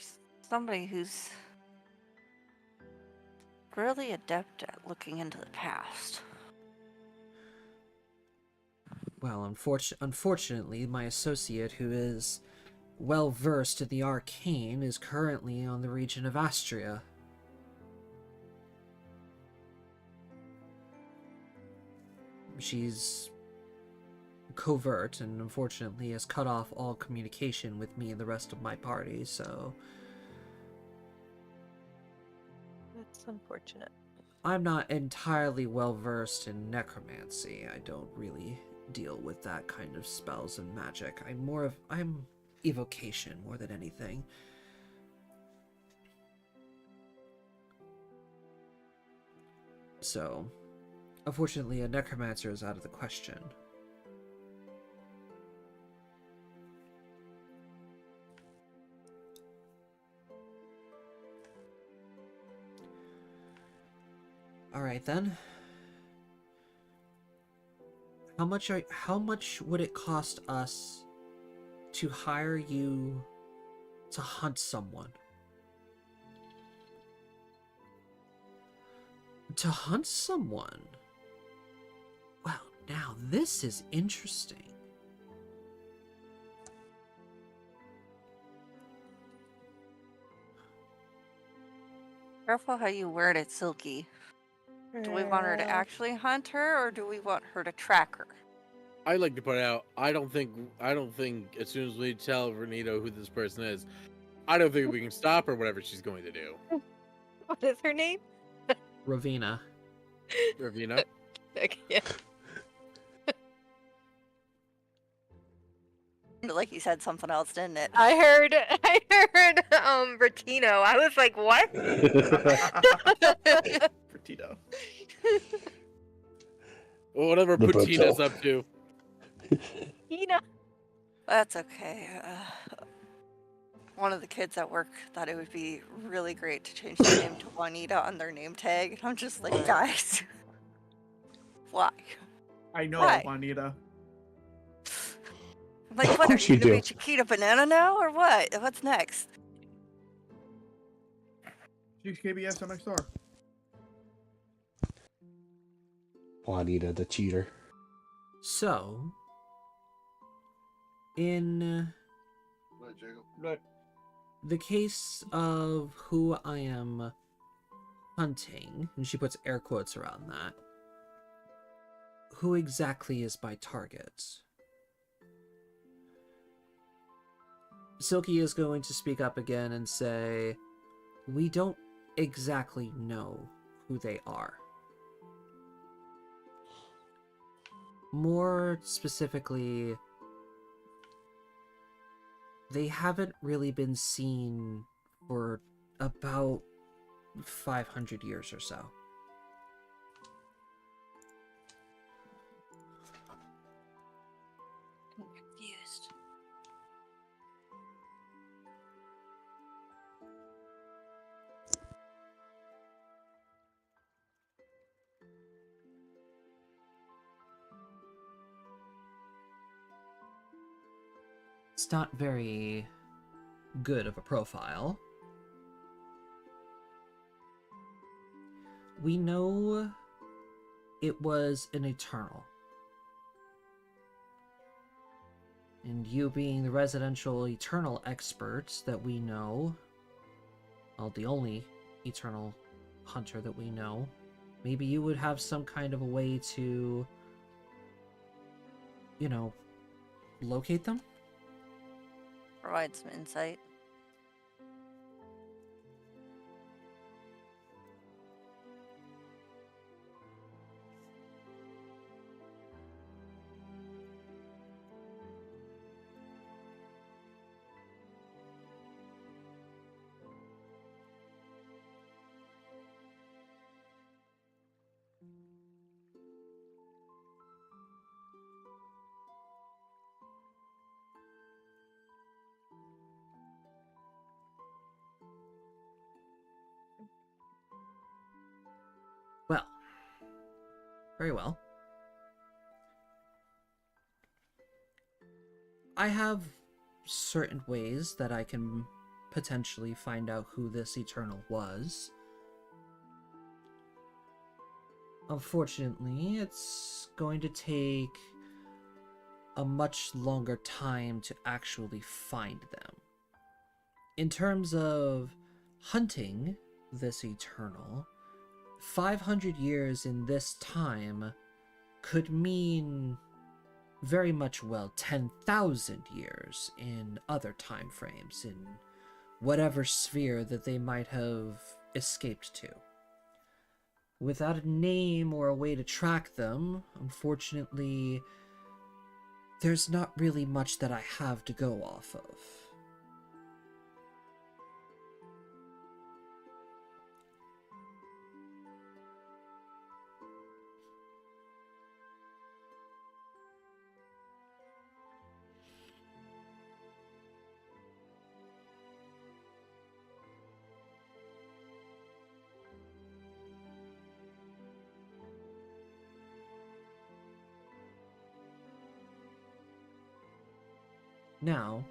Speaker 3: somebody who's really adept at looking into the past.
Speaker 1: Well, unfortunately, my associate, who is well versed in the arcane, is currently on the region of Astria. She's covert and unfortunately has cut off all communication with me and the rest of my party, so
Speaker 6: That's unfortunate.
Speaker 1: I'm not entirely well versed in necromancy. I don't really deal with that kind of spells and magic. I'm evocation more than anything. So, unfortunately, a necromancer is out of the question. Alright then. How much would it cost us to hire you to hunt someone? To hunt someone? Well, now this is interesting.
Speaker 3: Careful how you word it, Silky. Do we want her to actually hunt her, or do we want her to track her?
Speaker 2: I'd like to put out. I don't think. As soon as we tell Renito who this person is, I don't think we can stop her. Whatever she's going to do.
Speaker 6: What is her name?
Speaker 1: Ravina.
Speaker 2: Ravina.
Speaker 6: Yeah.
Speaker 3: Like you said something else, didn't it?
Speaker 6: I heard Bertino. I was like, what?
Speaker 4: Fertito.
Speaker 2: Well, whatever
Speaker 5: The
Speaker 2: Patina's
Speaker 5: Berto.
Speaker 2: up to.
Speaker 3: That's okay. One of the kids at work thought it would be really great to change their name to Juanita on their name tag. I'm just like, guys, why?
Speaker 4: I know,
Speaker 3: Why?
Speaker 4: Juanita.
Speaker 3: Like,
Speaker 5: Of
Speaker 3: what are
Speaker 5: course
Speaker 3: you
Speaker 5: you
Speaker 3: gonna be
Speaker 5: do.
Speaker 3: Chiquita Banana now, or what? What's next?
Speaker 4: She's KBS next door.
Speaker 5: Juanita, the cheater.
Speaker 1: So, in the case of who I am hunting, and she puts air quotes around that, who exactly is my target? Silky is going to speak up again and say, we don't exactly know who they are. More specifically, they haven't really been seen for about 500 years or so.
Speaker 3: I'm confused.
Speaker 1: It's not very good of a profile. We know it was an Eternal. And you being the residential Eternal expert that we know, well, the only Eternal hunter that we know, maybe you would have some kind of a way to, you know, locate them?
Speaker 3: Provide some insight.
Speaker 1: Very well. I have certain ways that I can potentially find out who this Eternal was. Unfortunately, it's going to take a much longer time to actually find them. In terms of hunting this Eternal, 500 years in this time could mean very much, well, 10,000 years in other time frames, in whatever sphere that they might have escaped to. Without a name or a way to track them, unfortunately, there's not really much that I have to go off of. Now,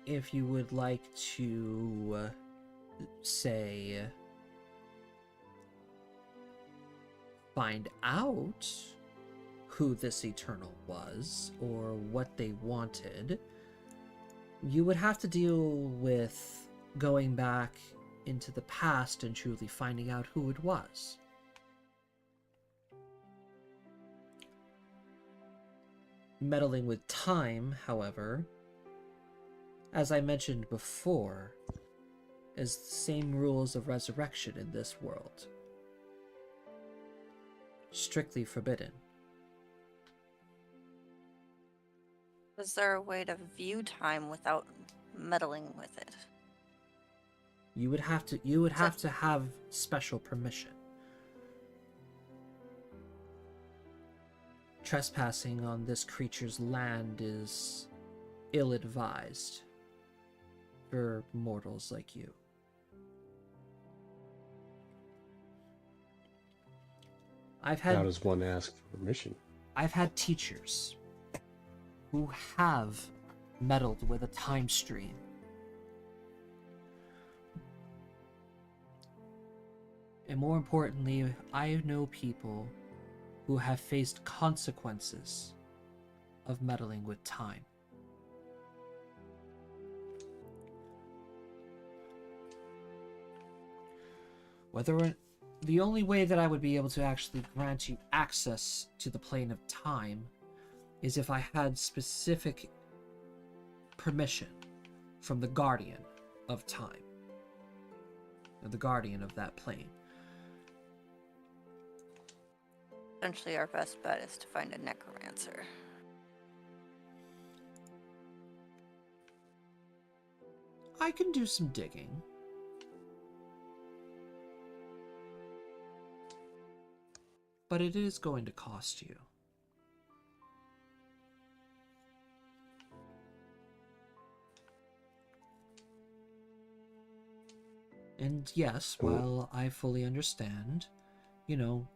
Speaker 1: if you would like to, say, find out who this Eternal was, or what they wanted, you would have to deal with going back into the past and truly finding out who it was. Meddling with time, however, as I mentioned before, is the same rules of resurrection in this world. Strictly forbidden.
Speaker 3: Is there a way to view time without meddling with it?
Speaker 1: You would have to have special permission. Trespassing on this creature's land is ill-advised for mortals like you.
Speaker 5: How does one ask for permission?
Speaker 1: I've had teachers who have meddled with a time stream. And more importantly, I know people who have faced consequences of meddling with time. The only way that I would be able to actually grant you access to the plane of time is if I had specific permission from the guardian of time, or the guardian of that plane.
Speaker 3: Essentially, our best bet is to find a necromancer.
Speaker 1: I can do some digging. But it is going to cost you. And yes, while I fully understand,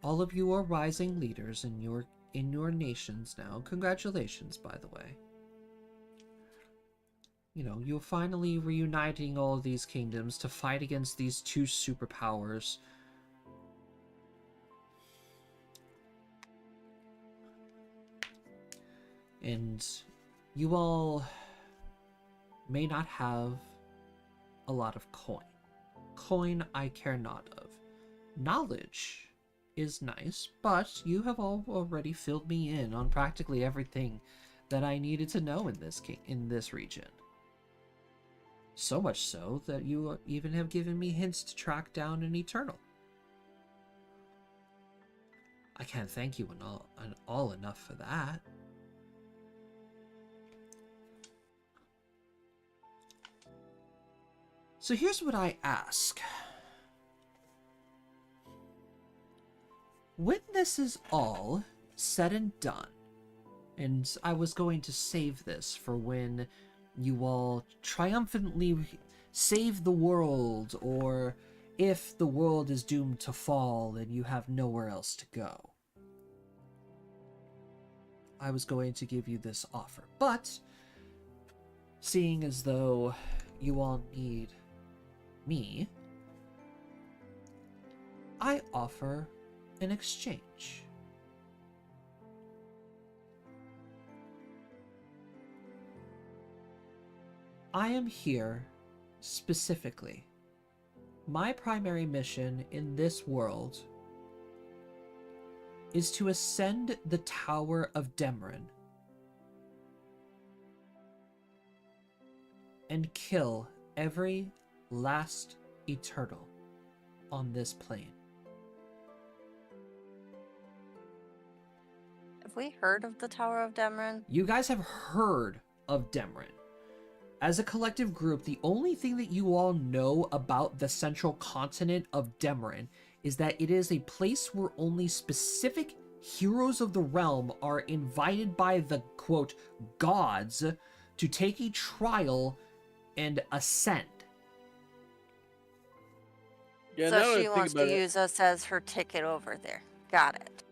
Speaker 1: all of you are rising leaders in your nations now. Congratulations, by the way. You're finally reuniting all of these kingdoms to fight against these two superpowers. And you all may not have a lot of coin. Coin I care not of. Knowledge is nice, but you have all already filled me in on practically everything that I needed to know in this region. So much so that you even have given me hints to track down an Eternal. I can't thank you all enough for that. So here's what I ask. When this is all said and done, and I was going to save this for when you all triumphantly save the world, or if the world is doomed to fall and you have nowhere else to go. I was going to give you this offer. But, seeing as though you all need me, I offer an exchange. I am here specifically. My primary mission in this world is to ascend the Tower of Demrin and kill every last Eternal on this plane.
Speaker 3: Have we heard of the Tower of Demrin?
Speaker 1: You guys have heard of Demrin. As a collective group, the only thing that you all know about the central continent of Demrin is that it is a place where only specific heroes of the realm are invited by the, quote, gods to take a trial and ascend.
Speaker 2: Yeah,
Speaker 3: So
Speaker 2: now that I
Speaker 3: she
Speaker 2: think
Speaker 3: wants
Speaker 2: about
Speaker 3: to
Speaker 2: it-
Speaker 3: use us as her ticket over there. Got it.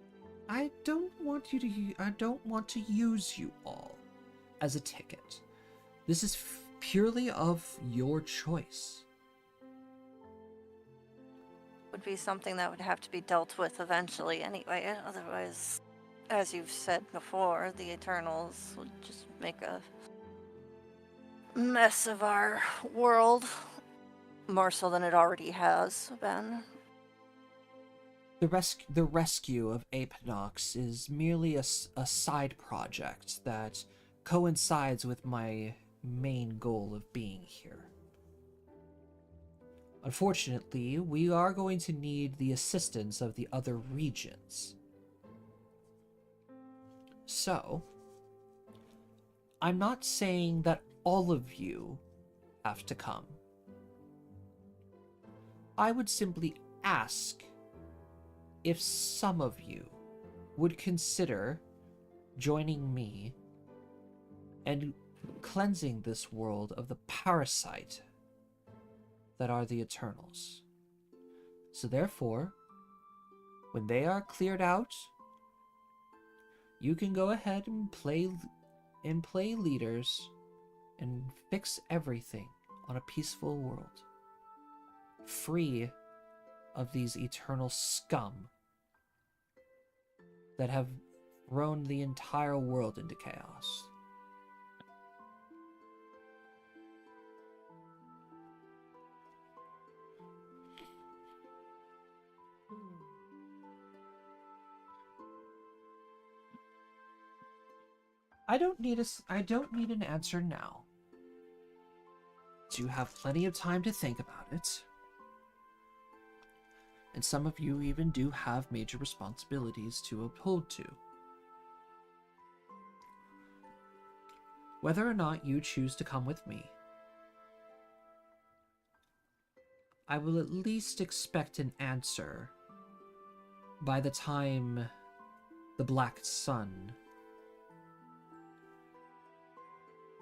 Speaker 1: I don't want to use you all as a ticket. This is purely of your choice.
Speaker 3: Would be something that would have to be dealt with eventually anyway. Otherwise, as you've said before, the Eternals would just make a mess of our world. More so than it already has been.
Speaker 1: The rescue of Apenox is merely a side project that coincides with my main goal of being here. Unfortunately, we are going to need the assistance of the other regions. So, I'm not saying that all of you have to come. I would simply ask if some of you would consider joining me and cleansing this world of the parasite that are the Eternals. So therefore, when they are cleared out, you can go ahead and play leaders and fix everything on a peaceful world, free of these eternal scum that have thrown the entire world into chaos. I don't need an answer now. You have plenty of time to think about it. And some of you even do have major responsibilities to uphold to. Whether or not you choose to come with me, I will at least expect an answer by the time the Black Sun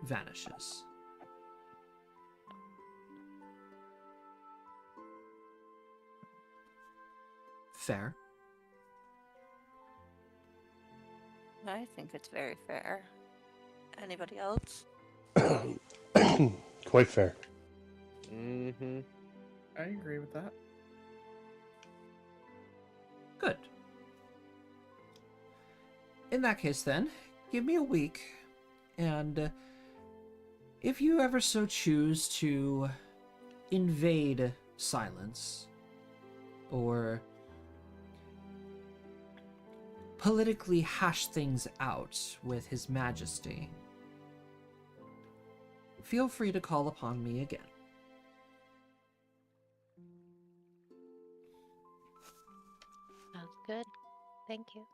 Speaker 1: vanishes. Fair.
Speaker 3: I think it's very fair. Anybody else?
Speaker 5: Quite fair.
Speaker 2: Mm-hmm.
Speaker 4: I agree with that.
Speaker 1: Good. In that case, then, give me a week, and if you ever so choose to invade Silence, or politically hash things out with His Majesty, feel free to call upon me again.
Speaker 6: Sounds good. Thank you.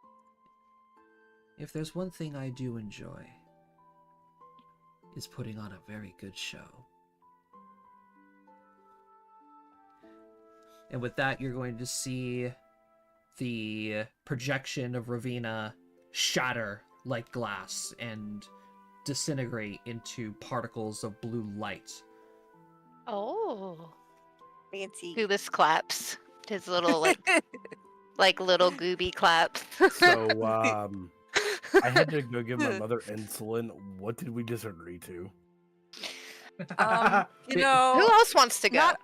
Speaker 1: If there's one thing I do enjoy, is putting on a very good show. And with that, you're going to see the projection of Ravina shatter like glass and disintegrate into particles of blue light.
Speaker 6: Oh.
Speaker 3: Fancy.
Speaker 6: Goobus claps. His little like little gooby claps.
Speaker 7: So, I had to go give my mother insulin. What did we just agree to?
Speaker 3: You
Speaker 1: Ba-
Speaker 3: know,
Speaker 6: Who else wants to go?
Speaker 3: not-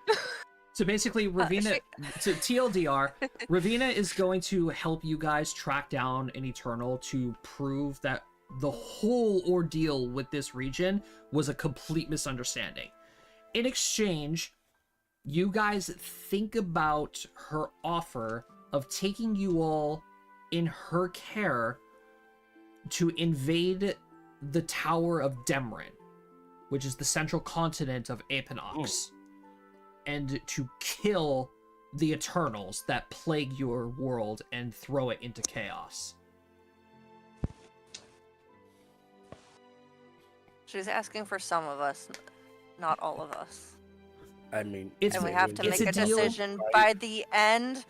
Speaker 1: So basically, Ravina, to TLDR, Ravina is going to help you guys track down an Eternal to prove that the whole ordeal with this region was a complete misunderstanding. In exchange, you guys think about her offer of taking you all in her care to invade the Tower of Demrin, which is the central continent of Apinox, and to kill the Eternals that plague your world and throw it into chaos.
Speaker 3: she's asking for some of us, not all of us.
Speaker 7: I mean,
Speaker 1: It's-
Speaker 3: And we have to
Speaker 1: it's
Speaker 3: make
Speaker 1: a
Speaker 3: a
Speaker 1: deal,
Speaker 3: decision by the end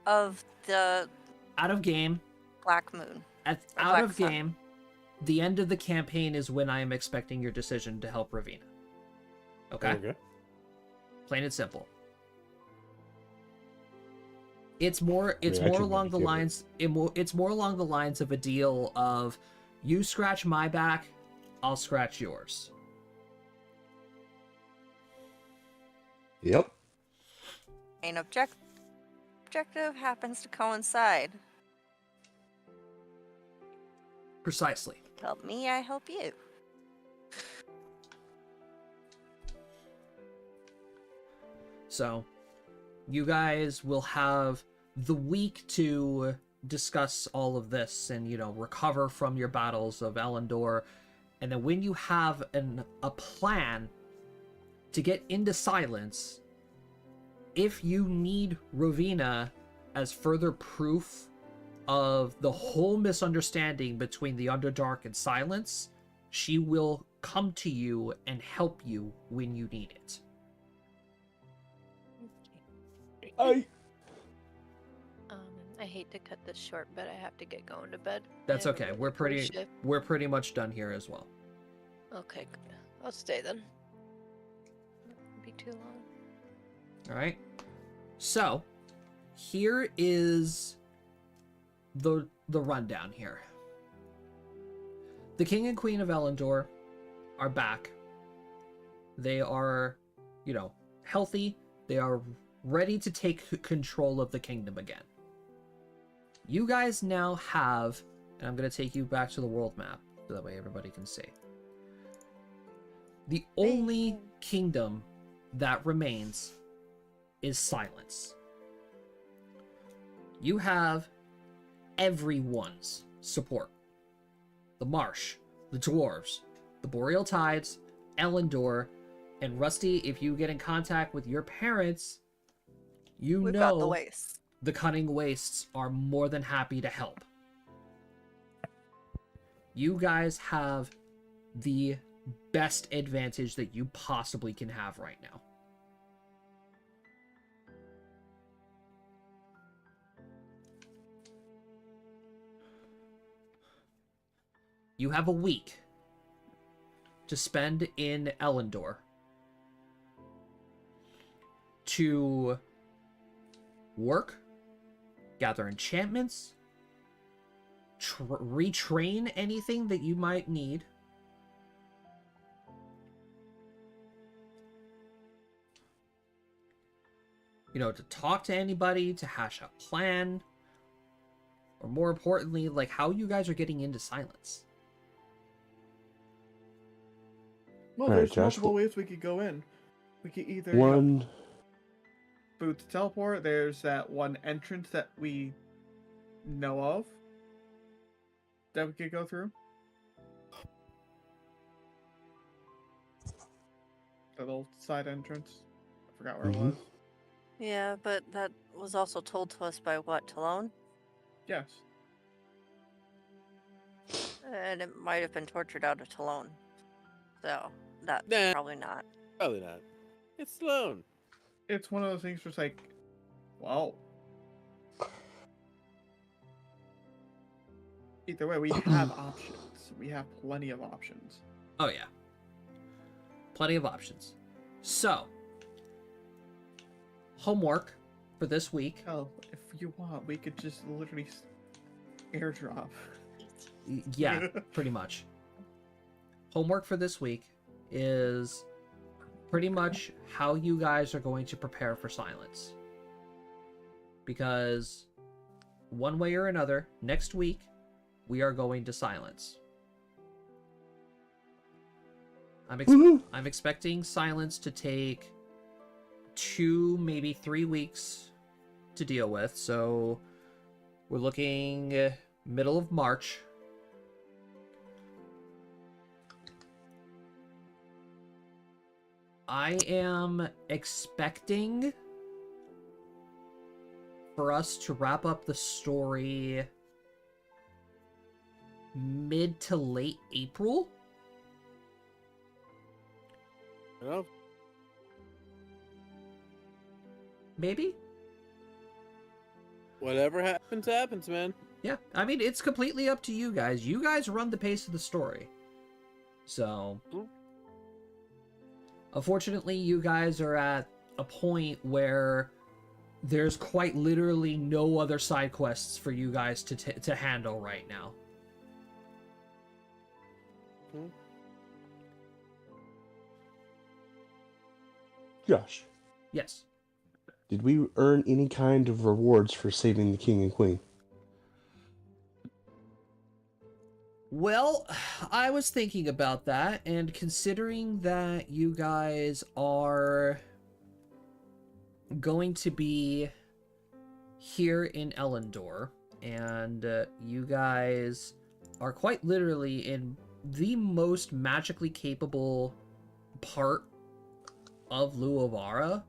Speaker 3: of the
Speaker 1: Out of game,
Speaker 3: Black Moon.
Speaker 1: out
Speaker 3: Black
Speaker 1: of
Speaker 3: Sun.
Speaker 1: game, the end of the campaign is when I am expecting your decision to help Ravina. Okay? Plain and simple. It's more
Speaker 5: I
Speaker 1: more
Speaker 5: can
Speaker 1: along the
Speaker 5: give it.
Speaker 1: lines it's more along the lines of a deal of you scratch my back, I'll scratch yours.
Speaker 5: Yep.
Speaker 3: Main objective happens to coincide.
Speaker 1: Precisely.
Speaker 3: Help me, I help you.
Speaker 1: So, you guys will have the week to discuss all of this and, you know, recover from your battles of Elendor. And then when you have a plan to get into Silence, if you need Ravina as further proof of the whole misunderstanding between the Underdark and Silence, she will come to you and help you when you need it.
Speaker 6: I hate to cut this short, but I have to get going to bed. I
Speaker 1: That's
Speaker 6: have
Speaker 1: okay.
Speaker 6: another
Speaker 1: We're
Speaker 6: cruise
Speaker 1: pretty
Speaker 6: ship.
Speaker 1: we're pretty much done here as well.
Speaker 6: Okay, good. I'll stay then. Won't be too long.
Speaker 1: All right. So, here is the rundown here. The King and Queen of Elendor are back. They are, you know, healthy. They are ready to take control of the kingdom again. You guys now have, and I'm going to take you back to the world map so that way everybody can see. The only kingdom that remains is Silence. You have everyone's support. The Marsh, the Dwarves, the Boreal Tides, Elendor, and Rusty, if you get in contact with your parents, you
Speaker 3: We've
Speaker 1: know
Speaker 3: got the waste.
Speaker 1: the Cunning Wastes are more than happy to help. You guys have the best advantage that you possibly can have right now. You have a week to spend in Elendor to work, gather enchantments, retrain anything that you might need, you know, to talk to anybody, to hash out plan, or more importantly, like how you guys are getting into Silence.
Speaker 4: Well,
Speaker 5: Alright,
Speaker 4: there's
Speaker 5: Josh,
Speaker 4: multiple ways we could go in. We could either
Speaker 5: One.
Speaker 4: boot to teleport. There's that one entrance that we know of that we could go through. That little side entrance. I forgot where it
Speaker 5: Mhm.
Speaker 4: was.
Speaker 3: Yeah, but that was also told to us by what, Talone?
Speaker 4: Yes.
Speaker 3: And it might have been tortured out of Talone. So, that's
Speaker 2: Nah.
Speaker 3: probably not.
Speaker 2: Probably not. It's Sloan.
Speaker 4: It's one of those things where it's like, well, either way, we have options. We have plenty of options.
Speaker 1: Oh yeah. Plenty of options. So, homework for this week.
Speaker 4: Hell, if you want, we could just literally airdrop.
Speaker 1: Yeah, pretty much. Homework for this week is pretty much how you guys are going to prepare for silence. Because one way or another, next week, we are going to silence. I'm expecting silence to take 2, maybe 3 weeks to deal with. So we're looking middle of March. I am expecting for us to wrap up the story mid to late April.
Speaker 2: Well,
Speaker 1: Maybe?
Speaker 2: whatever happens, happens, man.
Speaker 1: Yeah, I mean, it's completely up to you guys. You guys run the pace of the story. So, unfortunately, you guys are at a point where there's quite literally no other side quests for you guys to handle right now.
Speaker 5: Josh,
Speaker 1: Yes.
Speaker 5: did we earn any kind of rewards for saving the king and queen?
Speaker 1: Well, I was thinking about that, and considering that you guys are going to be here in Ellendor, and you guys are quite literally in the most magically capable part of Luavara,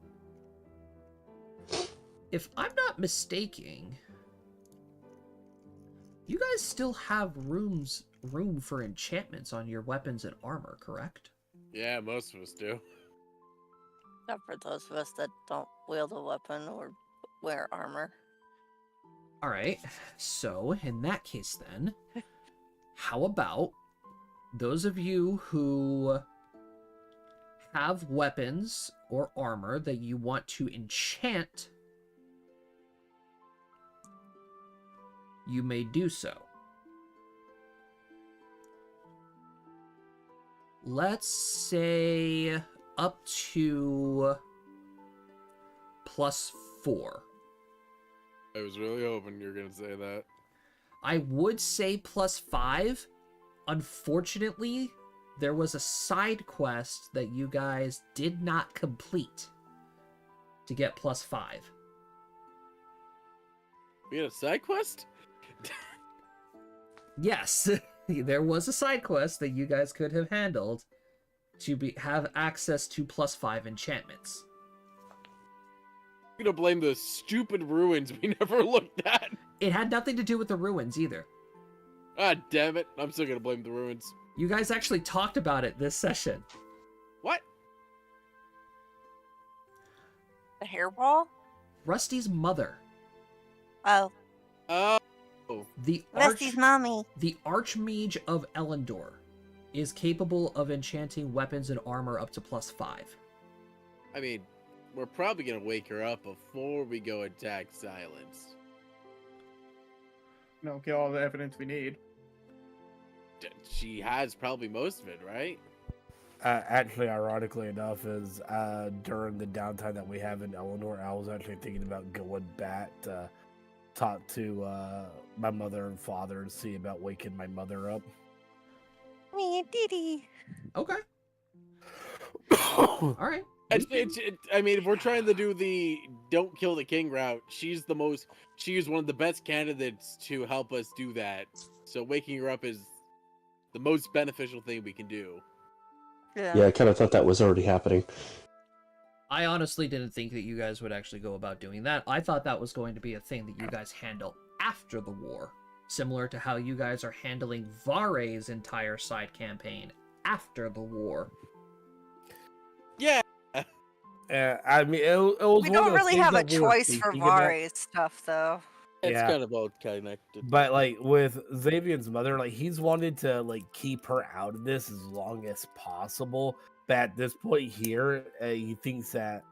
Speaker 1: if I'm not mistaken, you guys still have room for enchantments on your weapons and armor, correct?
Speaker 2: Yeah, most of us do.
Speaker 3: Except for those of us that don't wield a weapon or wear armor.
Speaker 1: Alright, so in that case then, how about those of you who have weapons or armor that you want to enchant, you may do so. Let's say up to +4.
Speaker 2: I was really hoping you were going to say that.
Speaker 1: I would say +5. Unfortunately, there was a side quest that you guys did not complete to get +5.
Speaker 2: We had a side quest?
Speaker 1: Yes, there was a side quest that you guys could have handled to have access to +5 enchantments.
Speaker 2: I'm going to blame the stupid ruins we never looked at.
Speaker 1: It had nothing to do with the ruins either.
Speaker 2: Ah, damn it. I'm still going to blame the ruins.
Speaker 1: You guys actually talked about it this session.
Speaker 2: What?
Speaker 3: The hairball?
Speaker 1: Rusty's mother.
Speaker 3: Oh,
Speaker 2: Oh.
Speaker 3: Rusty's mommy.
Speaker 1: The Archmage of Ellendor is capable of enchanting weapons and armor up to +5.
Speaker 2: I mean, we're probably going to wake her up before we go attack Silence.
Speaker 4: No, get all the evidence we need.
Speaker 2: She has probably most of it, right?
Speaker 7: Actually, ironically enough, is during the downtime that we have in Eleanor, I was actually thinking about going back to talk to my mother and father and see about waking my mother up.
Speaker 3: Me and Didi.
Speaker 1: Okay. All right.
Speaker 2: I mean, if we're trying to do the don't kill the king route, she is one of the best candidates to help us do that. So waking her up is the most beneficial thing we can do.
Speaker 5: Yeah, I kind of thought that was already happening.
Speaker 1: I honestly didn't think that you guys would actually go about doing that. I thought that was going to be a thing that you guys handle after the war, similar to how you guys are handling Vare's entire side campaign after the war.
Speaker 2: Yeah.
Speaker 7: I mean, it was
Speaker 3: We
Speaker 7: one of
Speaker 3: don't
Speaker 7: those
Speaker 3: really
Speaker 7: things
Speaker 3: have a
Speaker 7: that we were
Speaker 3: choice for
Speaker 7: thinking about.
Speaker 3: Vare's stuff, though.
Speaker 2: It's
Speaker 7: Yeah.
Speaker 2: kind of all connected.
Speaker 7: But like with Xavier's mother, like he's wanted to like keep her out of this as long as possible. But at this point here, he thinks that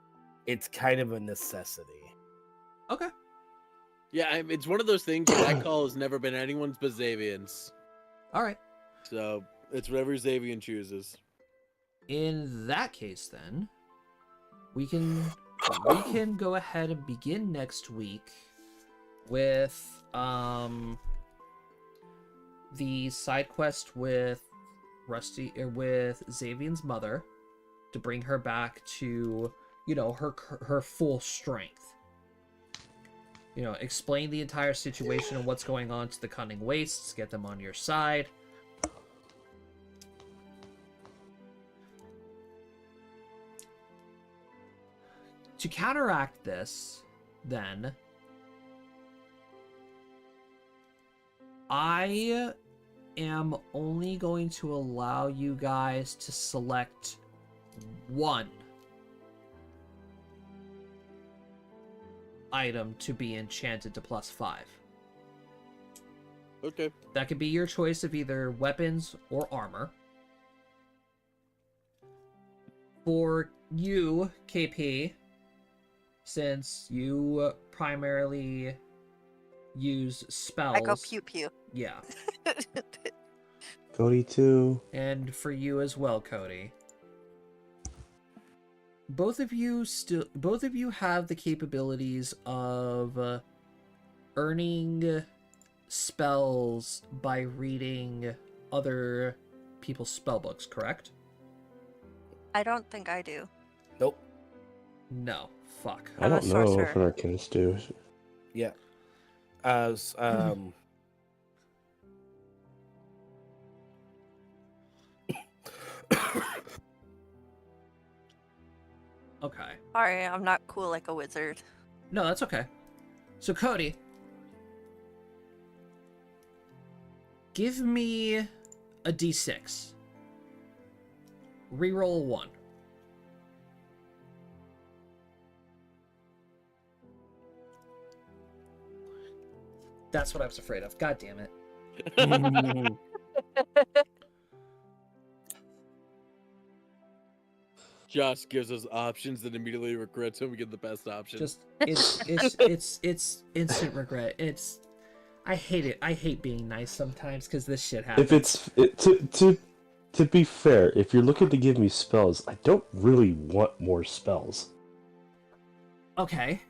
Speaker 7: it's kind of a necessity.
Speaker 1: Okay.
Speaker 2: Yeah, it's one of those things where that call has never been anyone's but Xavier's.
Speaker 1: All right.
Speaker 2: So it's whatever Xavier chooses.
Speaker 1: In that case, then we can go ahead and begin next week with the side quest with Xavier's mother to bring her back to, you know, her full strength. You know, explain the entire situation and what's going on to the Cunning Wastes, get them on your side. To counteract this, then, I am only going to allow you guys to select one item to be enchanted to +5.
Speaker 2: Okay.
Speaker 1: That could be your choice of either weapons or armor. For you, KP, since you primarily use spells.
Speaker 3: I go pew pew.
Speaker 1: Yeah.
Speaker 5: Cody too.
Speaker 1: And for you as well, Cody. Both of you have the capabilities of earning spells by reading other people's spellbooks, correct?
Speaker 3: I don't think I do.
Speaker 7: Nope.
Speaker 1: No. Fuck.
Speaker 5: I
Speaker 3: I'm a
Speaker 5: don't know
Speaker 3: sorcerer.
Speaker 5: if an arcanist do.
Speaker 7: Yeah. As
Speaker 1: Okay.
Speaker 3: Sorry, I'm not cool like a wizard.
Speaker 1: No, that's okay. So, Cody, give me a d6. Reroll a 1. That's what I was afraid of. God damn it.
Speaker 2: Josh gives us options and immediately regrets when we get the best option.
Speaker 1: Just it's instant regret. I hate it. I hate being nice sometimes because this shit happens.
Speaker 5: To be fair, if you're looking to give me spells, I don't really want more spells.
Speaker 1: Okay.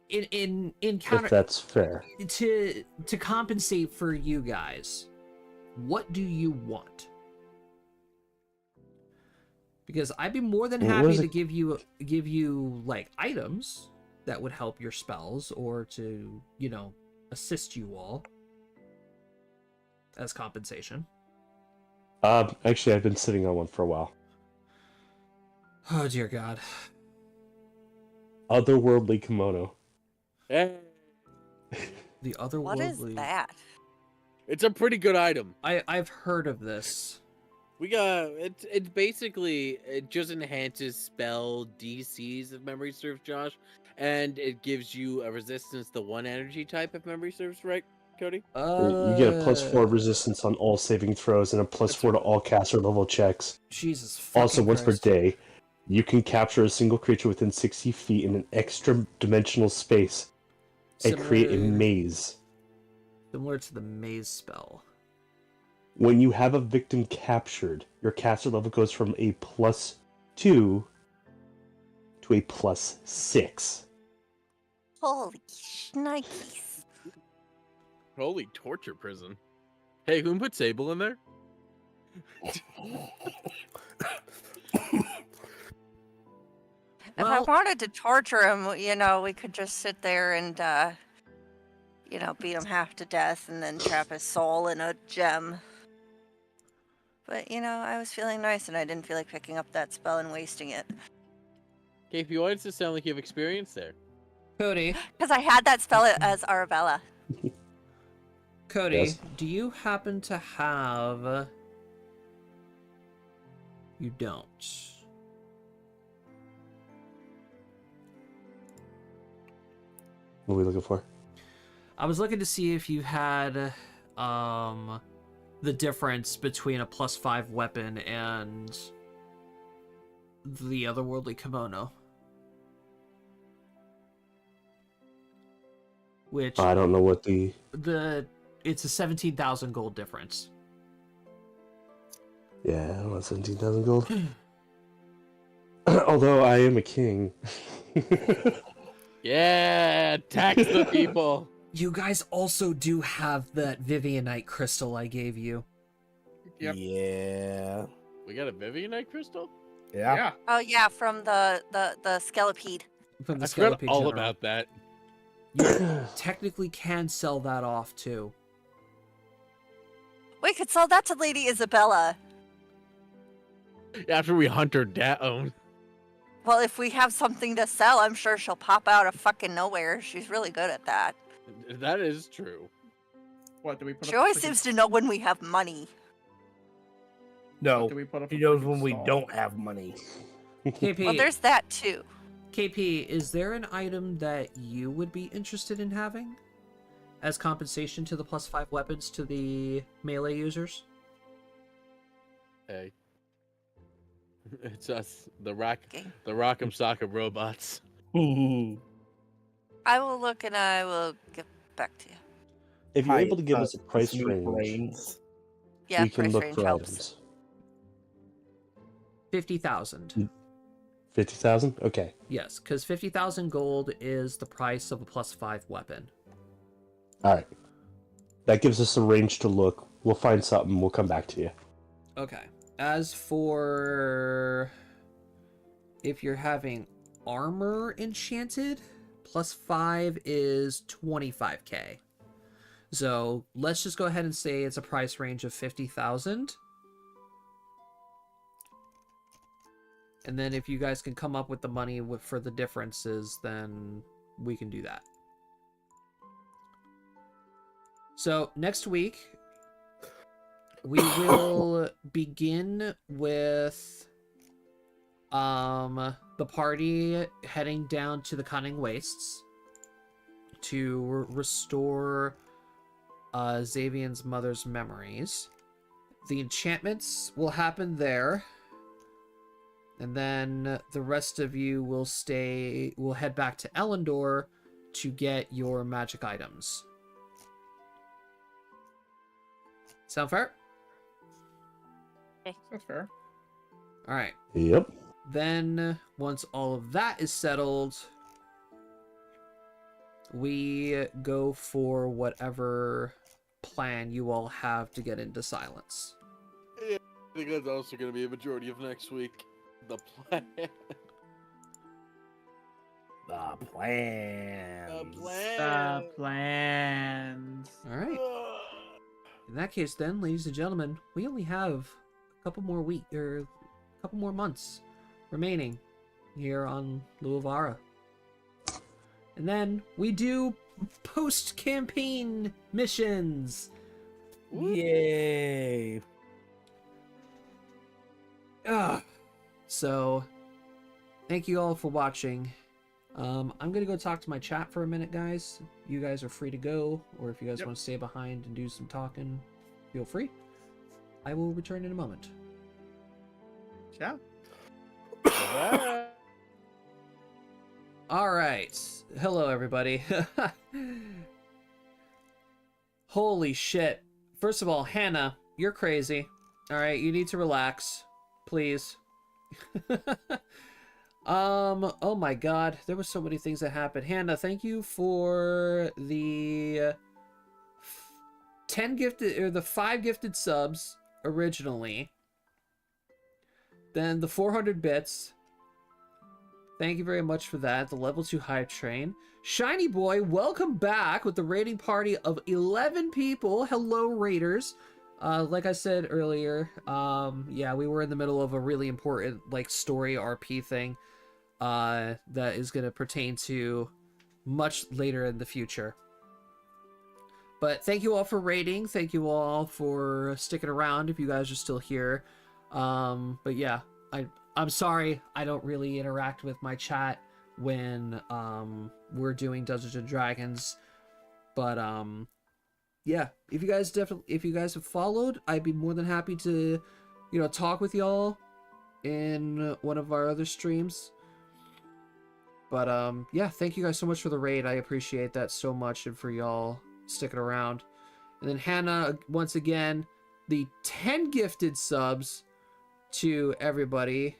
Speaker 1: In
Speaker 5: If
Speaker 1: counter
Speaker 5: that's fair.
Speaker 1: to compensate for you guys, what do you want? Because I'd be more than
Speaker 5: What
Speaker 1: happy
Speaker 5: is
Speaker 1: to
Speaker 5: it-
Speaker 1: give you like items that would help your spells or to, you know, assist you all as compensation.
Speaker 5: Actually, I've been sitting on one for a while.
Speaker 1: Oh dear God.
Speaker 5: Otherworldly kimono.
Speaker 2: Eh,
Speaker 1: The otherworldly.
Speaker 3: What is that?
Speaker 2: it's a pretty good item.
Speaker 1: I've heard of this.
Speaker 2: We got it's basically it just enhances spell DCs if memory serves, Josh, and it gives you a resistance to one energy type if memory serves, right, Cody?
Speaker 5: You get a +4 resistance on all saving throws and a +4 to all caster level checks.
Speaker 1: Jesus fucking
Speaker 5: Also, once per
Speaker 1: Christ.
Speaker 5: day, you can capture a single creature within 60 feet in an extra dimensional space and create a maze.
Speaker 1: Similar to the maze spell.
Speaker 5: When you have a victim captured, your caster level goes from a +2 to a +6.
Speaker 3: Holy shnikes.
Speaker 2: Holy torture prison. Hey, who put Sable in there?
Speaker 3: If I wanted to torture him, you know, we could just sit there and, you know, beat him half to death and then trap his soul in a gem. But, you know, I was feeling nice and I didn't feel like picking up that spell and wasting it.
Speaker 2: Okay, if you want it to sound like you have experience there.
Speaker 1: Cody,
Speaker 3: Because I had that spell as Arabella.
Speaker 1: Cody,
Speaker 5: Yes?
Speaker 1: do you happen to have... You don't.
Speaker 5: What are we looking for?
Speaker 1: I was looking to see if you had the difference between a +5 weapon and the otherworldly kimono. Which
Speaker 5: I don't know what the...
Speaker 1: it's a 17,000 gold difference.
Speaker 5: Yeah, I don't want 17,000 gold. Although I am a king.
Speaker 2: Yeah, tax the people.
Speaker 1: You guys also do have that Vivianite crystal I gave you.
Speaker 4: Yep.
Speaker 7: Yeah.
Speaker 2: We got a Vivianite crystal?
Speaker 7: Yeah.
Speaker 3: Oh yeah, from the Skelipede.
Speaker 1: From the
Speaker 2: I forgot
Speaker 1: Skelipede
Speaker 2: all
Speaker 1: General.
Speaker 2: about that.
Speaker 1: You technically can sell that off too.
Speaker 3: We could sell that to Lady Isabella.
Speaker 2: After we hunt her down.
Speaker 3: Well, if we have something to sell, I'm sure she'll pop out of fucking nowhere. She's really good at that.
Speaker 2: That is true.
Speaker 4: What do we put?
Speaker 3: She
Speaker 4: up
Speaker 3: always
Speaker 4: freaking-
Speaker 3: seems to know when we have money.
Speaker 7: No.
Speaker 4: What do we put up
Speaker 7: He
Speaker 4: a
Speaker 7: knows
Speaker 4: freaking
Speaker 7: when we
Speaker 4: stall?
Speaker 7: don't have money.
Speaker 1: KP,
Speaker 3: Well, there's that too.
Speaker 1: KP, is there an item that you would be interested in having as compensation to the +5 weapons to the melee users?
Speaker 2: Hey. It's us, the Rock'em
Speaker 3: Okay.
Speaker 2: Sock'em robots.
Speaker 3: I will look and I will get back to you.
Speaker 5: If you're
Speaker 7: Hi,
Speaker 5: able to give us a price
Speaker 7: smooth
Speaker 5: range,
Speaker 7: brains.
Speaker 3: Yeah,
Speaker 5: we can
Speaker 3: price
Speaker 5: look
Speaker 3: range
Speaker 5: for
Speaker 3: helps.
Speaker 5: items.
Speaker 1: 50,000.
Speaker 5: 50,000? Okay.
Speaker 1: Yes, because 50,000 gold is the price of a +5 weapon.
Speaker 5: Alright. That gives us a range to look. We'll find something. We'll come back to you.
Speaker 1: Okay. As for if you're having armor enchanted, +5 is 25k. So let's just go ahead and say it's a price range of 50,000. And then if you guys can come up with the money for the differences, then we can do that. So next week, we will begin with the party heading down to the Cunning Wastes to restore Xavian's mother's memories. The enchantments will happen there. And then the rest of you will head back to Elendor to get your magic items. Sound fair?
Speaker 4: That's fair.
Speaker 1: All right.
Speaker 5: Yep.
Speaker 1: Then, once all of that is settled, we go for whatever plan you all have to get into Silence.
Speaker 2: Yeah, I think that's also going to be a majority of next week. The plan.
Speaker 7: The plans.
Speaker 4: The plans.
Speaker 1: All right. In that case, then, ladies and gentlemen, we only have a couple more months remaining here on Luavara. And then we do post-campaign missions.
Speaker 7: Yay.
Speaker 1: So, thank you all for watching. I'm gonna go talk to my chat for a minute, guys. You guys are free to go, or if you guys want to stay behind and do some talking, feel free. I will return in a moment.
Speaker 4: Yeah.
Speaker 1: All right. Hello, everybody. Holy shit. First of all, Hannah, you're crazy. All right, you need to relax, please. Oh my god, there were so many things that happened. Hannah, thank you for the 10 gifted, or the 5 gifted subs originally. Then the 400 bits. Thank you very much for that. The level 2 hype train. Shiny Boy, welcome back with the raiding party of 11 people. Hello, raiders. Like I said earlier, yeah, we were in the middle of a really important, like, story RP thing, that is going to pertain to much later in the future. But thank you all for raiding. Thank you all for sticking around if you guys are still here. But yeah, I'm sorry I don't really interact with my chat when we're doing Dungeons and Dragons, but yeah, if you guys have followed, I'd be more than happy to, you know, talk with y'all in one of our other streams. But yeah, thank you guys so much for the raid. I appreciate that so much, and for y'all sticking around. And then Hannah, once again, the 10 gifted subs to everybody.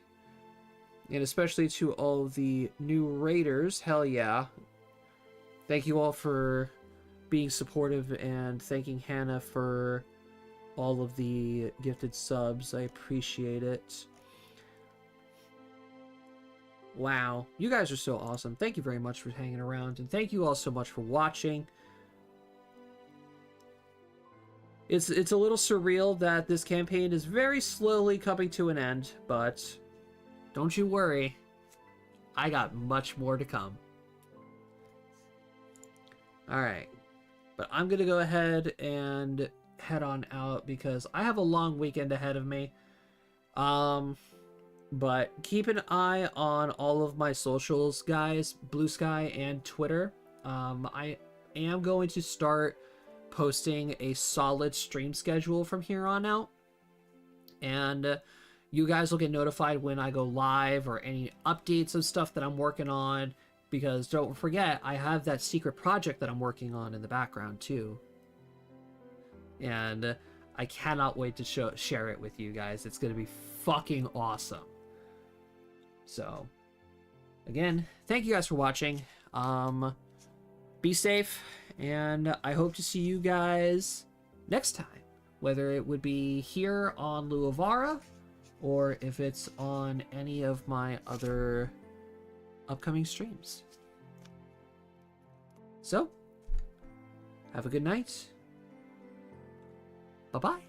Speaker 1: And especially to all of the new raiders. Hell yeah. Thank you all for being supportive, and thanking Hannah for all of the gifted subs. I appreciate it. Wow, you guys are so awesome. Thank you very much for hanging around, and thank you all so much for watching. It's a little surreal that this campaign is very slowly coming to an end, but don't you worry, I got much more to come. Alright, but I'm gonna go ahead and head on out because I have a long weekend ahead of me. But keep an eye on all of my socials, guys, Blue Sky and Twitter. I am going to start posting a solid stream schedule from here on out, and you guys will get notified when I go live or any updates of stuff that I'm working on, because don't forget, I have that secret project that I'm working on in the background too, and I cannot wait to share it with you guys. It's gonna be fucking awesome. So again, thank you guys for watching. Be safe, and I hope to see you guys next time, whether it would be here on Luavara or if it's on any of my other upcoming streams. So, have a good night. Bye-bye.